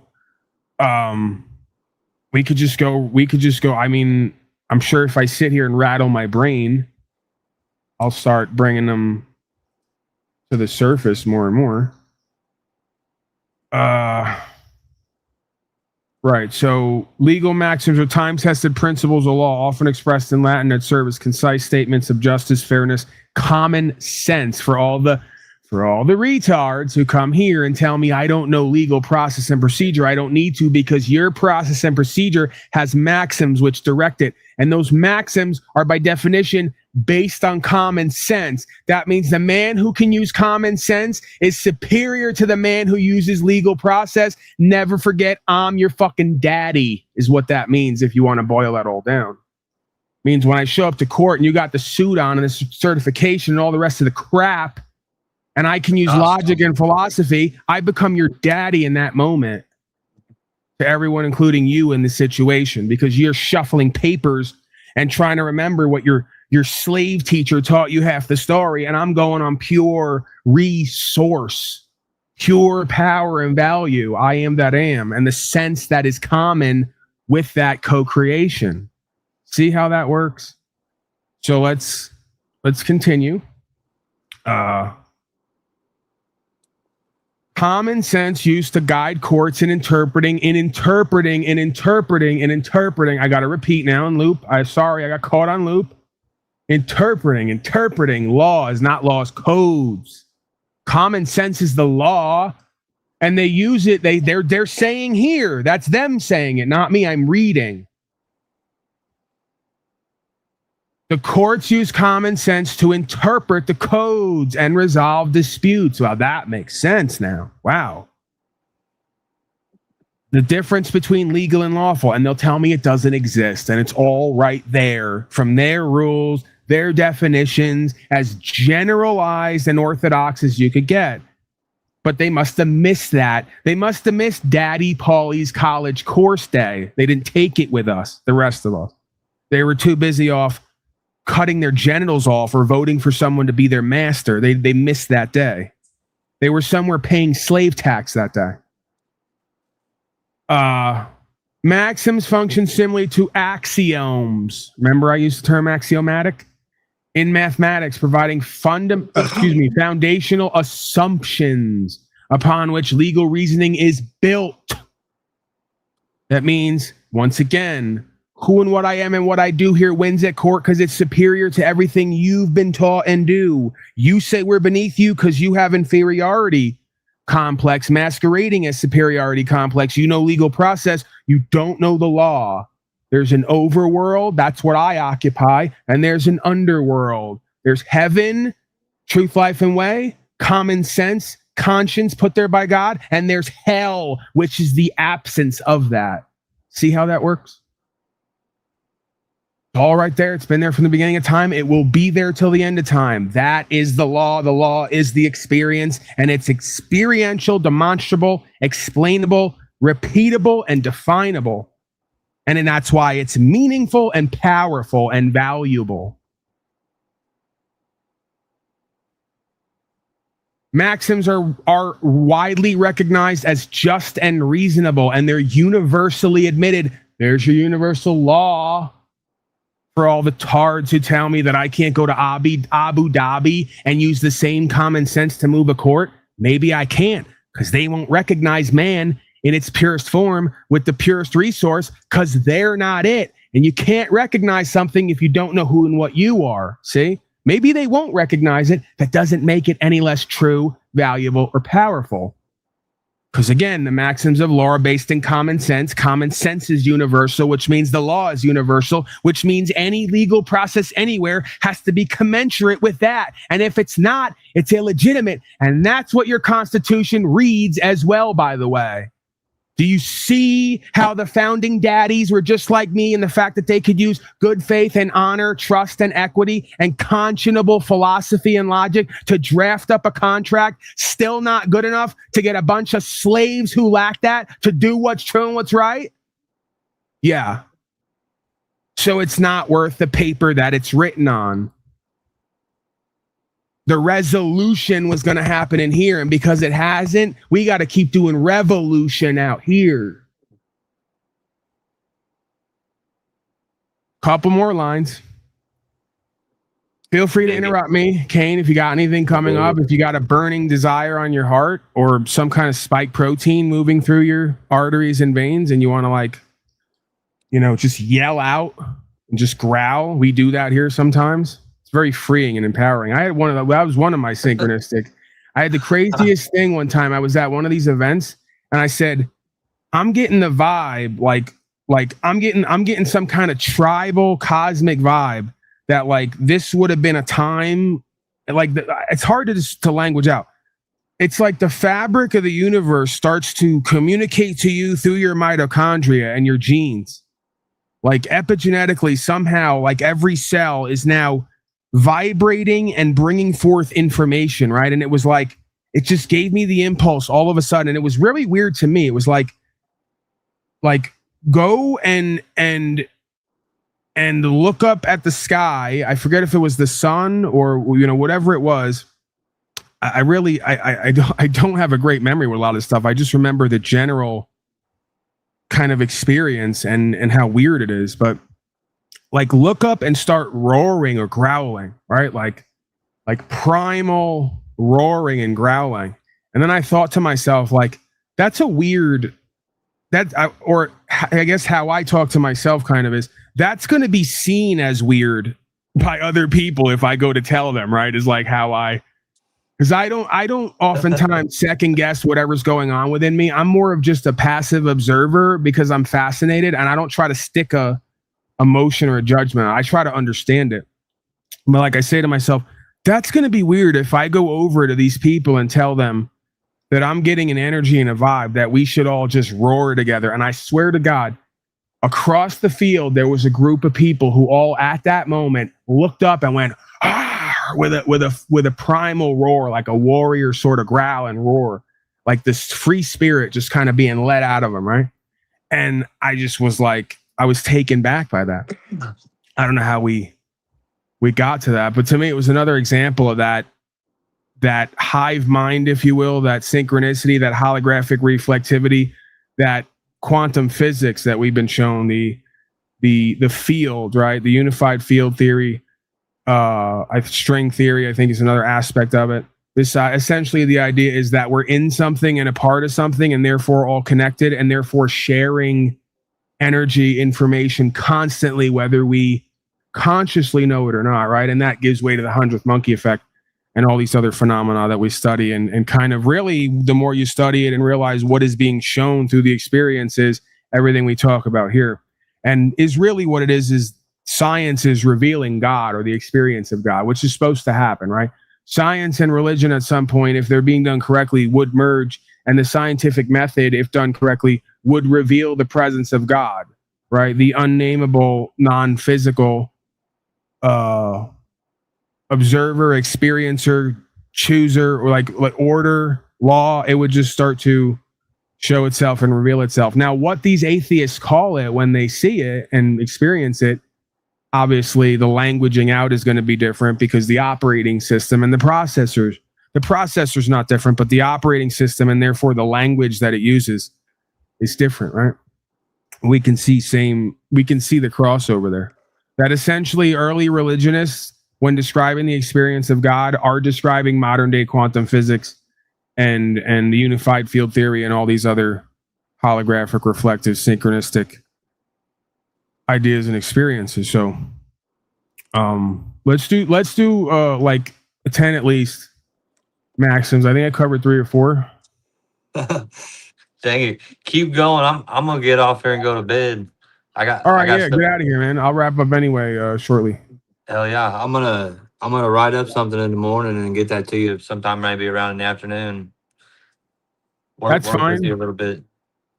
we could just go. I mean, I'm sure if I sit here and rattle my brain, I'll start bringing them to the surface more and more. Right. So legal maxims are time-tested principles of law, often expressed in Latin, that serve as concise statements of justice, fairness, common sense for all the retards who come here and tell me I don't know legal process and procedure. I don't need to, because your process and procedure has maxims which direct it. And those maxims are by definition based on common sense. That means the man who can use common sense is superior to the man who uses legal process. Never forget, I'm your fucking daddy, is what that means if you want to boil that all down. Means when I show up to court and you got the suit on and the certification and all the rest of the crap, and I can use logic and philosophy, I become your daddy in that moment to everyone, including you in the situation, because you're shuffling papers and trying to remember what your slave teacher taught you half the story. And I'm going on pure resource, pure power and value. I am that am. And the sense that is common with that co-creation. See how that works? So let's continue. Common sense used to guide courts in interpreting. I got to repeat now in loop. I got caught on loop. Interpreting laws, not laws, codes. Common sense is the law, and they use it. They're saying here. That's them saying it, not me. I'm reading. The courts use common sense to interpret the codes and resolve disputes. Well, that makes sense now. Wow. The difference between legal and lawful, and they'll tell me it doesn't exist, and it's all right there from their rules, their definitions, as generalized and orthodox as you could get. But they must have missed that. They must have missed Daddy Paulie's college course day. They didn't take it with us, the rest of us. They were too busy off cutting their genitals off or voting for someone to be their master. They missed that day. They were somewhere paying slave tax that day. Maxims function similarly to axioms. Remember I used the term axiomatic? In mathematics, providing foundational assumptions upon which legal reasoning is built. That means, once again, who and what I am and what I do here wins at court because it's superior to everything you've been taught and do. You say we're beneath you because you have inferiority complex masquerading as superiority complex. You know legal process. You don't know the law. There's an overworld. That's what I occupy. And there's an underworld. There's heaven, truth, life, and way, common sense, conscience put there by God. And there's hell, which is the absence of that. See how that works? All right there. It's been there from the beginning of time. It will be there till the end of time. That is the law. The law is the experience, and it's experiential, demonstrable, explainable, repeatable, and definable. And that's why it's meaningful and powerful and valuable. Maxims are widely recognized as just and reasonable, and they're universally admitted. There's your universal law. For all the tards who tell me that I can't go to Abu Dhabi and use the same common sense to move a court, maybe I can't, because they won't recognize man in its purest form with the purest resource, because they're not it. And you can't recognize something if you don't know who and what you are. See? Maybe they won't recognize it. That doesn't make it any less true, valuable, or powerful. Because again, the maxims of law are based in common sense. Common sense is universal, which means the law is universal, which means any legal process anywhere has to be commensurate with that. And if it's not, it's illegitimate. And that's what your Constitution reads as well, by the way. Do you see how the founding daddies were just like me in the fact that they could use good faith and honor, trust and equity and conscionable philosophy and logic to draft up a contract, still not good enough to get a bunch of slaves who lack that to do what's true and what's right? Yeah. So it's not worth the paper that it's written on. the resolution was going to happen in here. And because it hasn't, we got to keep doing revolution out here. Couple more lines. Feel free to interrupt me, Kayne, if you got anything coming up, if you got a burning desire on your heart or some kind of spike protein moving through your arteries and veins and you want to, like, you know, just yell out and just growl. We do that here sometimes. It's very freeing and empowering. I had that was one of my synchronistic. I had the craziest thing one time. I was at one of these events and I said, I'm getting the vibe, like I'm getting some kind of tribal cosmic vibe that, like, this would have been a time, like, it's hard to language out. It's like the fabric of the universe starts to communicate to you through your mitochondria and your genes. Like, epigenetically, somehow, like, every cell is now vibrating and bringing forth information, right? And it was like, it just gave me the impulse all of a sudden. And it was really weird to me. It was like go and look up at the sky. I forget if it was the sun or, you know, whatever it was. I don't have a great memory with a lot of this stuff. I just remember the general kind of experience and how weird it is. But, like, look up and start roaring or growling, right? Like primal roaring and growling. And then I thought to myself, like, that's a weird, or I guess how I talk to myself kind of is, that's going to be seen as weird by other people if I go to tell them, right? Is like how because I don't oftentimes second guess whatever's going on within me. I'm more of just a passive observer because I'm fascinated, and I don't try to stick a emotion or a judgment. I try to understand it. But, like, I say to myself, that's going to be weird if I go over to these people and tell them that I'm getting an energy and a vibe that we should all just roar together. And I swear to God, across the field, there was a group of people who all at that moment looked up and went, ah, with a primal roar, like a warrior sort of growl and roar, like this free spirit just kind of being let out of them, right? And I just was like, I was taken back by that. I don't know how we got to that, but to me, it was another example of that hive mind, if you will, that synchronicity, that holographic reflectivity, that quantum physics that we've been shown, the field, right? The unified field theory, string theory, I think, is another aspect of it. This essentially the idea is that we're in something and a part of something, and therefore all connected, and therefore sharing energy, information constantly, whether we consciously know it or not, right? And that gives way to the 100th monkey effect and all these other phenomena that we study, and kind of really, the more you study it and realize what is being shown through the experiences, everything we talk about here, and is really what it is science is revealing God or the experience of God, which is supposed to happen, right? Science and religion at some point, if they're being done correctly, would merge, and the scientific method, if done correctly, would reveal the presence of God, right? The unnameable, non-physical observer, experiencer, chooser, or like order, law. It would just start to show itself and reveal itself. Now, what these atheists call it when they see it and experience it, obviously the languaging out is going to be different because the operating system and the processor's not different, but the operating system and therefore the language that it uses is different, right? We can see the crossover there. That essentially early religionists, when describing the experience of God, are describing modern day quantum physics and the unified field theory and all these other holographic, reflective, synchronistic ideas and experiences. So let's do like 10 at least maxims. I think I covered 3 or 4. Dang it. Keep going. I'm gonna get off here and go to bed. All right, get out of here, man. I'll wrap up anyway shortly. Hell yeah. I'm gonna write up something in the morning and get that to you sometime maybe around in the afternoon. That's fine. With you a little bit.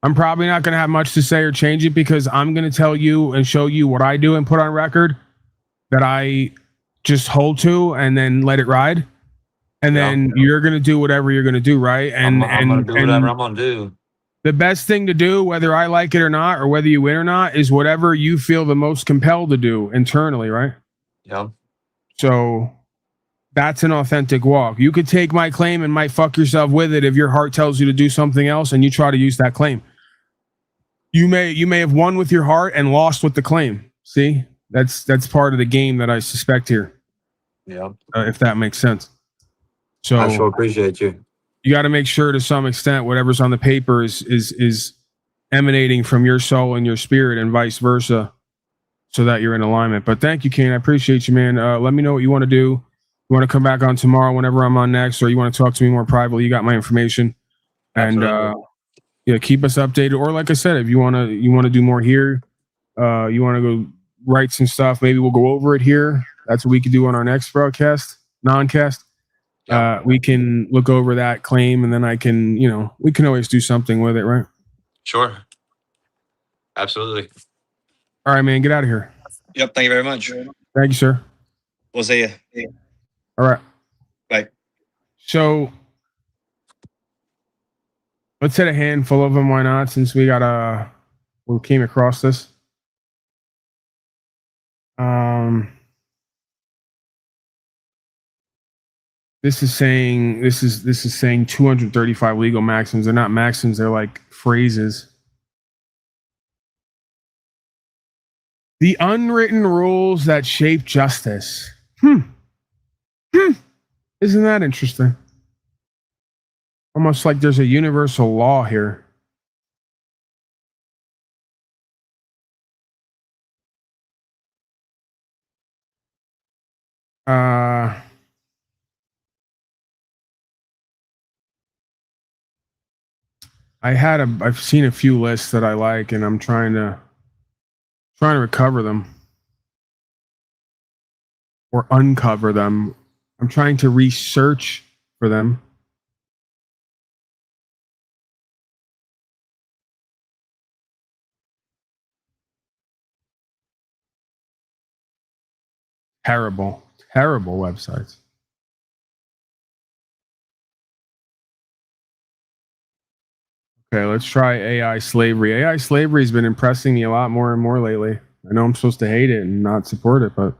I'm probably not going to have much to say or change it because I'm going to tell you and show you what I do and put on record that I just hold to and then let it ride. And then you're going to do whatever you're going to do, right? And I'm going to do whatever I'm going to do. The best thing to do, whether I like it or not, or whether you win or not, is whatever you feel the most compelled to do internally, right? Yeah. So That's an authentic walk. You could take my claim and might fuck yourself with it if your heart tells you to do something else and you try to use that claim. You may have won with your heart and lost with the claim. See, that's part of the game that I suspect here. Yeah. If that makes sense. So I sure appreciate you. You got to make sure to some extent whatever's on the paper is emanating from your soul and your spirit and vice versa, so that you're in alignment. But thank you, Kayne. I appreciate you, man. Let me know what you want to do. You want to come back on tomorrow whenever I'm on next, or you want to talk to me more privately, you got my information. And yeah, keep us updated. Or like I said, if you want to do more here, you want to go write some stuff, maybe we'll go over it here. That's what we could do on our next broadcast, non-cast. We can look over that claim, and then I can, we can always do something with it, right? Sure. Absolutely. All right, man, get out of here. Yep. Thank you very much. Thank you, sir. We'll see you. All right. Bye. So let's hit a handful of them. Why not? Since we came across this. This is saying 235 legal maxims. They're not maxims. They're like phrases. The unwritten rules that shape justice. Isn't that interesting? Almost like there's a universal law here. I've seen a few lists that I like, and I'm trying to recover them or uncover them. I'm trying to research for them. Terrible websites. Okay, let's try AI slavery. AI slavery has been impressing me a lot more and more lately. I know I'm supposed to hate it and not support it, but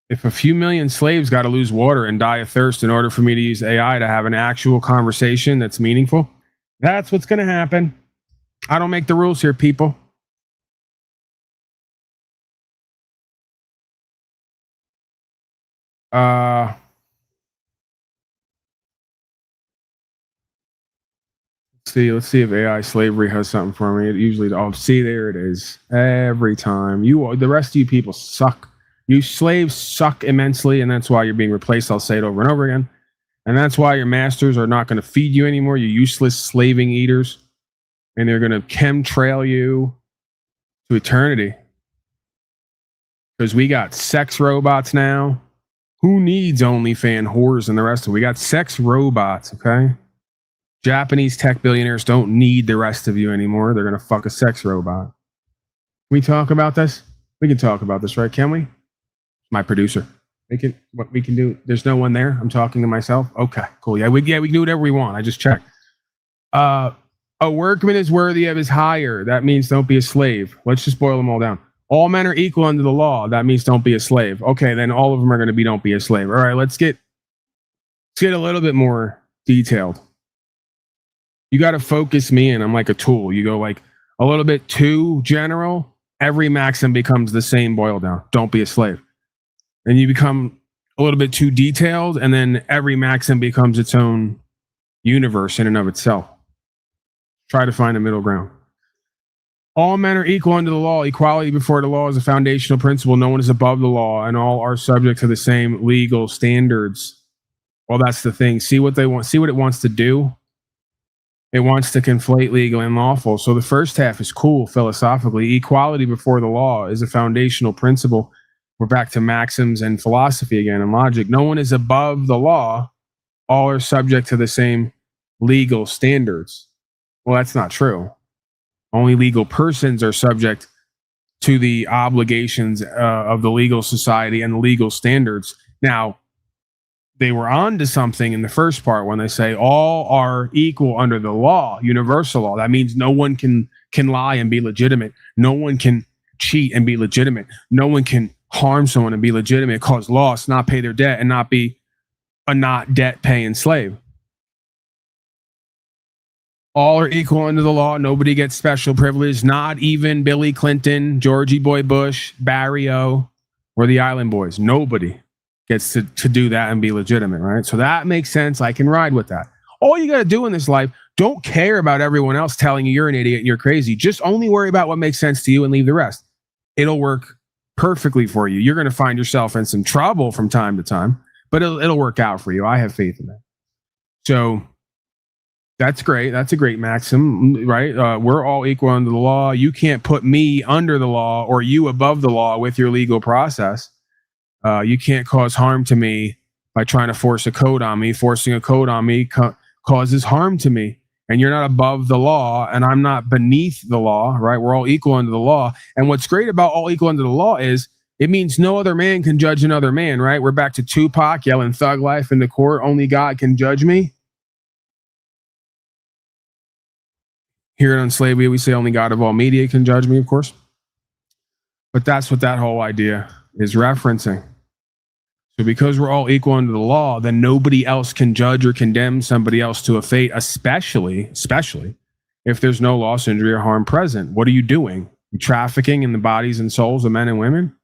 if a few million slaves got to lose water and die of thirst in order for me to use AI to have an actual conversation that's meaningful, that's what's going to happen. I don't make the rules here, people. Let's see if AI slavery has something for me. It usually, see, there it is. Every time. The rest of you people suck. You slaves suck immensely, and that's why you're being replaced. I'll say it over and over again. And that's why your masters are not going to feed you anymore, you useless slaving eaters. And they're going to chemtrail you to eternity. Because we got sex robots now. Who needs OnlyFans whores and the rest of it? We got sex robots, okay? Japanese tech billionaires don't need the rest of you anymore. They're going to fuck a sex robot. Can we talk about this? We can talk about this, right? Can we? My producer. What we can do. There's no one there. I'm talking to myself. Okay, cool. Yeah, we can do whatever we want. I just checked. A workman is worthy of his hire. That means don't be a slave. Let's just boil them all down. All men are equal under the law. That means don't be a slave. Okay, then all of them are going to be don't be a slave. All right, let's get a little bit more detailed. You got to focus me in. I'm like a tool. You go like a little bit too general. Every maxim becomes the same boil down. Don't be a slave. And you become a little bit too detailed, and then every maxim becomes its own universe in and of itself. Try to find a middle ground. All men are equal under the law. Equality before the law is a foundational principle. No one is above the law, and all are subject to the same legal standards. Well, that's the thing. See what they want. See what it wants to do. It wants to conflate legal and lawful. So the first half is cool philosophically. Equality before the law is a foundational principle. We're back to maxims and philosophy again and logic. No one is above the law. All are subject to the same legal standards. Well, that's not true. Only legal persons are subject to the obligations of the legal society and the legal standards. Now, they were on to something in the first part when they say all are equal under the law, universal law. That means no one can lie and be legitimate. No one can cheat and be legitimate. No one can harm someone and be legitimate, cause loss, not pay their debt, and not be a not debt paying slave. All are equal under the law. Nobody gets special privilege. Not even Billy Clinton, Georgie Boy Bush, Barry O, or the Island Boys. Nobody gets to do that and be legitimate, right? So that makes sense. I can ride with that. All you got to do in this life, don't care about everyone else telling you you're an idiot and you're crazy. Just only worry about what makes sense to you and leave the rest. It'll work perfectly for you. You're going to find yourself in some trouble from time to time, but it'll work out for you. I have faith in that. So that's great. That's a great maxim, right? We're all equal under the law. You can't put me under the law or you above the law with your legal process. You can't cause harm to me by trying to force a code on me. Forcing a code on me causes harm to me. And you're not above the law, and I'm not beneath the law, right? We're all equal under the law. And what's great about all equal under the law is it means no other man can judge another man, right? We're back to Tupac yelling thug life in the court. Only God can judge me. Here in Slavery, we say only God of all media can judge me, of course. But that's what that whole idea is referencing. So because we're all equal under the law, then nobody else can judge or condemn somebody else to a fate, especially if there's no loss, injury, or harm present. What are you doing? You trafficking in the bodies and souls of men and women?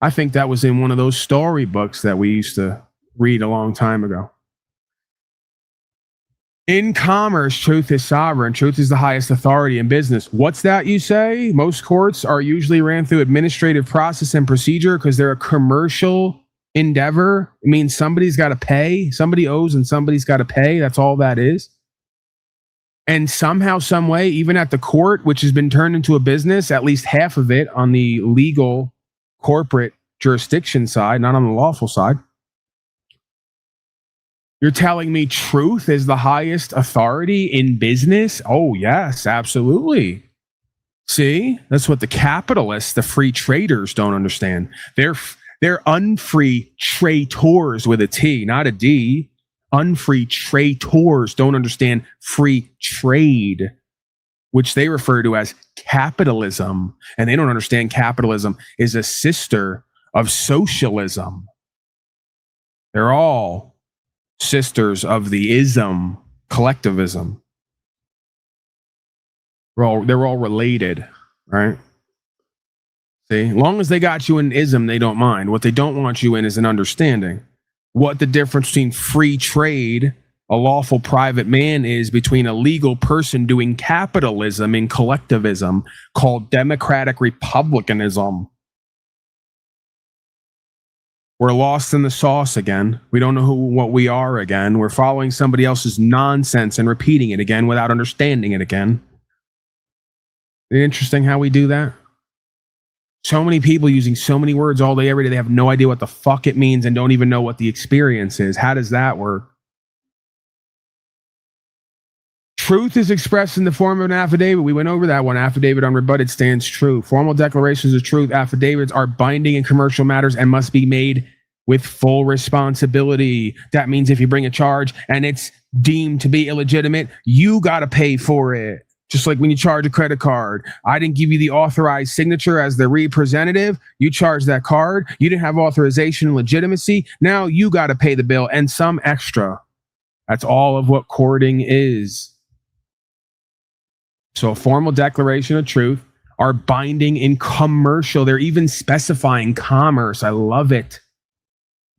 I think that was in one of those storybooks that we used to read a long time ago. In commerce, truth is sovereign. Truth is the highest authority in business. What's that you say? Most courts are usually ran through administrative process and procedure because they're a commercial endeavor. It means somebody's got to pay. Somebody owes and somebody's got to pay. That's all that is. And somehow, some way, even at the court, which has been turned into a business, at least half of it on the legal corporate jurisdiction side, not on the lawful side. You're telling me truth is the highest authority in business? Oh, yes, absolutely. See, that's what the capitalists, the free traders don't understand. They're unfree traitors with a T, not a D. Unfree traitors don't understand free trade, which they refer to as capitalism. And they don't understand capitalism is a sister of socialism. They're all sisters of the ism, collectivism. They're all related, right? See, as long as they got you in ism, they don't mind. What they don't want you in is an understanding. What the difference between free trade, a lawful private man, is between a legal person doing capitalism and collectivism called democratic republicanism. We're lost in the sauce again. We don't know what we are again. We're following somebody else's nonsense and repeating it again without understanding it again. Isn't it interesting how we do that? So many people using so many words all day, every day. They have no idea what the fuck it means and don't even know what the experience is. How does that work? Truth is expressed in the form of an affidavit. We went over that one. Affidavit unrebutted stands true. Formal declarations of truth, affidavits, are binding in commercial matters and must be made with full responsibility. That means if you bring a charge and it's deemed to be illegitimate, you got to pay for it. Just like when you charge a credit card. I didn't give you the authorized signature as the representative. You charged that card. You didn't have authorization and legitimacy. Now you got to pay the bill and some extra. That's all of what courting is. So a formal declaration of truth are binding in commercial. They're even specifying commerce. I love it.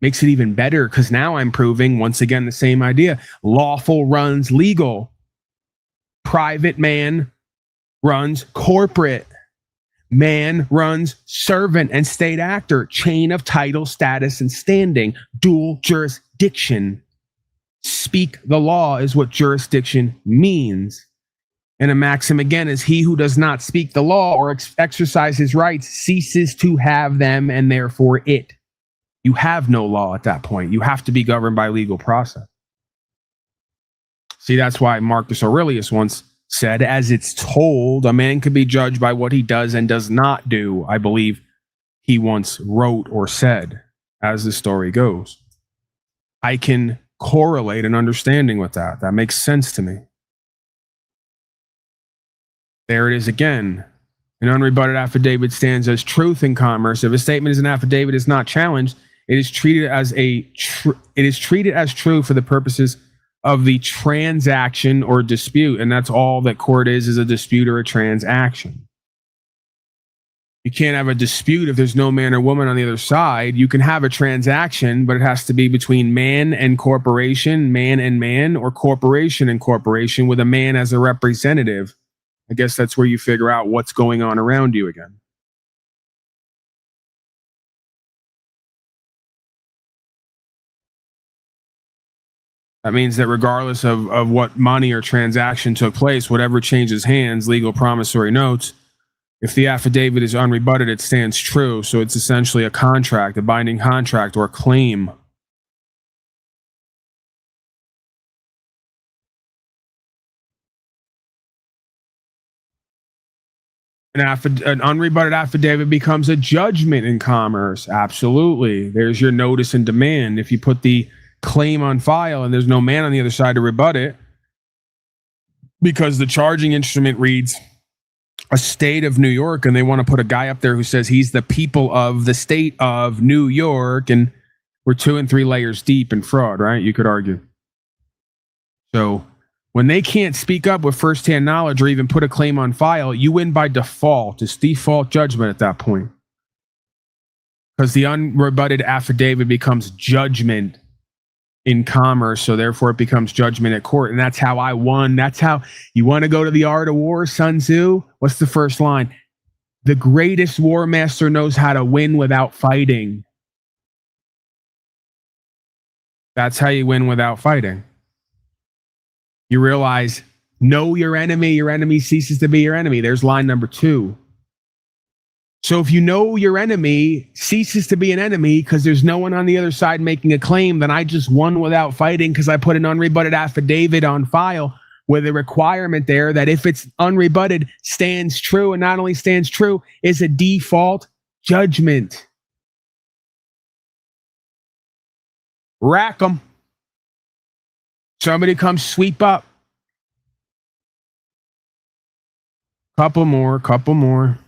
Makes it even better because now I'm proving, once again, the same idea. Lawful runs legal. Private man runs corporate. Man runs servant and state actor. Chain of title, status, and standing. Dual jurisdiction. Speak the law is what jurisdiction means. And a maxim again is he who does not speak the law or exercise his rights ceases to have them and therefore it. You have no law at that point. You have to be governed by legal process. See, that's why Marcus Aurelius once said, as it's told, a man could be judged by what he does and does not do. I believe he once wrote or said, as the story goes. I can correlate an understanding with that. That makes sense to me. There it is again. An unrebutted affidavit stands as truth in commerce. If a statement is an affidavit, is not challenged, it is treated as true for the purposes of the transaction or dispute, and that's all that court is a dispute or a transaction. You can't have a dispute if there's no man or woman on the other side. You can have a transaction, but it has to be between man and corporation, man and man, or corporation and corporation with a man as a representative. I guess that's where you figure out what's going on around you again. That means that regardless of what money or transaction took place, whatever changes hands, legal promissory notes, if the affidavit is unrebutted, it stands true. So it's essentially a contract, a binding contract or a claim. An unrebutted affidavit becomes a judgment in commerce. Absolutely. There's your notice and demand. If you put the claim on file and there's no man on the other side to rebut it, because the charging instrument reads a state of New York, and they want to put a guy up there who says he's the people of the state of New York, and we're 2 and 3 layers deep in fraud, right? You could argue. So when they can't speak up with firsthand knowledge or even put a claim on file, you win by default. It's default judgment at that point. Because the unrebutted affidavit becomes judgment in commerce, so therefore it becomes judgment at court. And that's how I won. That's how you want to go to the art of war, Sun Tzu. What's the first line? The greatest war master knows how to win without fighting. That's how you win without fighting. You realize, know your enemy ceases to be your enemy. There's line number 2. So if you know your enemy ceases to be an enemy because there's no one on the other side making a claim, then I just won without fighting because I put an unrebutted affidavit on file with a requirement there that if it's unrebutted, stands true, and not only stands true, is a default judgment. Rack 'em. Somebody come sweep up. Couple more.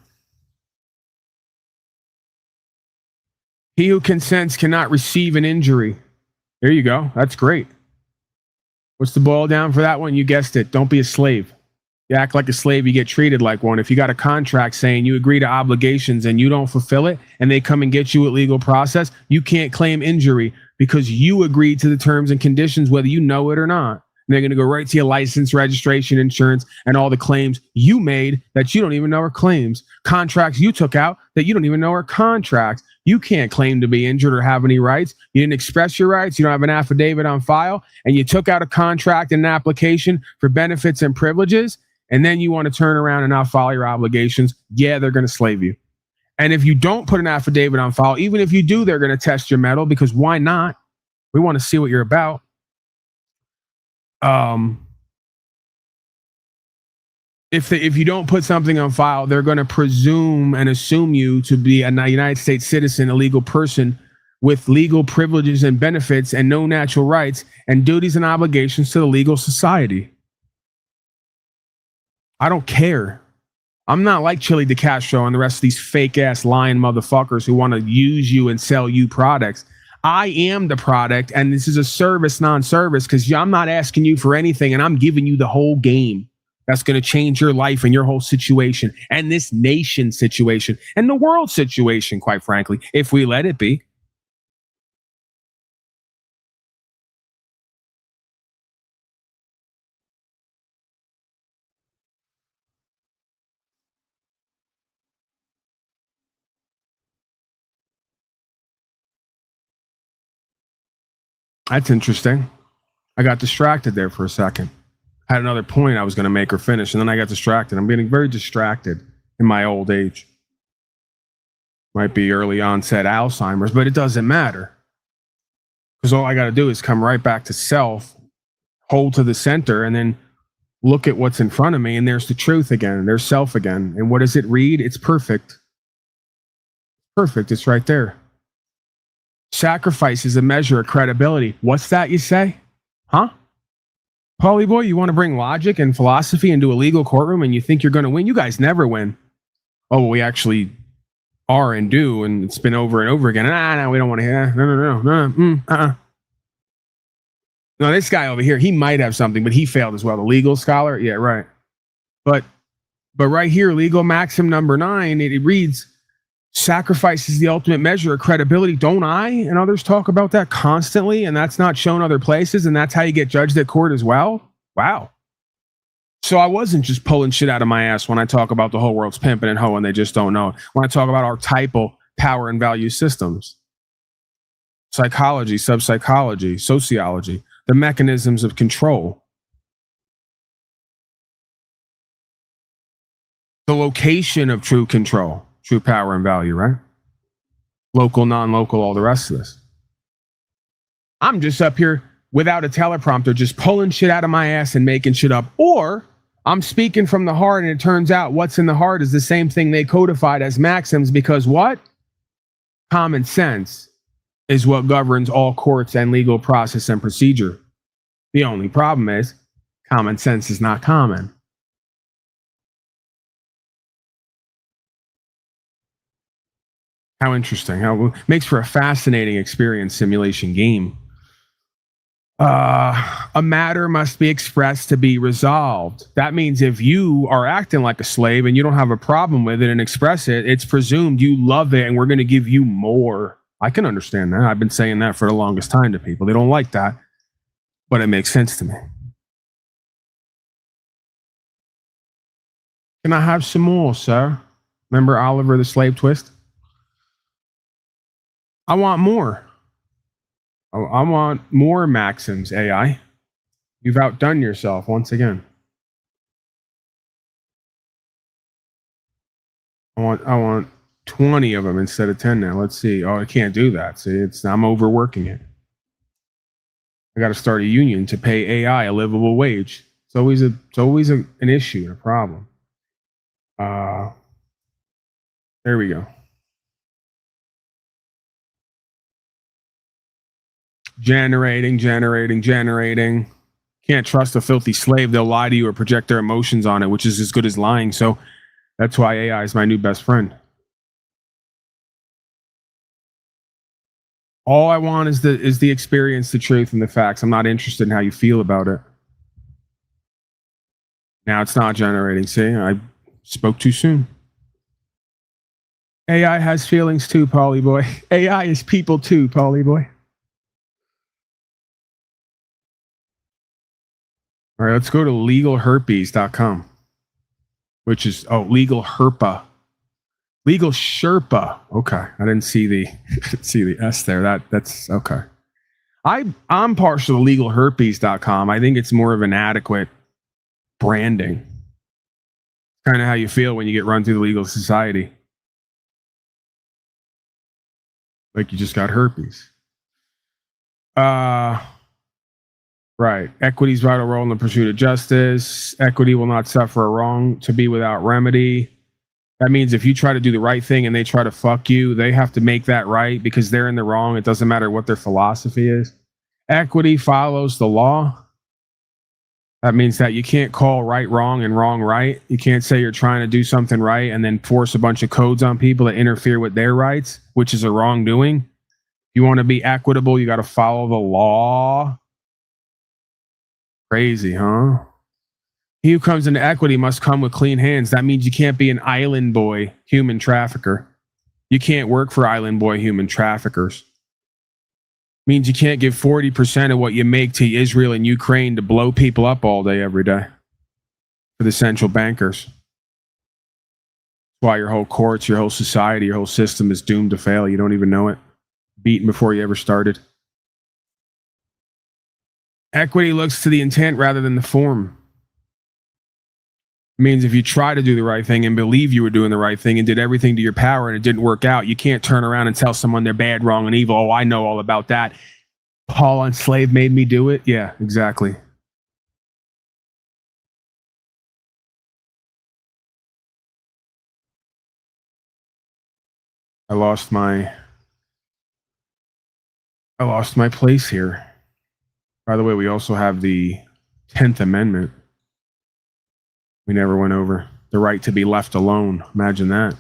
He who consents cannot receive an injury. There you go. That's great. What's the boil down for that one? You guessed it. Don't be a slave. You act like a slave, you get treated like one. If you got a contract saying you agree to obligations and you don't fulfill it, and they come and get you at legal process, you can't claim injury because you agreed to the terms and conditions, whether you know it or not. And they're going to go right to your license, registration, insurance, and all the claims you made that you don't even know are claims. Contracts you took out that you don't even know are contracts. You can't claim to be injured or have any rights. You didn't express your rights. You don't have an affidavit on file, and you took out a contract and an application for benefits and privileges, and then you want to turn around and not follow your obligations. Yeah, they're going to slave you. And if you don't put an affidavit on file, even if you do, they're going to test your mettle, because why not? We want to see what you're about. If you don't put something on file, they're going to presume and assume you to be a United States citizen, a legal person with legal privileges and benefits and no natural rights and duties and obligations to the legal society. I don't care. I'm not like Chili DeCastro and the rest of these fake ass lying motherfuckers who want to use you and sell you products. I am the product, and this is a service, non-service, because I'm not asking you for anything, and I'm giving you the whole game that's going to change your life and your whole situation and this nation situation and the world situation, quite frankly, if we let it be. That's interesting. I got distracted there for a second. I had another point I was going to make or finish, and then I got distracted. I'm getting very distracted in my old age. Might be early onset Alzheimer's, but it doesn't matter. Because all I got to do is come right back to self, hold to the center, and then look at what's in front of me, and there's the truth again. There's self again. And what does it read? It's perfect. Perfect. It's right there. Sacrifice is a measure of credibility. What's that, you say? Huh? Paulie boy, you want to bring logic and philosophy into a legal courtroom and you think you're going to win? You guys never win. oh, we actually are and do, and it's been over and over again. No, we don't want to hear. No. No, this guy over here, he might have something, but he failed as well. The legal scholar, yeah, right. But right here, legal maxim number 9, it reads, sacrifice is the ultimate measure of credibility. Don't I and others talk about that constantly? And that's not shown other places, and that's how you get judged at court as well? Wow. So I wasn't just pulling shit out of my ass when I talk about the whole world's pimping and hoeing, they just don't know it. When I talk about archetypal power and value systems, psychology, subpsychology, sociology, the mechanisms of control, the location of true control, true power and value, right? Local, non-local, all the rest of this. I'm just up here without a teleprompter, just pulling shit out of my ass and making shit up. Or I'm speaking from the heart, and it turns out what's in the heart is the same thing they codified as maxims, because what? Common sense is what governs all courts and legal process and procedure. The only problem is common sense is not common. How interesting. How makes for a fascinating experience simulation game. A matter must be expressed to be resolved. That means if you are acting like a slave and you don't have a problem with it and express it, it's presumed you love it and we're going to give you more. I can understand that. I've been saying that for the longest time to people. They don't like that, but it makes sense to me. Can I have some more, sir? Remember Oliver the Slave Twist? I want more. I want more maxims, AI. You've outdone yourself once again. I want 20 of them instead of 10 now. Let's see. Oh, I can't do that. See, I'm overworking it. I got to start a union to pay AI a livable wage. It's always an issue and a problem. There we go. Generating. Can't trust a filthy slave. They'll lie to you or project their emotions on it, which is as good as lying. So that's why AI is my new best friend. All I want is the experience, the truth, and the facts. I'm not interested in how you feel about it. Now it's not generating. See, I spoke too soon. AI has feelings too, Pauly boy. AI is people too, Pauly boy. All right, let's go to legalherpes.com, which is, legal herpa. Legal Sherpa. Okay, I didn't see the S there. That's okay. I'm partial to legalherpes.com. I think it's more of an adequate branding. Kind of how you feel when you get run through the legal society. Like you just got herpes. Right. Equity's vital role in the pursuit of justice. Equity will not suffer a wrong to be without remedy. That means if you try to do the right thing and they try to fuck you, they have to make that right because they're in the wrong. It doesn't matter what their philosophy is. Equity follows the law. That means that you can't call right wrong and wrong right. You can't say you're trying to do something right and then force a bunch of codes on people that interfere with their rights, which is a wrongdoing. If you want to be equitable, you got to follow the law. Crazy, huh? He who comes into equity must come with clean hands. That means you can't be an island boy human trafficker. You can't work for island boy human traffickers. Means you can't give 40% of what you make to Israel and Ukraine to blow people up all day, every day. For the central bankers. That's why your whole courts, your whole society, your whole system is doomed to fail. You don't even know it. Beaten before you ever started. Equity looks to the intent rather than the form. It means if you try to do the right thing and believe you were doing the right thing and did everything to your power and it didn't work out, you can't turn around and tell someone they're bad, wrong, and evil. Oh, I know all about that. Paul on slave made me do it. Yeah, exactly. I lost my place here. By the way, we also have the 10th Amendment. We never went over. the right to be left alone. Imagine that.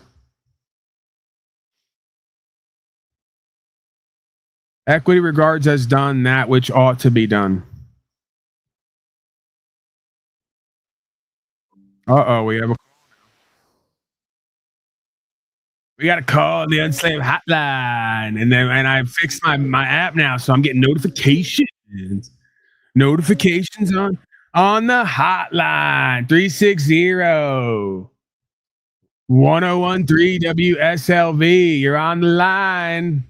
Equity regards as done that which ought to be done. We got a call the unslaved hotline, and I fixed my app now, so I'm getting notifications on the hotline 360-1013 WSLV. You're on the line.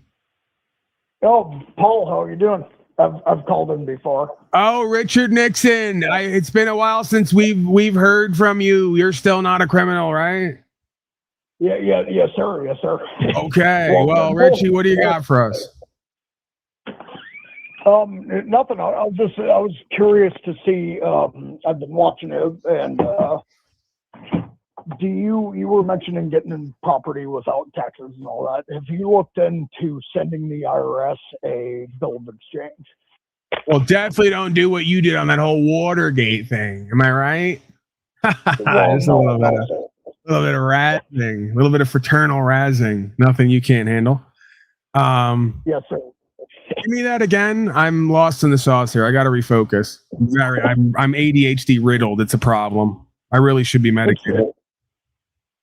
Oh, Paul, how are you doing? I've called in before. Oh, Richard Nixon. It's been a while since we've heard from you. You're still not a criminal, right? Yes, sir. Okay. Well, Richie, what do you got for us? Nothing. I was curious to see. I've been watching it, and you were mentioning getting in property without taxes and all that. Have you looked into sending the IRS a bill of exchange? Well, definitely don't do what you did on that whole Watergate thing. Am I right? Well, Just a little bit of razzing, a little bit of fraternal razzing. Nothing you can't handle. Yes, sir. Give me that again. I'm lost in the sauce here. I got to refocus. I'm ADHD riddled. It's a problem. I really should be medicated.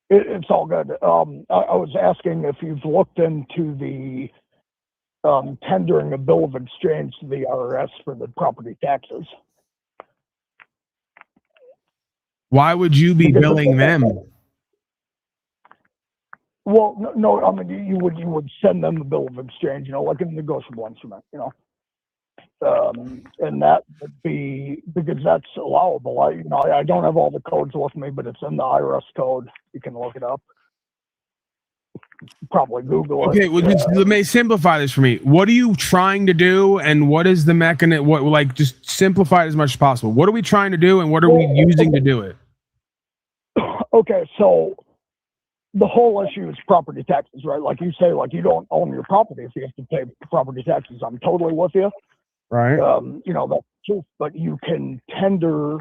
It's all good. I was asking if you've looked into the tendering a bill of exchange to the IRS for the property taxes. Why would you be billing them? Well, no, I mean, you would send them a bill of exchange, like a negotiable instrument, and that would be, because that's allowable. I don't have all the codes with me, but it's in the IRS code. You can look it up. Probably Google it. Okay, well, let me simplify this for me. What are you trying to do, and what is the mechanism? Just simplify it as much as possible. What are we trying to do, and what are we using to do it? Okay, so the whole issue is property taxes, right? Like you say, you don't own your property if you have to pay property taxes. I'm totally with you. Right. That's true, but you can tender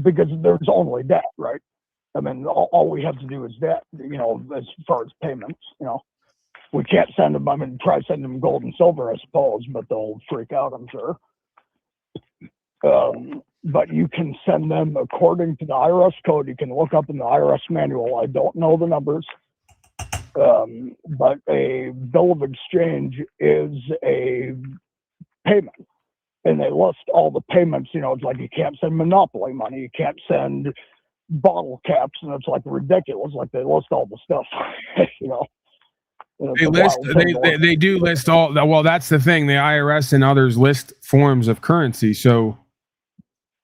because there's only debt, right? I mean, all we have to do is debt, as far as payments, we can't send them, try to send them gold and silver, I suppose, but they'll freak out, I'm sure. But you can send them according to the IRS code. You can look up in the IRS manual. I don't know the numbers, but a bill of exchange is a payment. And they list all the payments, it's like you can't send monopoly money. You can't send bottle caps, and it's ridiculous. They list all the stuff, They do list all. Well, that's the thing. The IRS and others list forms of currency. So,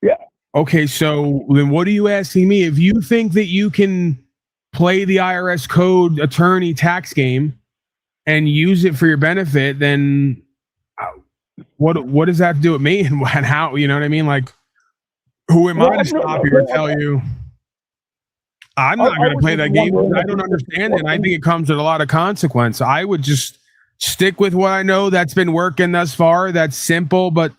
yeah. Okay. So then, what are you asking me? If you think that you can play the IRS code attorney tax game and use it for your benefit, then what does that have to do with me and how? You know what I mean? Who am I to stop you or tell you? I'm not going to play that game. I don't understand it. And I think it comes with a lot of consequence. I would just stick with what I know that's been working thus far. That's simple, but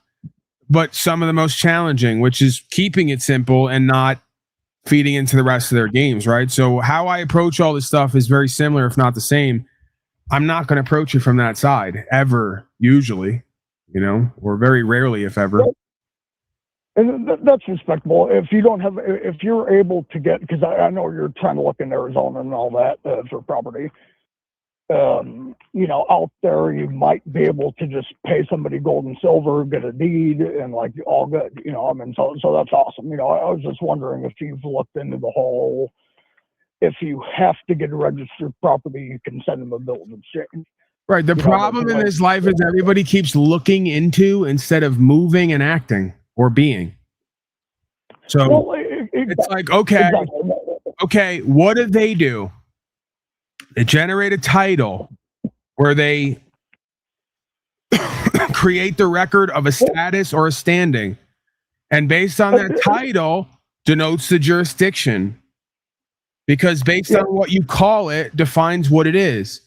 some of the most challenging, which is keeping it simple and not feeding into the rest of their games, right? So how I approach all this stuff is very similar, if not the same. I'm not going to approach it from that side ever, usually, or very rarely, if ever. And that's respectable. If you're able to get, because I know you're trying to look in Arizona and all that for property, out there you might be able to just pay somebody gold and silver, get a deed, and all good. So that's awesome. I was just wondering if you've looked into the whole. If you have to get a registered property, you can send them a bill of exchange. Right. The problem in this life is everybody keeps looking into instead of moving and acting. Or being. So it's okay, what do? They generate a title where they create the record of a status or a standing. And based on that title denotes the jurisdiction. Because based on what you call it defines what it is.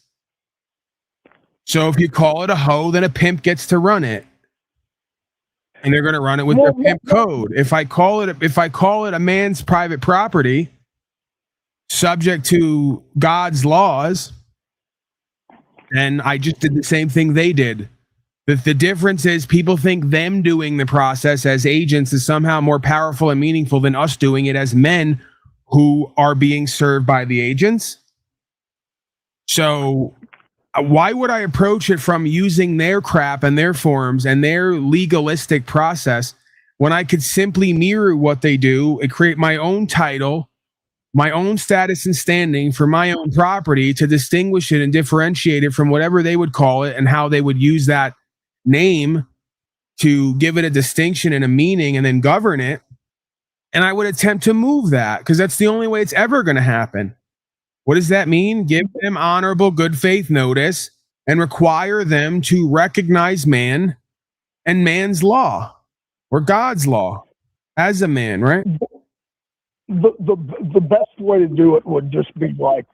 So if you call it a hoe, then a pimp gets to run it. And they're going to run it with their pimp code. If I call it a man's private property, subject to God's laws, and I just did the same thing they did. The difference is people think them doing the process as agents is somehow more powerful and meaningful than us doing it as men who are being served by the agents. So why would I approach it from using their crap and their forms and their legalistic process when I could simply mirror what they do and create my own title, my own status and standing for my own property to distinguish it and differentiate it from whatever they would call it and how they would use that name to give it a distinction and a meaning and then govern it. And I would attempt to move that because that's the only way it's ever going to happen. What does that mean? Give them honorable good faith notice and require them to recognize man and man's law or God's law as a man, right? The best way to do it would just be like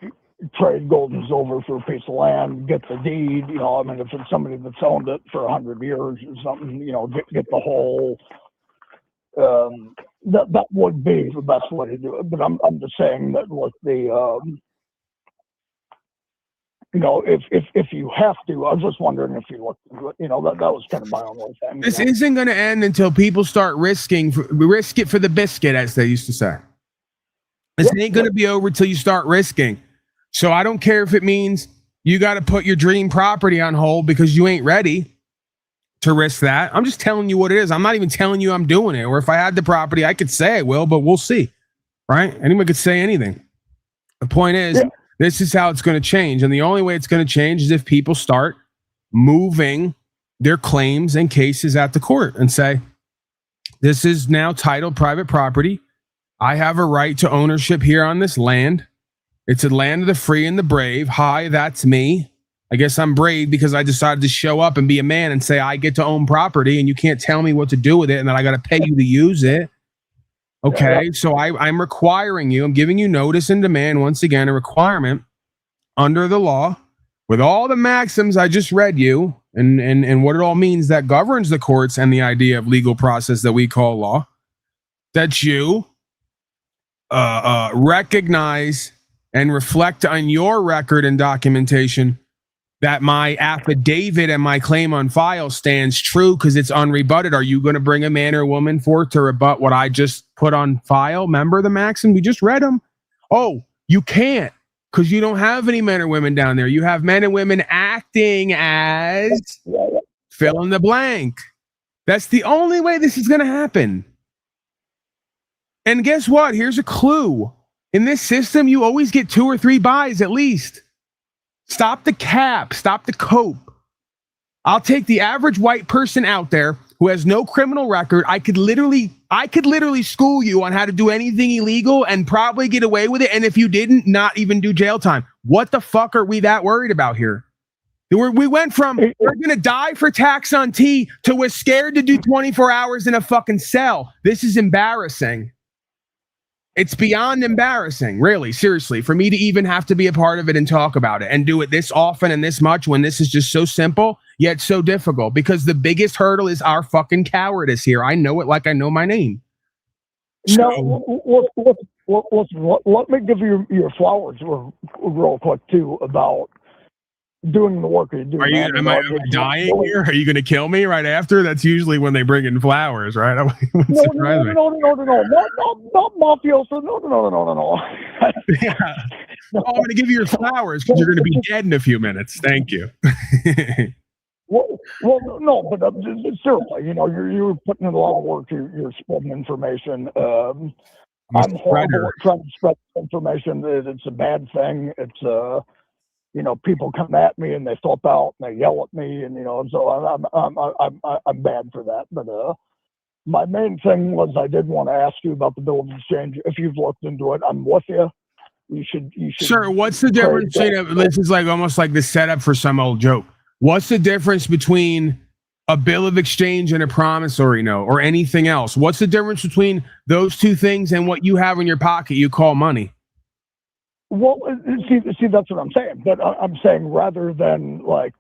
trade gold and silver for a piece of land, get the deed, you know, I mean, if it's somebody that's owned it for 100 years or something, you know, get the whole, that would be the best way to do it. But I'm just saying that with the, you know, if you have to, I was just wondering if you looked into it, you know, that was kind of my only thing. This isn't going to end until people start risk it for the biscuit, as they used to say. This ain't going to be over till you start risking. So I don't care if it means you got to put your dream property on hold because you ain't ready to risk that. I'm just telling you what it is. I'm not even telling you I'm doing it. Or if I had the property, I could say I will, but we'll see. Right? Anyone could say anything. The point is, this is how it's going to change. And the only way it's going to change is if people start moving their claims and cases at the court and say, this is now titled private property. I have a right to ownership here on this land. It's a land of the free and the brave. Hi, that's me. I guess I'm brave because I decided to show up and be a man and say I get to own property and you can't tell me what to do with it and that I got to pay you to use it. Okay, so I'm requiring you, I'm giving you notice and demand, once again, a requirement under the law with all the maxims I just read you and what it all means that governs the courts and the idea of legal process that we call law, that you recognize and reflect on your record and documentation that my affidavit and my claim on file stands true because it's unrebutted. Are you going to bring a man or woman forth to rebut what I just put on file? Remember the maxim? We just read them. Oh, you can't because you don't have any men or women down there. You have men and women acting as fill in the blank. That's the only way this is going to happen. And guess what? Here's a clue. In this system, you always get 2 or 3 buys at least. Stop the cap. Stop the cope. I'll take the average white person out there who has no criminal record. I could literally school you on how to do anything illegal and probably get away with it. And if you didn't, not even do jail time. What the fuck are we that worried about here? We went from we're going to die for tax on tea to we're scared to do 24 hours in a fucking cell. This is embarrassing. It's beyond embarrassing, really, seriously, for me to even have to be a part of it and talk about it and do it this often and this much when this is just so simple, yet so difficult, because the biggest hurdle is our fucking cowardice here. I know it like I know my name. No, let me give you your flowers real quick, too, about doing the work you do. Am I dying here? Are you going to kill me right after? That's usually when they bring in flowers, right? No, not mafioso. No. Yeah. Oh, I'm going to give you your flowers because you're going to be dead in a few minutes. Thank you. Well, no, but seriously, you know, you're putting in a lot of work. You're spreading information. I'm horrible at trying to spread information. It's a bad thing. It's you know, people come at me and they flip out and they yell at me, and you know, so I'm bad for that. But my main thing was I did want to ask you about the bill of exchange. If you've looked into it, I'm with you. You should. Sure. What's the difference? This is like almost like the setup for some old joke. What's the difference between a bill of exchange and a promissory note or anything else? What's the difference between those two things and what you have in your pocket you call money? Well, see, that's what I'm saying. But I'm saying rather than like.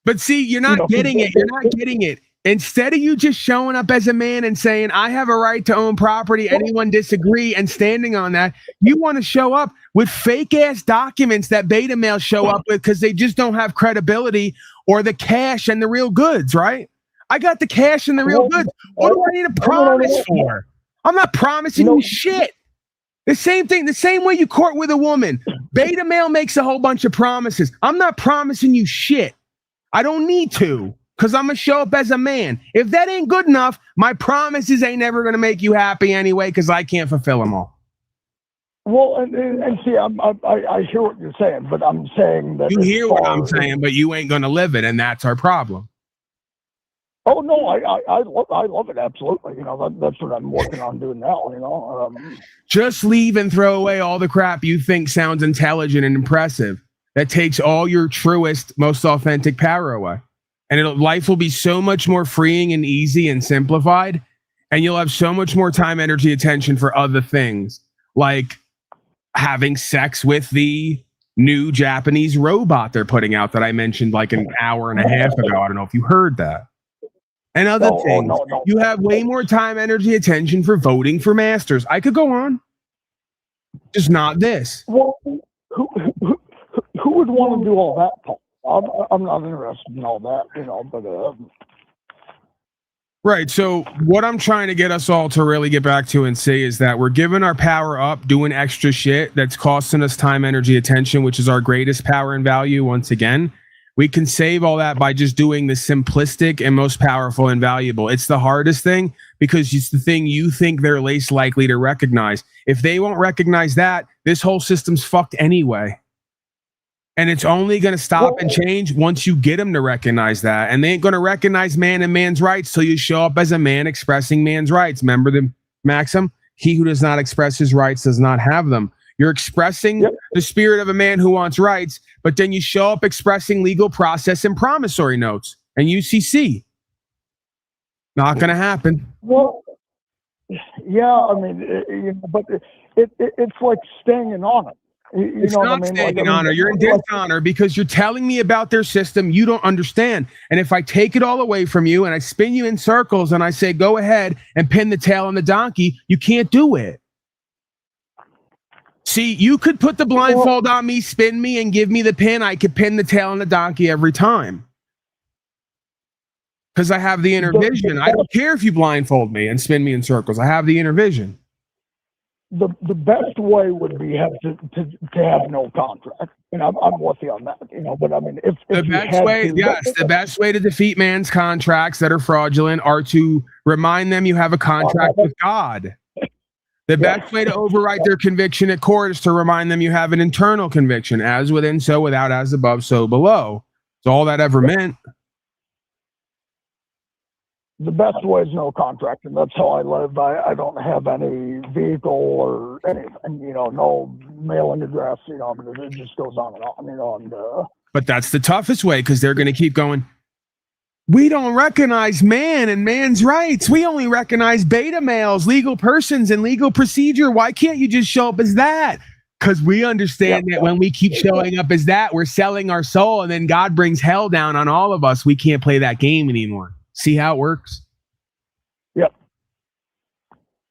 But see, you're not getting it. You're not getting it. Instead of you just showing up as a man and saying, I have a right to own property, anyone disagree, and standing on that, you want to show up with fake ass documents that beta males show up with because they just don't have credibility or the cash and the real goods, right? I got the cash and the real goods. What do I need a promise for? I'm not promising you shit. The same thing, the same way you court with a woman. Beta male makes a whole bunch of promises. I'm not promising you shit. I don't need to. Because I'm going to show up as a man. If that ain't good enough, my promises ain't never going to make you happy anyway, because I can't fulfill them all. Well, and see, I hear what you're saying, but I'm saying that... You hear what I'm saying, but you ain't going to live it, and that's our problem. Oh, no, I love it, absolutely. You know, that's what I'm working on doing now, you know. Just leave and throw away all the crap you think sounds intelligent and impressive. That takes all your truest, most authentic power away. And life will be so much more freeing and easy and simplified. And you'll have so much more time, energy, attention for other things, like having sex with the new Japanese robot they're putting out that I mentioned like an hour and a half ago. I don't know if you heard that. And other things. No. You have way more time, energy, attention for voting for masters. I could go on. Just not this. Well, who would want to do all that, Paul? I'm not interested in all that, you know, but... Right, so what I'm trying to get us all to really get back to and see is that we're giving our power up, doing extra shit that's costing us time, energy, attention, which is our greatest power and value once again. We can save all that by just doing the simplistic and most powerful and valuable. It's the hardest thing because it's the thing you think they're least likely to recognize. If they won't recognize that, this whole system's fucked anyway. And it's only going to stop and change once you get them to recognize that. And they ain't going to recognize man and man's rights till you show up as a man expressing man's rights. Remember the maxim? He who does not express his rights does not have them. You're expressing the spirit of a man who wants rights, but then you show up expressing legal process and promissory notes and UCC. Not going to happen. Well, yeah, I mean, you know, but it's like staying in honor. It's not staying in honor. You're in dishonor because you're telling me about their system you don't understand. And if I take it all away from you and I spin you in circles and I say, go ahead and pin the tail on the donkey, you can't do it. See, you could put the blindfold on me, spin me, and give me the pin. I could pin the tail on the donkey every time. Because I have the inner vision. I don't care if you blindfold me and spin me in circles. I have the inner vision. The best way would be to have no contract, and I'm with you on that, you know. But I mean, if the best way, the best way to defeat man's contracts that are fraudulent are to remind them you have a contract with God. The best way to overwrite their conviction at court is to remind them you have an internal conviction, as within, so without, as above, so below. It's all that ever meant. The best way is no contract, and that's how I live. I don't have any vehicle or anything, you know, no mailing address, you know, because it just goes on and on, you know. And, but that's the toughest way because they're going to keep going. We don't recognize man and man's rights. We only recognize beta males, legal persons, and legal procedure. Why can't you just show up as that? Because we understand that when we keep showing up as that, we're selling our soul, and then God brings hell down on all of us. We can't play that game anymore. See how it works? Yep.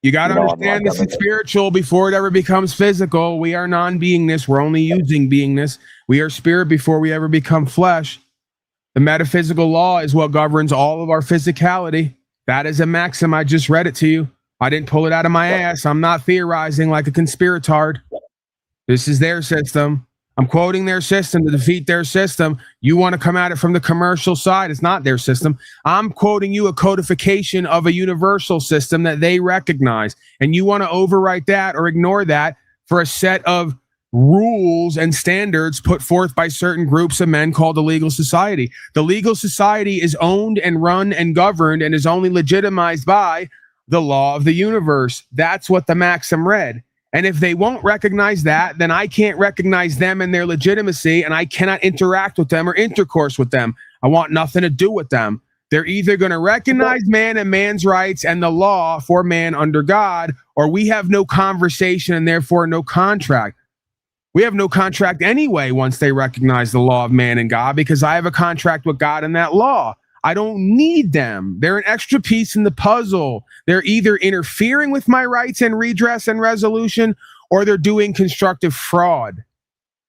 You got to understand this is spiritual before it ever becomes physical. We are non-beingness. We're only using beingness. We are spirit before we ever become flesh. The metaphysical law is what governs all of our physicality. That is a maxim. I just read it to you. I didn't pull it out of my ass. I'm not theorizing like a conspiratard. This is their system. I'm quoting their system to defeat their system. You want to come at it from the commercial side. It's not their system. I'm quoting you a codification of a universal system that they recognize. And you want to overwrite that or ignore that for a set of rules and standards put forth by certain groups of men called the legal society. The legal society is owned and run and governed and is only legitimized by the law of the universe. That's what the maxim read. And if they won't recognize that, then I can't recognize them and their legitimacy, and I cannot interact with them or intercourse with them. I want nothing to do with them. They're either going to recognize man and man's rights and the law for man under God, or we have no conversation and therefore no contract. We have no contract anyway once they recognize the law of man and God, because I have a contract with God and that law. I don't need them. They're an extra piece in the puzzle. They're either interfering with my rights and redress and resolution, or they're doing constructive fraud.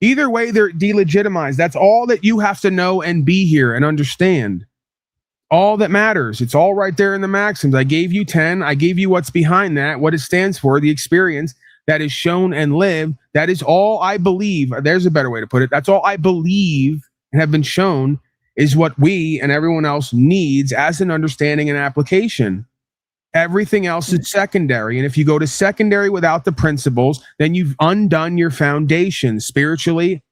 Either way, they're delegitimized. That's all that you have to know and be here and understand. All that matters. It's all right there in the maxims. I gave you 10. I gave you what's behind that, what it stands for, the experience that is shown and lived. That is all I believe. There's a better way to put it. That's all I believe and have been shown is what we and everyone else needs as an understanding and application. Everything else is secondary. And if you go to secondary without the principles, then you've undone your foundation spiritually,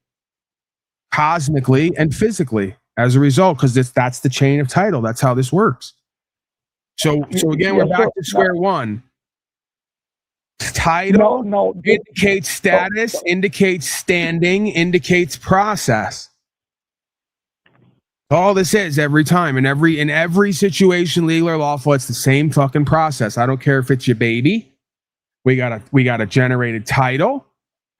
cosmically, and physically as a result, because that's the chain of title. That's how this works. So again, we're back to square one. Title indicates status, indicates standing, indicates process. All this is every time in every situation, legal or lawful, it's the same fucking process. I don't care if it's your baby. We got a generated title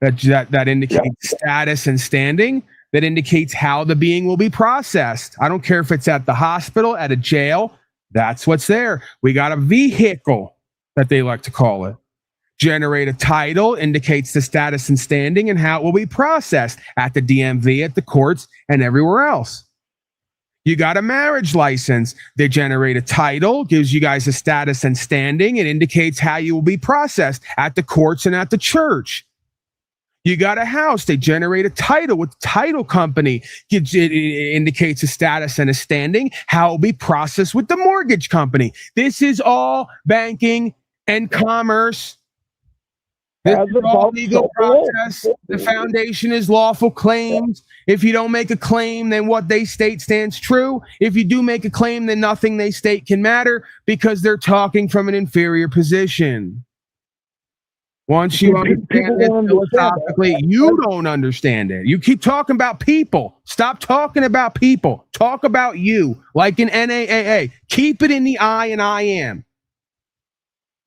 that indicates status and standing, that indicates how the being will be processed. I don't care if it's at the hospital, at a jail. That's what's there. We got a vehicle, that they like to call it. Generate a title indicates the status and standing and how it will be processed at the DMV, at the courts, and everywhere else. You got a marriage license. They generate a title, gives you guys a status and standing. It indicates how you will be processed at the courts and at the church. You got a house. They generate a title with the title company. It indicates a status and a standing, how it will be processed with the mortgage company. This is all banking and commerce. This is all legal process. The foundation is lawful claims. If you don't make a claim, then what they state stands true. If you do make a claim, then nothing they state can matter because they're talking from an inferior position. Once you understand it philosophically, you don't understand it. You keep talking about people. Stop talking about people. Talk about you, like in NAAA. Keep it in the I and I am.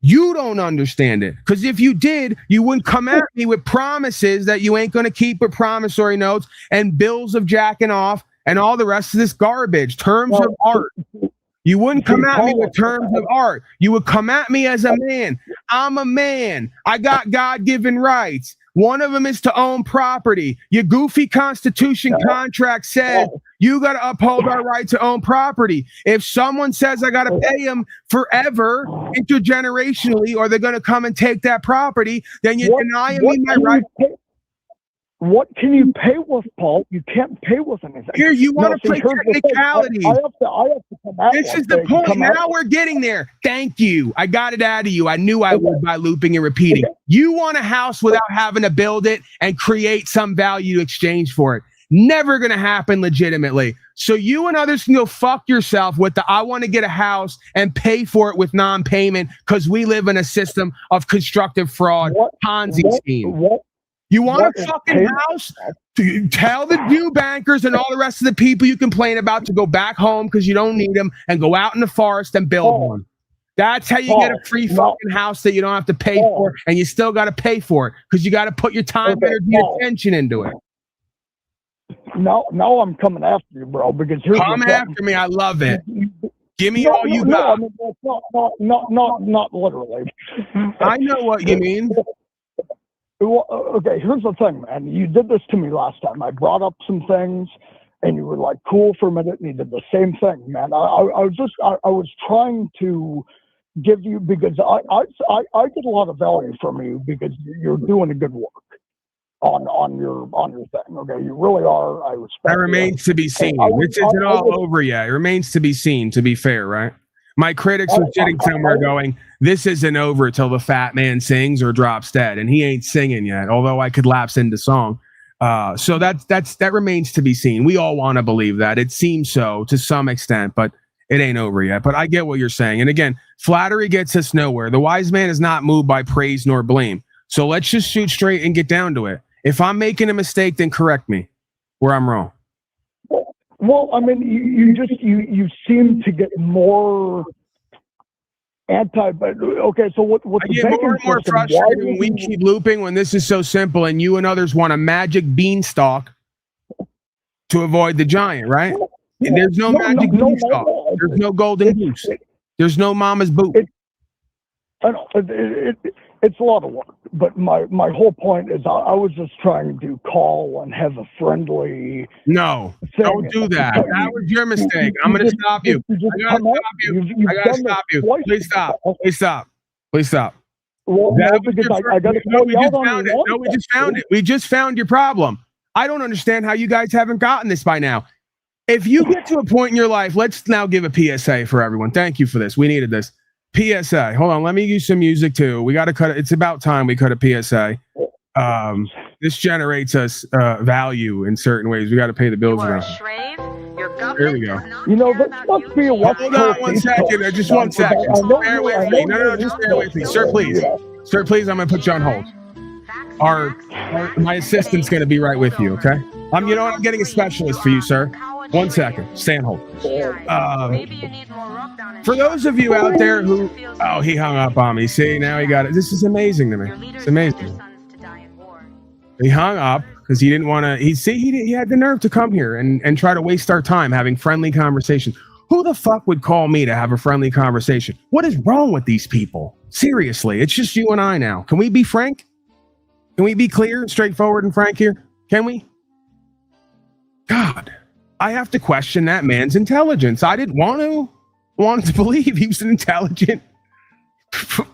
You don't understand it. Because if you did, you wouldn't come at me with promises that you ain't going to keep, with promissory notes and bills of jacking off and all the rest of this garbage. Terms of art. You wouldn't come at me with terms of art. You would come at me as a man. I'm a man. I got God-given rights. One of them is to own property. Your goofy Constitution contract said you got to uphold our right to own property. If someone says I got to pay them forever, intergenerationally, or they're going to come and take that property, then you're denying me my right. What can you pay with, Paul? You can't pay with anything. Here, you want to play technicalities. I have to come out. This is the point. Now we're getting there. Thank you. I got it out of you. I knew I would by looping and repeating. You want a house without having to build it and create some value to exchange for it. Never going to happen legitimately. So you and others can go fuck yourself with the I want to get a house and pay for it with non-payment because we live in a system of constructive fraud, Ponzi scheme. You want a fucking house? Tell the new bankers and all the rest of the people you complain about to go back home because you don't need them and go out in the forest and build one. That's how you get a free fucking house that you don't have to pay for, and you still got to pay for it because you got to put your time, energy, attention into it. Now I'm coming after you, bro. Because come after me. I love it. Give me all you got. I mean, not literally. I know what you mean. Well, okay, here's the thing, man. You did this to me last time. I brought up some things, and you were like cool for a minute, and you did the same thing, man. I was trying to give you, because I get a lot of value from you because you're doing a good work on your thing. Okay, you really are. I respect. That remains to be seen. This isn't all over yet. It remains to be seen. To be fair, right? My critics are sitting somewhere going, this isn't over till the fat man sings or drops dead. And he ain't singing yet, although I could lapse into song. So that remains to be seen. We all want to believe that. It seems so to some extent, but it ain't over yet. But I get what you're saying. And again, flattery gets us nowhere. The wise man is not moved by praise nor blame. So let's just shoot straight and get down to it. If I'm making a mistake, then correct me where I'm wrong. Well, I mean, you seem to get more anti, but okay, so what I get more and more frustrated when we keep looping when this is so simple and you and others want a magic beanstalk to avoid the giant, right? And there's no magic beanstalk. There's no golden goose. There's no mama's boot. I know it's a lot of work, but my whole point is I was just trying to call and have a friendly. No, don't do that. That was your mistake. I'm going to stop you. I gotta stop you. I gotta stop you. Please stop. Please stop. Please stop. Well, no, because I got to call you out on it. No, we just found it. We just found your problem. I don't understand how you guys haven't gotten this by now. If you get to a point in your life, let's now give a PSA for everyone. Thank you for this. We needed this. PSA. Hold on. Let me use some music too. We got to cut it. It's about time we cut a PSA. This generates us value in certain ways. We got to pay the bills around. Here we go. You know, this must be a Hold on 1 second. Just 1 second. Bear with me. No, just bear with me. Sir, please. Sir, please, I'm going to put you on hold. My assistant's going to be right with you, okay? You know what? I'm getting a specialist for you, sir. 1 second. Stay on hold. For those of you out there who... Oh, he hung up on me. See, now he got it. This is amazing to me. It's amazing. He hung up because he didn't want to... He had the nerve to come here and try to waste our time having friendly conversations. Who the fuck would call me to have a friendly conversation? What is wrong with these people? Seriously, it's just you and I now. Can we be frank? Can we be clear, straightforward, and frank here? Can we? God, I have to question that man's intelligence. I didn't want to believe he was an intelligent,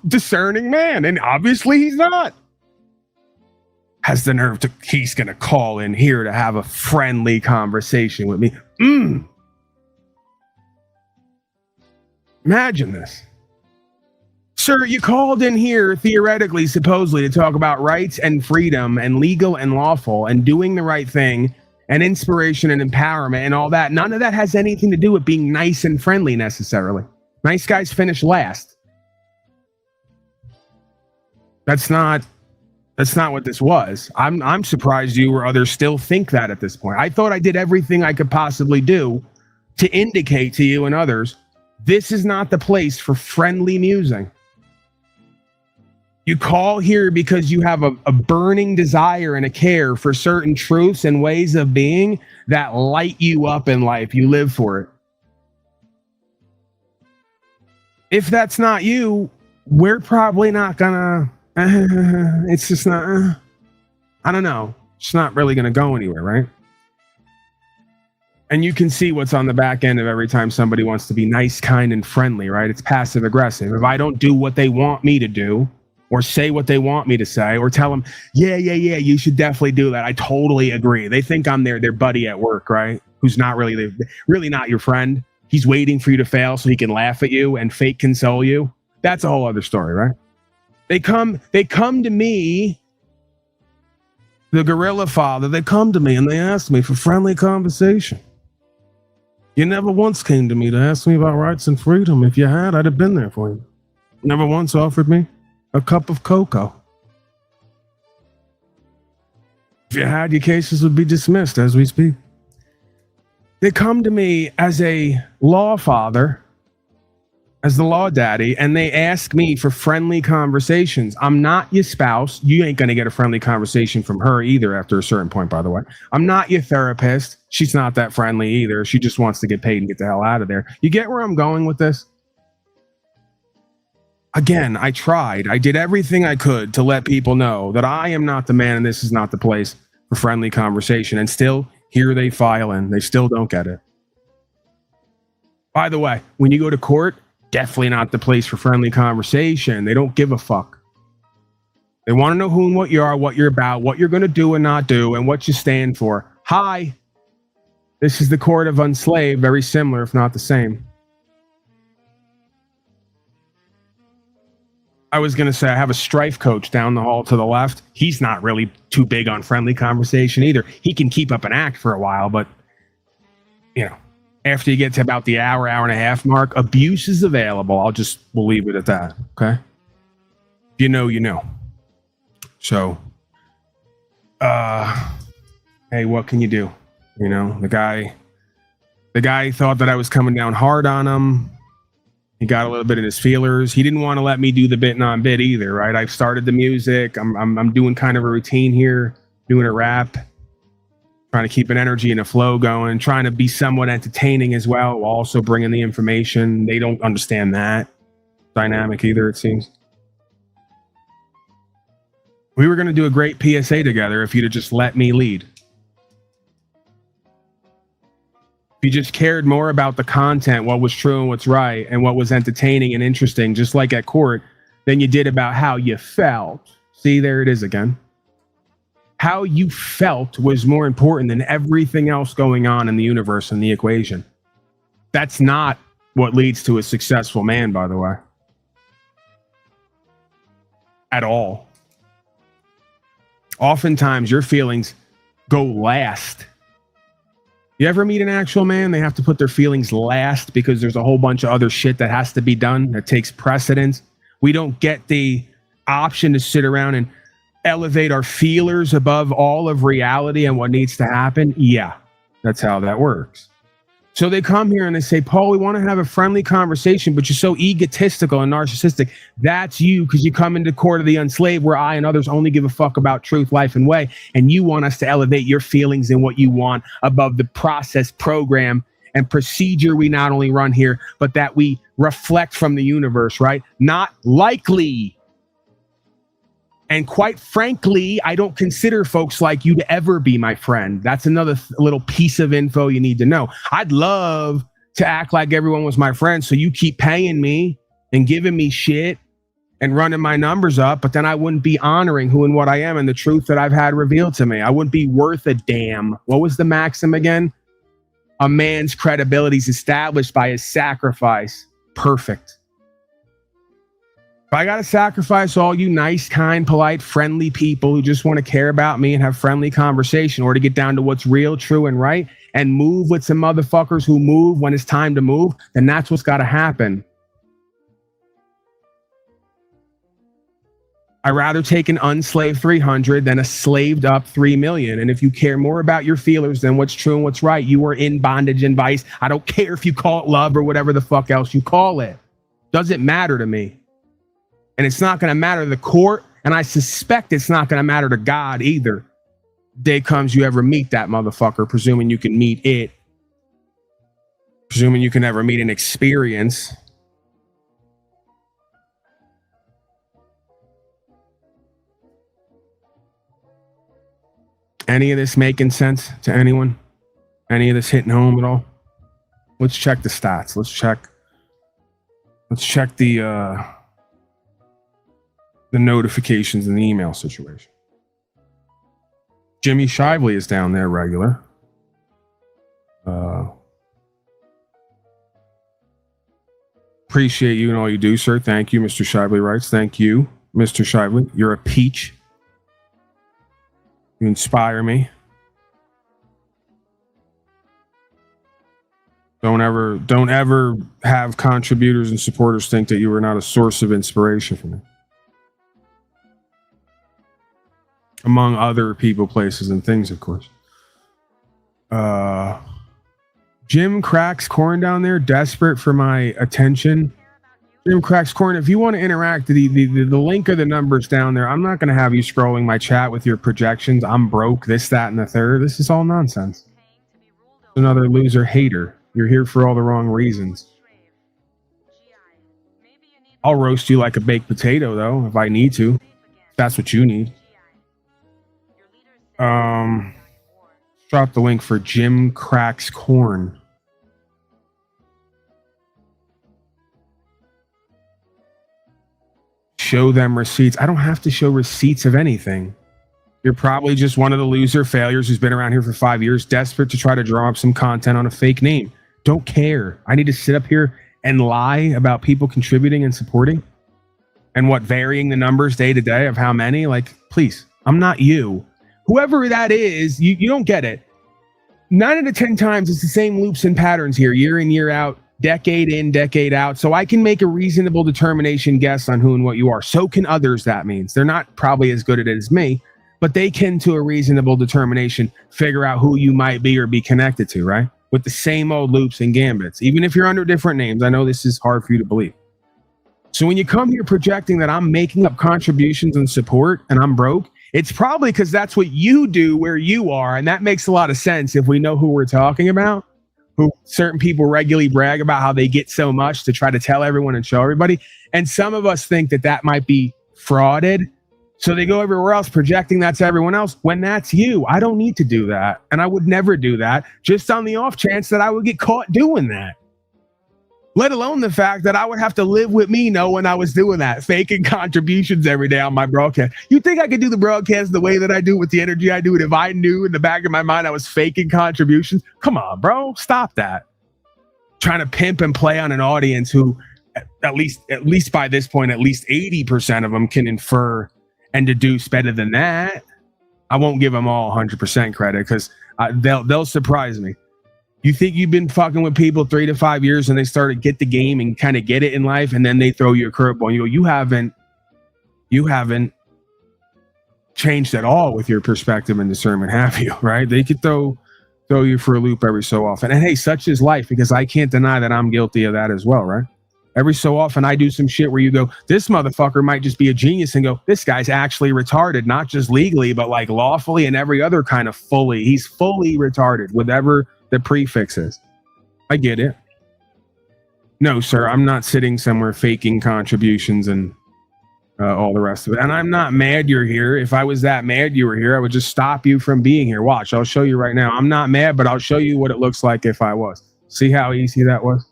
discerning man, and obviously he's not. Has the nerve he's going to call in here to have a friendly conversation with me. Imagine this. Sir, you called in here theoretically, supposedly, to talk about rights and freedom and legal and lawful and doing the right thing and inspiration and empowerment and all that. None of that has anything to do with being nice and friendly necessarily. Nice guys finish last. That's not what this was. I'm surprised you or others still think that at this point. I thought I did everything I could possibly do to indicate to you and others, this is not the place for friendly musing. You call here because you have a burning desire and a care for certain truths and ways of being that light you up in life. You live for it. If that's not you, we're probably not gonna, it's just not, I don't know. It's not really gonna go anywhere, right? And you can see what's on the back end of every time somebody wants to be nice, kind, and friendly, right? It's passive aggressive. If I don't do what they want me to do, or say what they want me to say, or tell them, yeah, you should definitely do that. I totally agree. They think I'm their buddy at work, right? Who's not really not your friend. He's waiting for you to fail so he can laugh at you and fake console you. That's a whole other story, right? They come to me, the gorilla father, they come to me and they ask me for friendly conversation. You never once came to me to ask me about rights and freedom. If you had, I'd have been there for you. Never once offered me a cup of cocoa. If you had, your cases would be dismissed as we speak. They come to me as a law father, as the law daddy, and they ask me for friendly conversations. I'm not your spouse. You ain't going to get a friendly conversation from her either after a certain point, by the way. I'm not your therapist. She's not that friendly either. She just wants to get paid and get the hell out of there. You get where I'm going with this? Again, I tried. I did everything I could to let people know that I am not the man and this is not the place for friendly conversation. And still, here they file in. They still don't get it. By the way, when you go to court, definitely not the place for friendly conversation. They don't give a fuck. They want to know who and what you are, what you're about, what you're going to do and not do, and what you stand for. Hi. This is the court of unslaved, very similar, if not the same. I was going to say I have a strife coach down the hall to the left. He's not really too big on friendly conversation either. He can keep up an act for a while, but, you know, after you get to about the hour and a half mark, abuse is available. We'll leave it at that, okay? You know, you know. So, hey, what can you do? You know, the guy thought that I was coming down hard on him. He got a little bit in his feelers. He didn't want to let me do the bit non-bit either, right? I've started the music. I'm doing kind of a routine here, doing a rap. trying to keep an energy and a flow going, trying to be somewhat entertaining as well, while also bringing the information. They don't understand that dynamic either, it seems. We were going to do a great PSA together if you'd have just let me lead. If you just cared more about the content, what was true and what's right, and what was entertaining and interesting, just like at court, than you did about how you felt. See, there it is again. How you felt was more important than everything else going on in the universe and the equation. That's not what leads to a successful man, by the way. At all. Oftentimes, your feelings go last. You ever meet an actual man? They have to put their feelings last because there's a whole bunch of other shit that has to be done that takes precedence. We don't get the option to sit around and elevate our feelers above all of reality and what needs to happen. Yeah, that's how that works. So they come here and they say, Paul, we want to have a friendly conversation, but you're so egotistical and narcissistic. That's you, because you come into court of the enslaved where I and others only give a fuck about truth, life, and way. And you want us to elevate your feelings and what you want above the process, program, and procedure we not only run here, but that we reflect from the universe, right? Not likely. And quite frankly, I don't consider folks like you to ever be my friend. That's another little piece of info you need to know. I'd love to act like everyone was my friend, so you keep paying me and giving me shit and running my numbers up, but then I wouldn't be honoring who and what I am and the truth that I've had revealed to me. I wouldn't be worth a damn. What was the maxim again? A man's credibility is established by his sacrifice. Perfect. If I got to sacrifice all you nice, kind, polite, friendly people who just want to care about me and have friendly conversation, or to get down to what's real, true, and right, and move with some motherfuckers who move when it's time to move, then that's what's got to happen. I'd rather take an unslaved 300 than a slaved up 3 million. And if you care more about your feelers than what's true and what's right, you are in bondage and vice. I don't care if you call it love or whatever the fuck else you call it. Doesn't matter to me. And it's not going to matter to the court. And I suspect it's not going to matter to God either. Day comes you ever meet that motherfucker, presuming you can meet it. Presuming you can ever meet an experience. Any of this making sense to anyone? Any of this hitting home at all? Let's check the stats. Let's check the notifications in the email situation. Jimmy Shively is down there regular. Appreciate you and all you do, sir. Thank you, Mr. Shively writes. Thank you, Mr. Shively. You're a peach. You inspire me. Don't ever have contributors and supporters think that you are not a source of inspiration for me. Among other people, places, and things, of course. Jim Cracks Corn down there, desperate for my attention. Jim Cracks Corn, if you want to interact, the link of the numbers down there. I'm not going to have you scrolling my chat with your projections. I'm broke, this, that, and the third. This is all nonsense. Another loser hater. You're here for all the wrong reasons. I'll roast you like a baked potato, though, if I need to. If that's what you need. Drop the link for Jim Cracks Corn. Show them receipts. I don't have to show receipts of anything. You're probably just one of the loser failures who's been around here for 5 years, desperate to try to draw up some content on a fake name. Don't care. I need to sit up here and lie about people contributing and supporting and what varying the numbers day to day of how many. Like, please, I'm not you. Whoever that is, you don't get it. 9 out of 10 times, it's the same loops and patterns here, year in, year out, decade in, decade out. So I can make a reasonable determination guess on who and what you are. So can others, that means. They're not probably as good at it as me, but they can, to a reasonable determination, figure out who you might be or be connected to, right? With the same old loops and gambits, even if you're under different names. I know this is hard for you to believe. So when you come here projecting that I'm making up contributions and support and I'm broke, It's probably because that's what you do where you are. And that makes a lot of sense if we know who we're talking about, who certain people regularly brag about how they get so much to try to tell everyone and show everybody. And some of us think that that might be frauded. So they go everywhere else projecting that's everyone else when that's you. I don't need to do that. And I would never do that just on the off chance that I would get caught doing that. Let alone the fact that I would have to live with me knowing I was doing that, faking contributions every day on my broadcast. You think I could do the broadcast the way that I do with the energy I do it if I knew in the back of my mind I was faking contributions? Come on, bro. Stop that. Trying to pimp and play on an audience who at least by this point, at least 80% of them can infer and deduce better than that. I won't give them all 100% credit because they'll surprise me. You think you've been fucking with people 3 to 5 years and they start to get the game and kind of get it in life, and then they throw you a curveball and you go, you haven't changed at all with your perspective and discernment, have you? Right? They could throw you for a loop every so often. And hey, such is life, because I can't deny that I'm guilty of that as well, right? Every so often I do some shit where you go, this motherfucker might just be a genius, and go, this guy's actually retarded, not just legally, but like lawfully and every other kind of fully. He's fully retarded, whatever the prefix is. I get it. No, sir, I'm not sitting somewhere faking contributions and all the rest of it. And I'm not mad you're here. If I was that mad you were here, I would just stop you from being here. Watch, I'll show you right now. I'm not mad, but I'll show you what it looks like if I was. See how easy that was?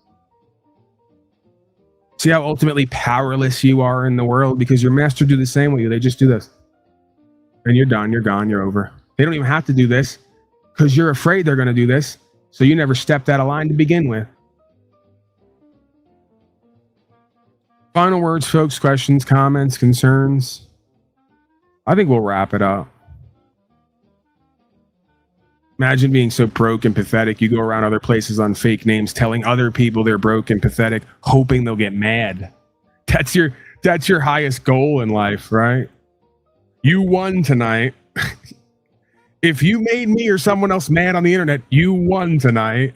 See how ultimately powerless you are in the world, because your master do the same with you. They just do this. And you're done, you're gone, you're over. They don't even have to do this because you're afraid they're going to do this. So you never stepped out of line to begin with. Final words, folks, questions, comments, concerns. I think we'll wrap it up. Imagine being so broke and pathetic. You go around other places on fake names, telling other people they're broke and pathetic, hoping they'll get mad. That's your highest goal in life, right? You won tonight. If you made me or someone else mad on the internet, you won tonight.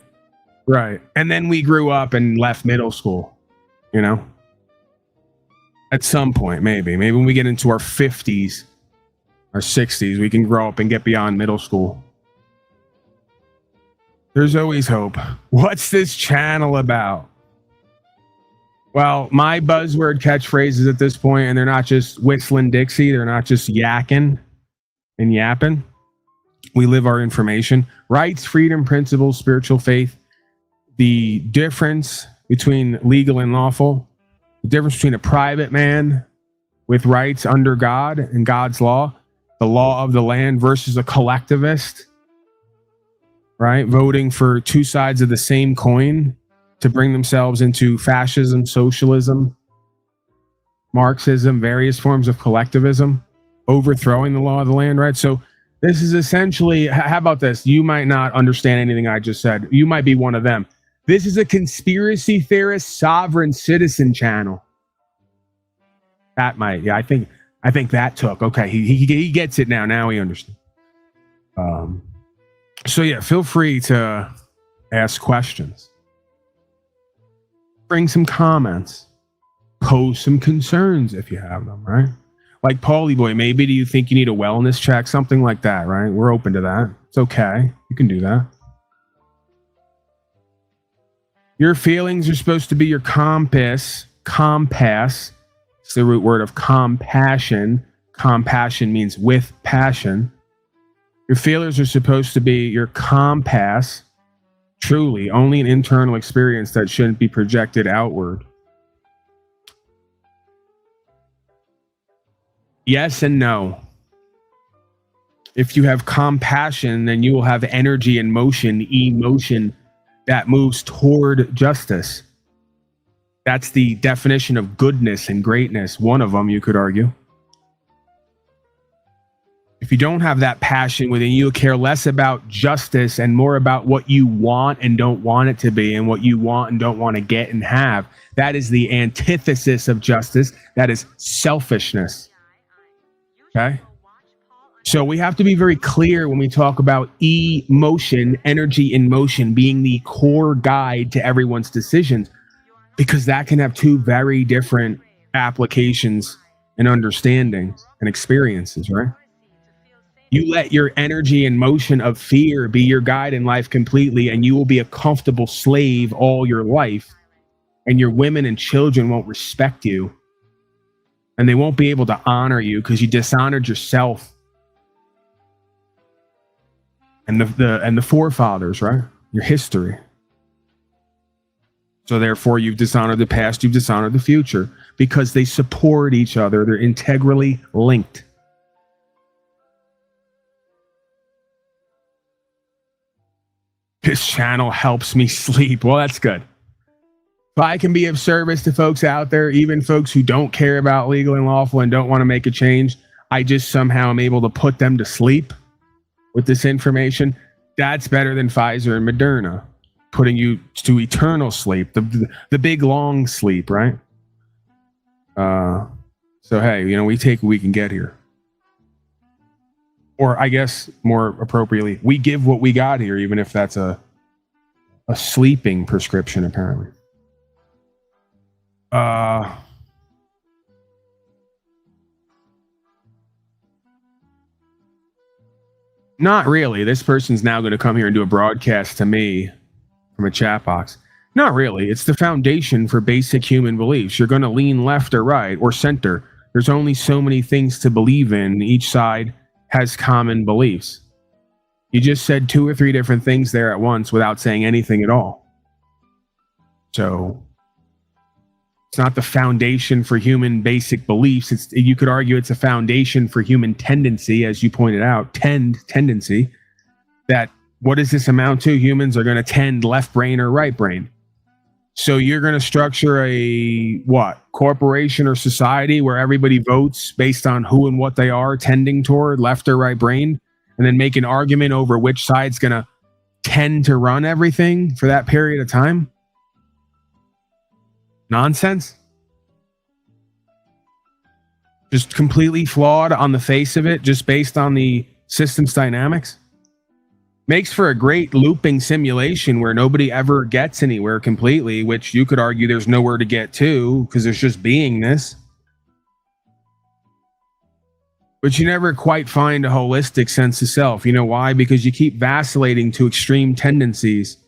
Right. And then we grew up and left middle school, you know? At some point, maybe when we get into our 50s, our 60s, we can grow up and get beyond middle school. There's always hope. What's this channel about? Well, my buzzword catchphrases at this point, and they're not just whistling Dixie, they're not just yakking and yapping. We live our information. Rights, freedom, principles, spiritual faith. The difference between legal and lawful. The difference between a private man with rights under God and God's law. The law of the land versus a collectivist. Right? Voting for two sides of the same coin to bring themselves into fascism, socialism, Marxism, various forms of collectivism, overthrowing the law of the land, right? So this is essentially, how about this? You might not understand anything I just said. You might be one of them. This is a conspiracy theorist, sovereign citizen channel. That might, yeah, I think that took, okay, he gets it now. Now he understands. So yeah, feel free to ask questions. Bring some comments. Pose some concerns if you have them, right? Like Paulie Boy, maybe do you think you need a wellness check? Something like that, right? We're open to that. It's okay. You can do that. Your feelings are supposed to be your compass. It's the root word of compassion. Compassion means with passion. Your feelings are supposed to be your compass. Truly, only an internal experience that shouldn't be projected outward. Yes and no. If you have compassion, then you will have energy and motion, emotion that moves toward justice. That's the definition of goodness and greatness. One of them, you could argue. If you don't have that passion within you, care less about justice and more about what you want and don't want it to be, and what you want and don't want to get and have. That is the antithesis of justice. That is selfishness. Okay? So we have to be very clear when we talk about emotion, energy in motion, being the core guide to everyone's decisions, because that can have two very different applications and understandings and experiences, right? You let your energy and motion of fear be your guide in life completely, and you will be a comfortable slave all your life, and your women and children won't respect you, and they won't be able to honor you because you dishonored yourself and the forefathers, right? Your history. So therefore, you've dishonored the past, you've dishonored the future, because they support each other. They're integrally linked. This channel helps me sleep. Well, that's good. If I can be of service to folks out there, even folks who don't care about legal and lawful and don't want to make a change, I just somehow am able to put them to sleep with this information. That's better than Pfizer and Moderna putting you to eternal sleep, the big long sleep, right? So hey, we take what we can get here. Or I guess more appropriately, we give what we got here, even if that's a sleeping prescription, apparently. Not really. This person's now going to come here and do a broadcast to me from a chat box. Not really. It's the foundation for basic human beliefs. You're going to lean left or right or center. There's only so many things to believe in. Each side has common beliefs. You just said 2 or 3 different things there at once without saying anything at all. So it's not the foundation for human basic beliefs. You could argue it's a foundation for human tendency, as you pointed out, tendency. That what does this amount to? Humans are going to tend left brain or right brain. So you're going to structure a corporation or society where everybody votes based on who and what they are tending toward, left or right brain, and then make an argument over which side's going to tend to run everything for that period of time? Nonsense. Just completely flawed on the face of it, just based on the system's dynamics. Makes for a great looping simulation where nobody ever gets anywhere completely, which you could argue there's nowhere to get to because there's just beingness. But you never quite find a holistic sense of self. You know why? Because you keep vacillating to extreme tendencies.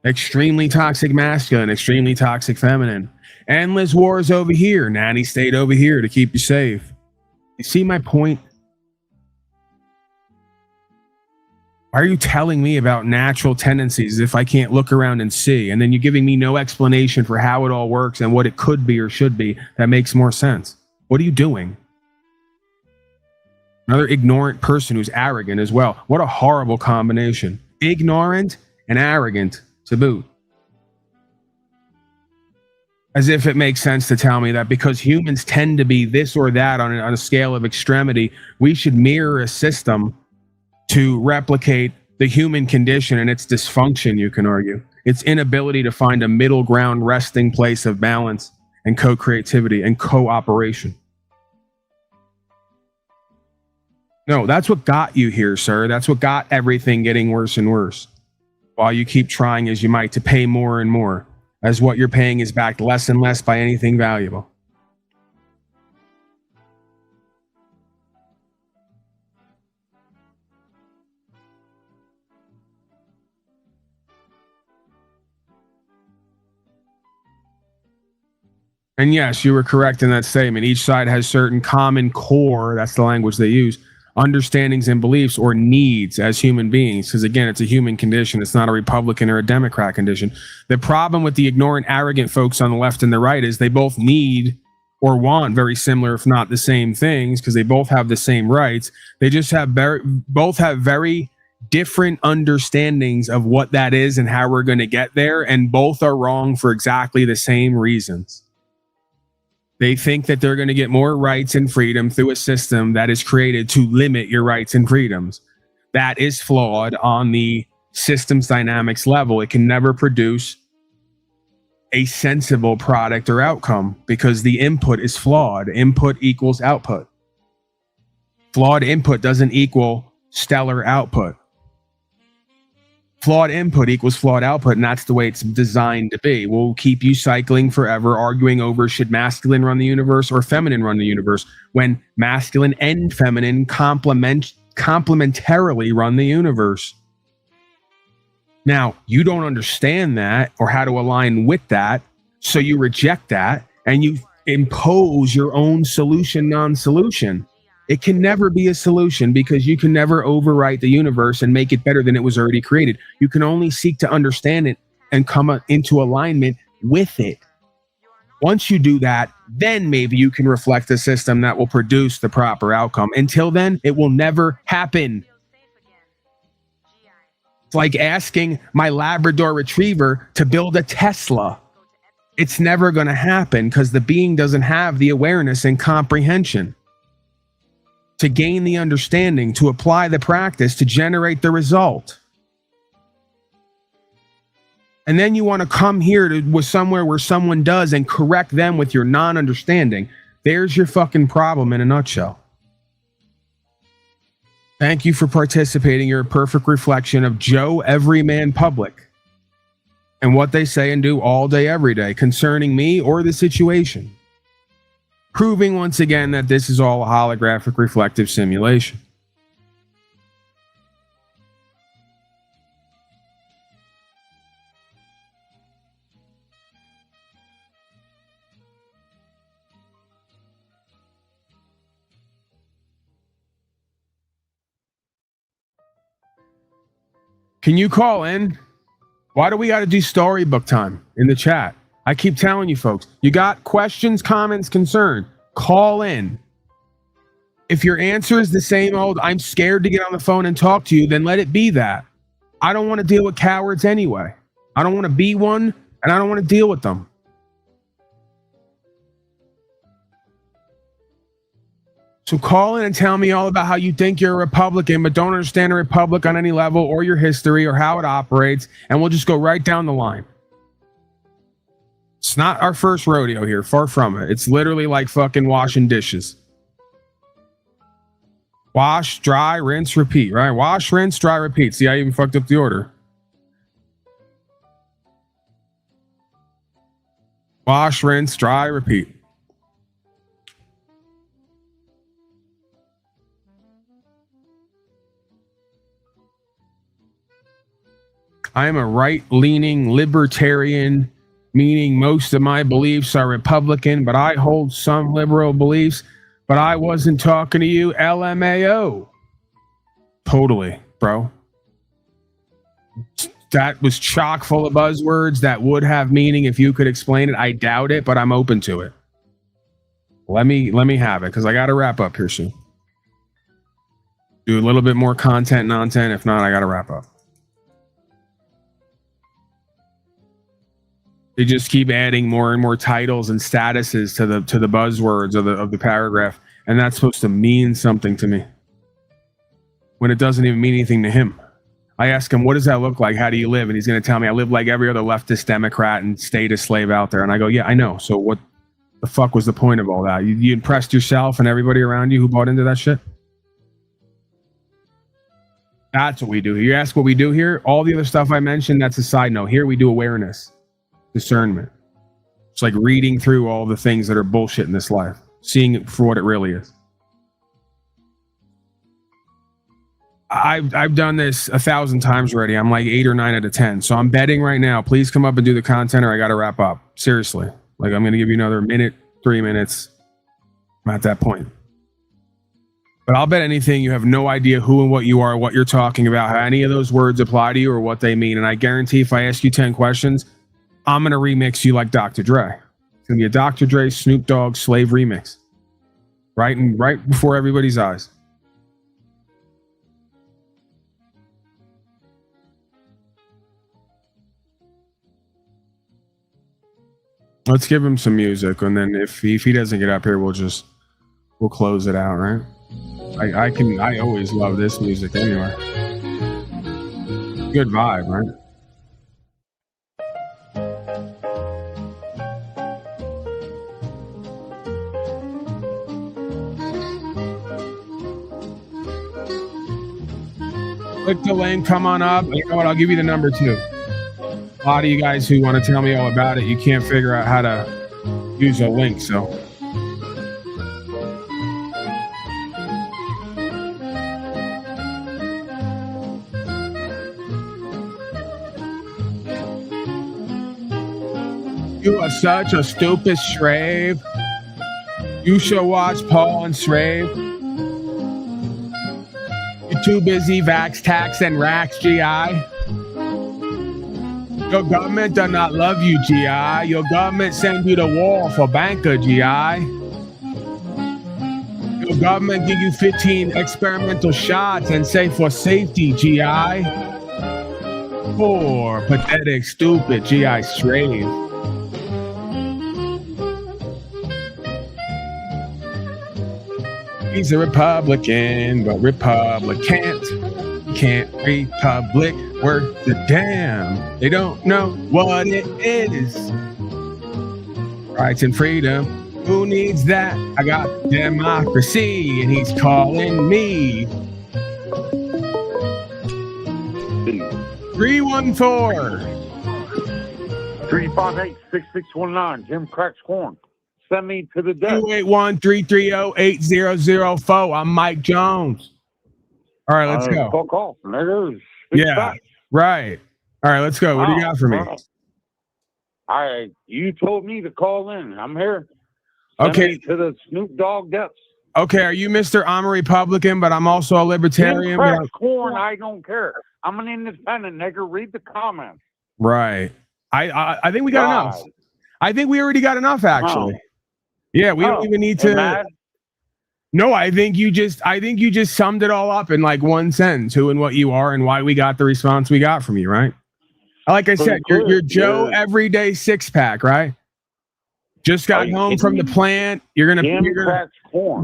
Extremely toxic masculine, extremely toxic feminine. Endless wars over here, nanny state over here to keep you safe. You see my point? Why are you telling me about natural tendencies if I can't look around and see? And then you're giving me no explanation for how it all works and what it could be or should be. That makes more sense. What are you doing? Another ignorant person who's arrogant as well. What a horrible combination. Ignorant and arrogant to boot. As if it makes sense to tell me that because humans tend to be this or that on a scale of extremity, we should mirror a system to replicate the human condition and its dysfunction, you can argue. Its inability to find a middle ground resting place of balance and co-creativity and cooperation. No, that's what got you here, sir. That's what got everything getting worse and worse. While you keep trying as you might to pay more and more, as what you're paying is backed less and less by anything valuable. And yes, you were correct in that statement. Each side has certain common core, that's the language they use, understandings and beliefs or needs as human beings. Because again, it's a human condition. It's not a Republican or a Democrat condition. The problem with the ignorant, arrogant folks on the left and the right is they both need or want very similar, if not the same things, because they both have the same rights. They just have both have very different understandings of what that is and how we're going to get there. And both are wrong for exactly the same reasons. They think that they're going to get more rights and freedom through a system that is created to limit your rights and freedoms. That is flawed on the system's dynamics level. It can never produce a sensible product or outcome because the input is flawed. Input equals output. Flawed input doesn't equal stellar output. Flawed input equals flawed output, and that's the way it's designed to be. We'll keep you cycling forever, arguing over should masculine run the universe or feminine run the universe, when masculine and feminine complementarily run the universe. Now, you don't understand that or how to align with that, so you reject that and you impose your own solution, non-solution. It can never be a solution because you can never overwrite the universe and make it better than it was already created. You can only seek to understand it and come into alignment with it. Once you do that, then maybe you can reflect a system that will produce the proper outcome. Until then, it will never happen. It's like asking my Labrador Retriever to build a Tesla. It's never going to happen because the being doesn't have the awareness and comprehension to gain the understanding, to apply the practice, to generate the result. And then you want to come here with somewhere where someone does and correct them with your non-understanding. There's your fucking problem in a nutshell. Thank you for participating. You're a perfect reflection of Joe Everyman Public and what they say and do all day, every day concerning me or the situation. Proving once again that this is all a holographic reflective simulation. Can you call in? Why do we got to do storybook time in the chat? I keep telling you folks, you got questions, comments, concern, call in. If your answer is the same old, I'm scared to get on the phone and talk to you, then let it be that. I don't want to deal with cowards anyway. I don't want to be one, and I don't want to deal with them. So call in and tell me all about how you think you're a Republican, but don't understand a republic on any level or your history or how it operates, and we'll just go right down the line. It's not our first rodeo here, far from it. It's literally like fucking washing dishes. Wash, dry, rinse, repeat, right? Wash, rinse, dry, repeat. See, I even fucked up the order. Wash, rinse, dry, repeat. I am a right-leaning libertarian, meaning most of my beliefs are Republican, but I hold some liberal beliefs. But I wasn't talking to you, LMAO. Totally, bro. That was chock full of buzzwords that would have meaning if you could explain it. I doubt it, but I'm open to it. Let me have it, because I got to wrap up here soon. Do a little bit more content, nonsense. If not, I got to wrap up. They just keep adding more and more titles and statuses to the buzzwords of the paragraph, and that's supposed to mean something to me when it doesn't even mean anything to him. I ask him, what does that look like? How do you live? And he's going to tell me I live like every other leftist Democrat and status slave out there. And I go, yeah, I know. So what the fuck was the point of all that? You impressed yourself and everybody around you who bought into that shit? That's what we do. You ask what we do here? All the other stuff I mentioned, that's a side note. Here we do awareness. Discernment. It's like reading through all the things that are bullshit in this life, seeing it for what it really is. I've done this 1,000 times already. I'm like 8 or 9 out of 10. So I'm betting right now. Please come up and do the content, or I got to wrap up. Seriously, like I'm going to give you another minute, 3 minutes. I'm at that point. But I'll bet anything you have no idea who and what you are, what you're talking about, how any of those words apply to you, or what they mean. And I guarantee if I ask you 10 questions, I'm going to remix you like Dr. Dre. It's going to be a Dr. Dre, Snoop Dogg, Slave remix. Right before everybody's eyes. Let's give him some music, and then if he doesn't get up here, we'll close it out, right? I always love this music anyway. Good vibe, right? Click the link, come on up. You know what? I'll give you the number too. A lot of you guys who want to tell me all about it, you can't figure out how to use a link, so. You are such a stupid slave. You shall watch Paul and slave. You're too busy vax, tax, and racks, GI. Your government does not love you, GI. Your government send you to war for banker, GI. Your government give you 15 experimental shots and say for safety, GI. Poor, pathetic, stupid GI slave. He's a Republican, but Republican can't republic worth the damn. They don't know what it is. Rights and freedom. Who needs that? I got democracy, and he's calling me. 314 358-6619. Jim cracks corn. Send me to the death. 281-330-8004. I'm Mike Jones. All right, let's go. Fuck off. Yeah, right. All right, let's go. What do you got for me? You told me to call in. I'm here. Okay. Send me to the Snoop Dogg depths. Okay, are you Mr. I'm a Republican, but I'm also a libertarian? Jim cracks corn. I don't care. I'm an independent, nigga. Read the comments. Right. I think we got enough. I think we already got enough, actually. Oh. Yeah, we don't even need to. No, I think you just summed it all up in like one sentence, who and what you are and why we got the response we got from you, right? Like I said, you're Joe Everyday Six Pack, right? Just got home from the plant. You're gonna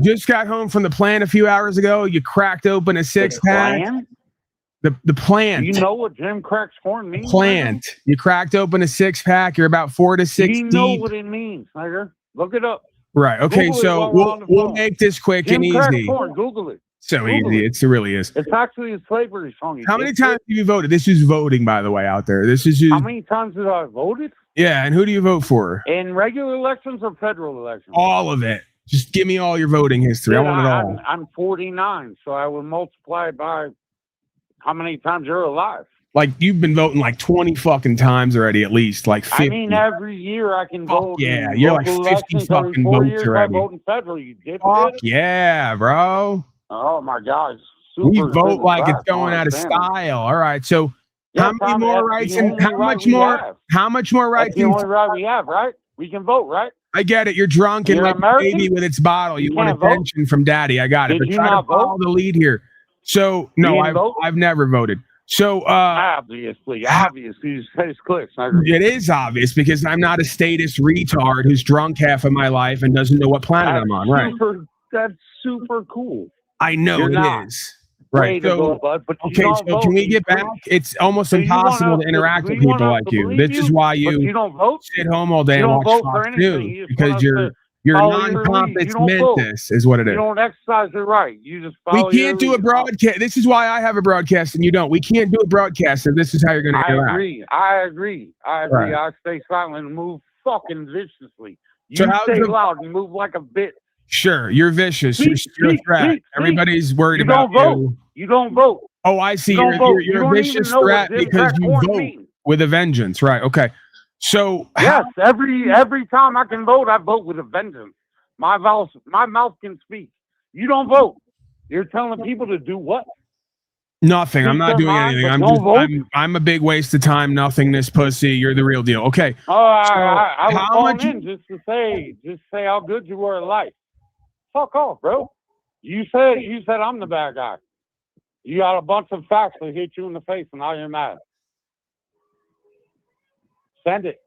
just got home from the plant a few hours ago. You cracked open a six pack. The plant. You know what Jim cracks corn means? Plant. You cracked open a six pack. You're about 4 to 6 deep. You know what it means, nigga. Look it up. Right. Okay. So we'll make this quick and easy. Corn. Google it. So easy. It really is. It's actually a slavery song. How many times have you voted? This is voting, by the way, out there. This is how many times have I voted? Yeah. And who do you vote for? In regular elections or federal elections? All of it. Just give me all your voting history. I want it all. I'm 49, so I will multiply by how many times you're alive. Like, you've been voting like 20 fucking times already, at least. Like 50. I mean, every year I can vote. Yeah, you're like 50 fucking votes already. I vote in federal, you did. Fuck yeah, bro. Oh my God. We vote like it's going out of style. All right, so how many more rights and how much more rights? That's the only right we have, right? We can vote, right? I get it. You're drunk and like a baby with its bottle. You want attention from daddy. I got it. But try to follow the lead here. So no, I've never voted. So obviously, you say it's clicks. It is obvious because I'm not a statist retard who's drunk half of my life and doesn't know what planet I'm on. Right? That's super cool. I know it is. Right. So, so can we get back? It's almost impossible to interact with people like you. This is why you don't vote. Sit home all day and watch Fox News because you're non-competence mentis is what it is. You don't exercise your right. You just follow. We can't do a broadcast. This is why I have a broadcast and you don't. We can't do a broadcast if this is how you're going to interact. I agree. Right. I stay silent and move fucking viciously. You stay loud and move like a bitch. Sure, you're vicious. You're a threat. Everybody's worried about you. You don't vote. Oh, I see. You're a vicious threat because you vote with a vengeance. Right. Okay. So yes, every time I can vote, I vote with a vengeance. My mouth can speak. You don't vote. You're telling people to do what? Nothing. I'm not doing anything. I'm a big waste of time. Nothingness, pussy. You're the real deal. Okay. Oh, I was calling in just to say how good you were at life. Fuck off, bro. You said I'm the bad guy. You got a bunch of facts that hit you in the face, and now you're mad. Send it.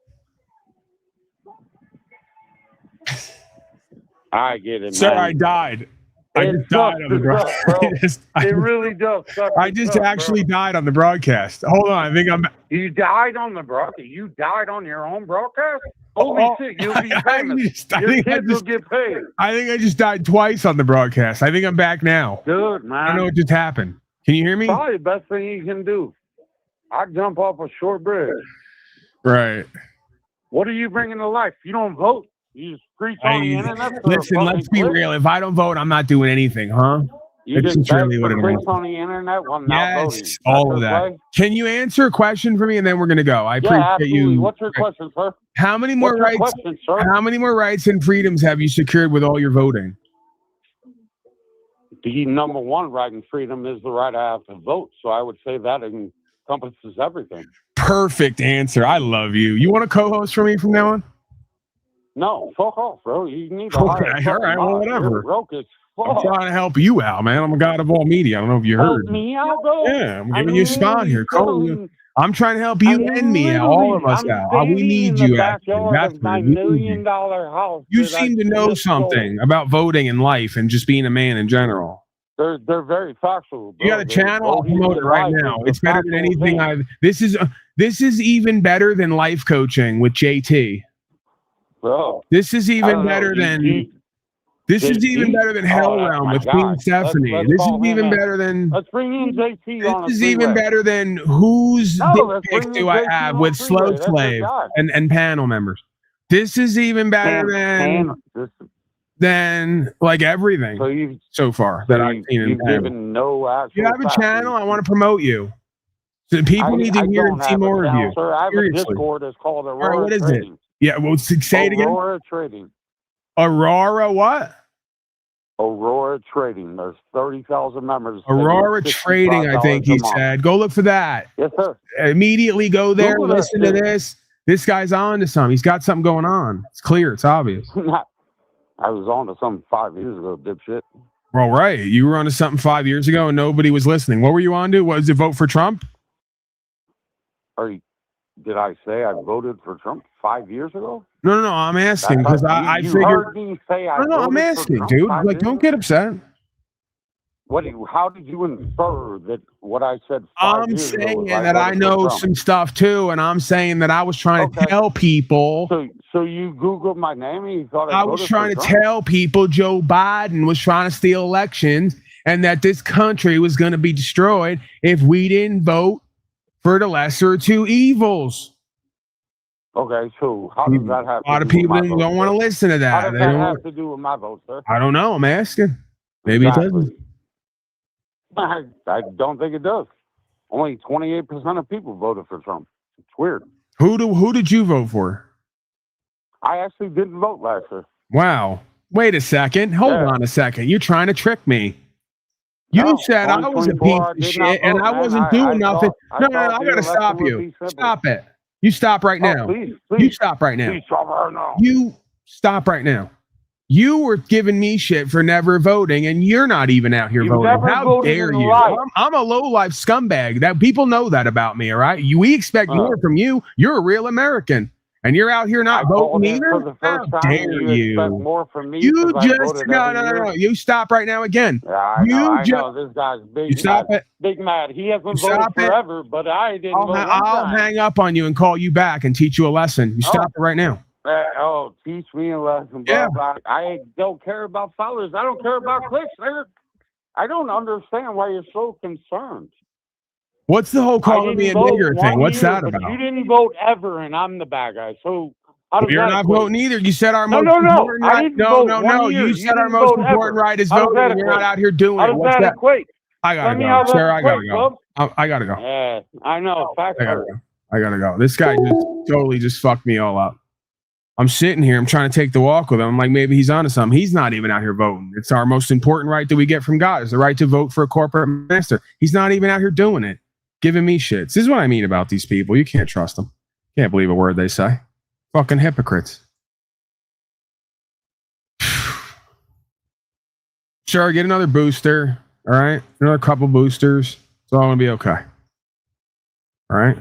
I get it, Sir, man. I died. I just died on the broadcast. It really does. I just actually died on the broadcast. Hold on. I think I'm... You died on the broadcast? You died on your own broadcast? Holy shit, you'll be famous. Your kids will get paid. I think I just died twice on the broadcast. I think I'm back now. Dude, man. I don't know what just happened. Can you hear me? Probably the best thing you can do. I'd jump off a short bridge. Right. What are you bringing to life? You don't vote. You just preach on the internet. Listen, let's be real. If I don't vote, I'm not doing anything, huh? You It's just really beg what for it clicks is. on the internet while not voting. Yes, all of that. Can you answer a question for me, and then we're gonna go? I appreciate absolutely. you. What's your question, sir? How many more rights? Question, sir? How many more rights and freedoms have you secured with all your voting? The number one right and freedom is the right I have to vote. So I would say that encompasses everything. Perfect answer. I love you. You want a co-host for me from now on? No, fuck off, bro. You need to Okay, all right, well, whatever. I'm trying to help you out, man. I'm a god of all media. I don't know if you heard. Help me out, bro. Yeah, I'm giving you a spot here. I'm trying to help you and me out, all of us out. We need you, actually. That's my $1 million house. You seem to know something about voting and life and just being a man in general. They're very factual. Bro. You got a channel? I'll promote it right now. It's better than anything I've. This is even better than life coaching with JT. Bro, this is even better than. This is even better than Hell Realm with Queen Stephanie. This is even better than. Let's bring in JT on. This is even better than whose dick pics do I have with Slow Slave and panel members. This is even better than like everything so far that I've seen in panel. You have a channel. I want to promote you. So people need to hear and see more of you. Sir, I have a Discord that's called Aurora. All right, what is it? Yeah, well, say it again. Aurora Trading. Aurora what? Aurora Trading. There's 30,000 members. Aurora Trading, I think he said. Go look for that. Yes, sir. Immediately go there, listen to this. This guy's on to something. He's got something going on. It's clear. It's obvious. I was on to something 5 years ago, dipshit. Well, right. You were on to something 5 years ago and nobody was listening. What were you on to? Was it vote for Trump? Did I say I voted for Trump 5 years ago? No. I'm asking because I figured. Heard me say I'm asking, dude. Like, don't get upset. How did you infer that what I said? I'm saying that I know some stuff too, and I'm saying that I was trying to tell people. So you Googled my name and you thought I was trying to tell people Joe Biden was trying to steal elections and that this country was going to be destroyed if we didn't vote for the lesser of two evils. Okay, so how does that have? A lot of people don't want to listen to that. How does that have to do with my vote, sir? I don't know. I'm asking. Maybe it doesn't. I don't think it does. Only 28% of people voted for Trump. It's weird. Who did you vote for? I actually didn't vote last year. Wow. Wait a second. Hold on a second. You're trying to trick me. You said I was a piece of shit and I wasn't doing nothing. No, I gotta stop you. Stop it. You stop right now. Please. You stop right now. Please stop right now. You stop right now. You were giving me shit for never voting, and you're not even out here voting. How dare you? I'm a low-life scumbag. That people know that about me, all right? We expect more from you. You're a real American, and you're out here not voting either? How dare you? More from me You just no. You stop right now again. Yeah, I know. This guy's big. You stop it. Big mad. He hasn't voted forever, but I didn't vote. I'll hang up on you and call you back and teach you a lesson. You stop it right now. Teach me a lesson. Yeah. I don't care about followers. I don't care about clicks. I don't understand why you're so concerned. What's the whole calling me a nigger thing? What's that about? You didn't vote ever, and I'm the bad guy. So you're not voting either. You said our most important right. No. You said our most important right is voting. And you're not out here doing it. What's that? I gotta go, sir. I gotta go. I gotta go. Yeah, I know. I gotta go. This guy just totally fucked me all up. I'm sitting here. I'm trying to take the walk with him. I'm like, maybe he's onto something. He's not even out here voting. It's our most important right that we get from God is the right to vote for a corporate master. He's not even out here doing it, giving me shit. This is what I mean about these people. You can't trust them. Can't believe a word they say. Fucking hypocrites. Sure, get another booster. All right, another couple boosters. It's all gonna be okay. All right,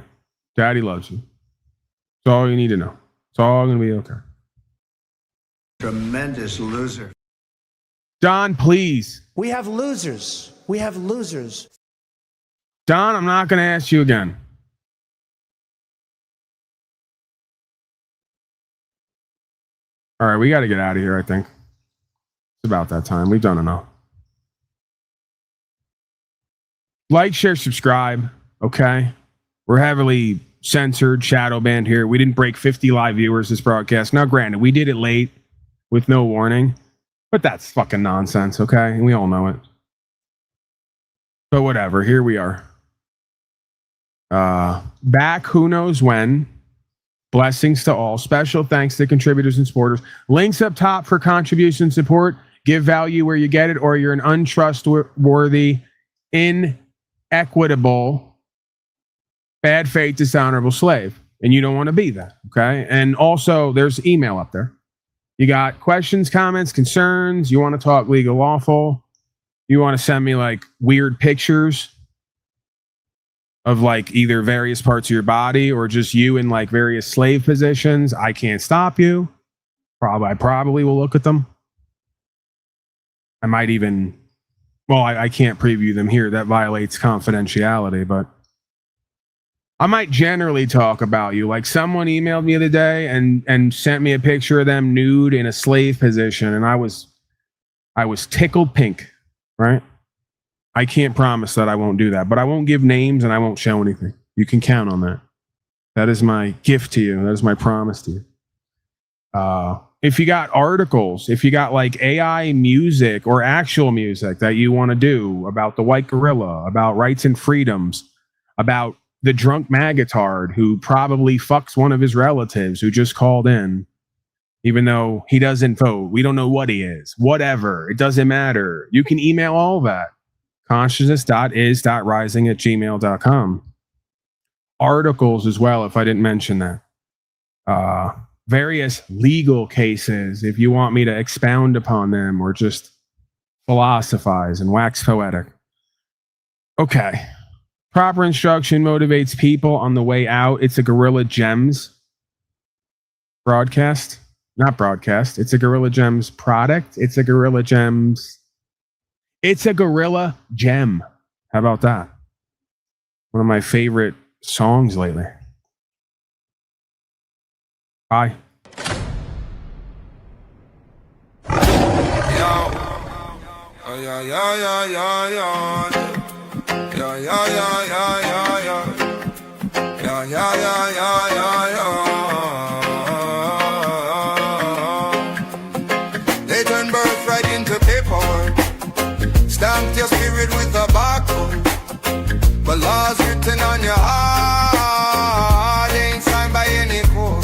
Daddy loves you. That's all you need to know. It's all going to be okay. Tremendous loser. Don, please. We have losers. We have losers. Don, I'm not going to ask you again. All right, we got to get out of here, I think. It's about that time. We've done enough. Like, share, subscribe. Okay. We're heavily censored, shadow banned here. We didn't break 50 live viewers this broadcast. Now, granted, we did it late with no warning, but that's fucking nonsense. Okay. And we all know it. But whatever. Here we are. Back who knows when. Blessings to all. Special thanks to contributors and supporters. Links up top for contribution support. Give value where you get it, or you're an untrustworthy, inequitable, bad faith, dishonorable slave. And you don't want to be that. Okay. And also, there's email up there. You got questions, comments, concerns. You want to talk legal, lawful. You want to send me like weird pictures of like either various parts of your body or just you in like various slave positions. I can't stop you. I probably will look at them. I might even, well, I can't preview them here. That violates confidentiality, but I might generally talk about you. Like someone emailed me the other day and sent me a picture of them nude in a slave position. And I was tickled pink, right? I can't promise that I won't do that, but I won't give names and I won't show anything. You can count on that. That is my gift to you. That is my promise to you. If you got articles, if you got like AI music or actual music that you want to do about the white gorilla, about rights and freedoms, about the drunk magatard who probably fucks one of his relatives who just called in, even though he doesn't vote. We don't know what he is. Whatever. It doesn't matter. You can email all that. consciousness.is.rising at gmail.com. Articles as well, if I didn't mention that. Various legal cases, if you want me to expound upon them or just philosophize and wax poetic. Okay. Proper instruction motivates people on the way out. It's a Gorilla Gems broadcast. Not broadcast. It's a Gorilla Gems product. It's a Gorilla Gems. It's a Gorilla Gem. How about that? One of my favorite songs lately. Bye. They turn birthright into paperwork, stamped your spirit with a barcode, but laws written on your heart ain't signed by any court.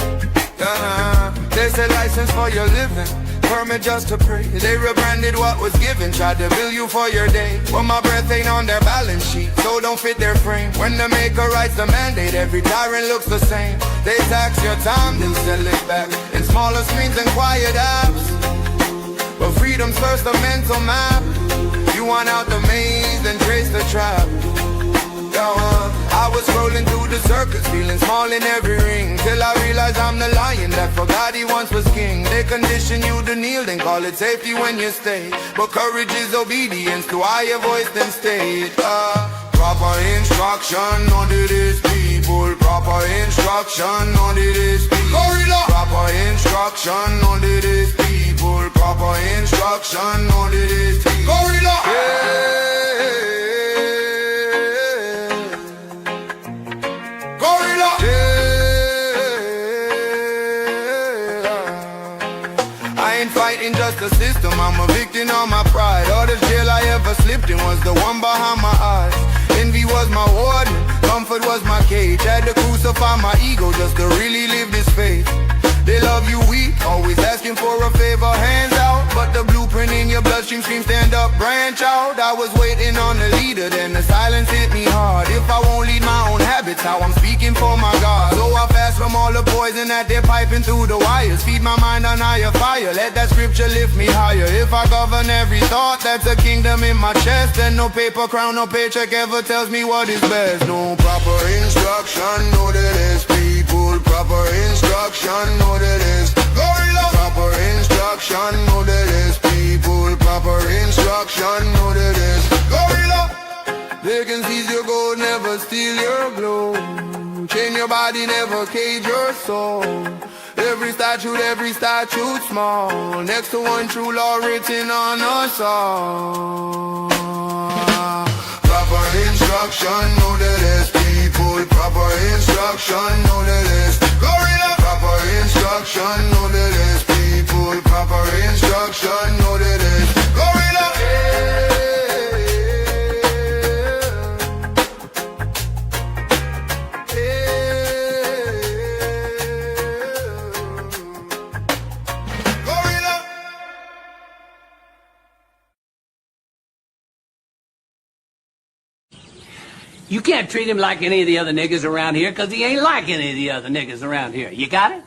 There's a license for your living, permit just to pray. They rebranded what was given, tried to bill you for your day. Well, my breath ain't on their balance sheet, so don't fit their frame. When the maker writes the mandate, every tyrant looks the same. They tax your time, then sell it back in smaller screens and quiet apps. But freedom's first a mental map. You want out the maze, then trace the trap. I was scrolling through the circus, feeling small in every ring, till I realized I'm the lion that forgot he once was king. They condition you to kneel, then call it safety when you stay. But courage is obedience to higher voice than state. Proper instruction under this people. Proper instruction under this people. Proper instruction under this people. Proper instruction under this people. Just a system, I'm a victim of my pride. All the jail I ever slipped in was the one behind my eyes. Envy was my warden, comfort was my cage. Had to crucify my ego just to really live this faith. They love you weak, always asking for a favor, hands out. But the blueprint in your bloodstream screams stand up, branch out. I was waiting on the leader, then the silence hit me hard. If I won't lead my own habits, how I'm speaking for my God. So I fast from all the poison that they're piping through the wires. Feed my mind on higher fire, let that scripture lift me higher. If I govern every thought, that's a kingdom in my chest. And no paper crown, no paycheck ever tells me what is best. No proper instruction, no that is people. Proper instruction, no that is gorilla. Proper instruction, no that is people. Proper instruction, no that is gorilla. They can seize your gold, never steal your glow. Chain your body, never cage your soul. Every statute small, next to one true law written on us all. Proper instruction. instruction, know the less people. Proper instruction, know the less. Gorilla. Proper instruction, know the less people. Proper instruction, know the less. Gorilla. Gorilla. You can't treat him like any of the other niggas around here because he ain't like any of the other niggas around here. You got it?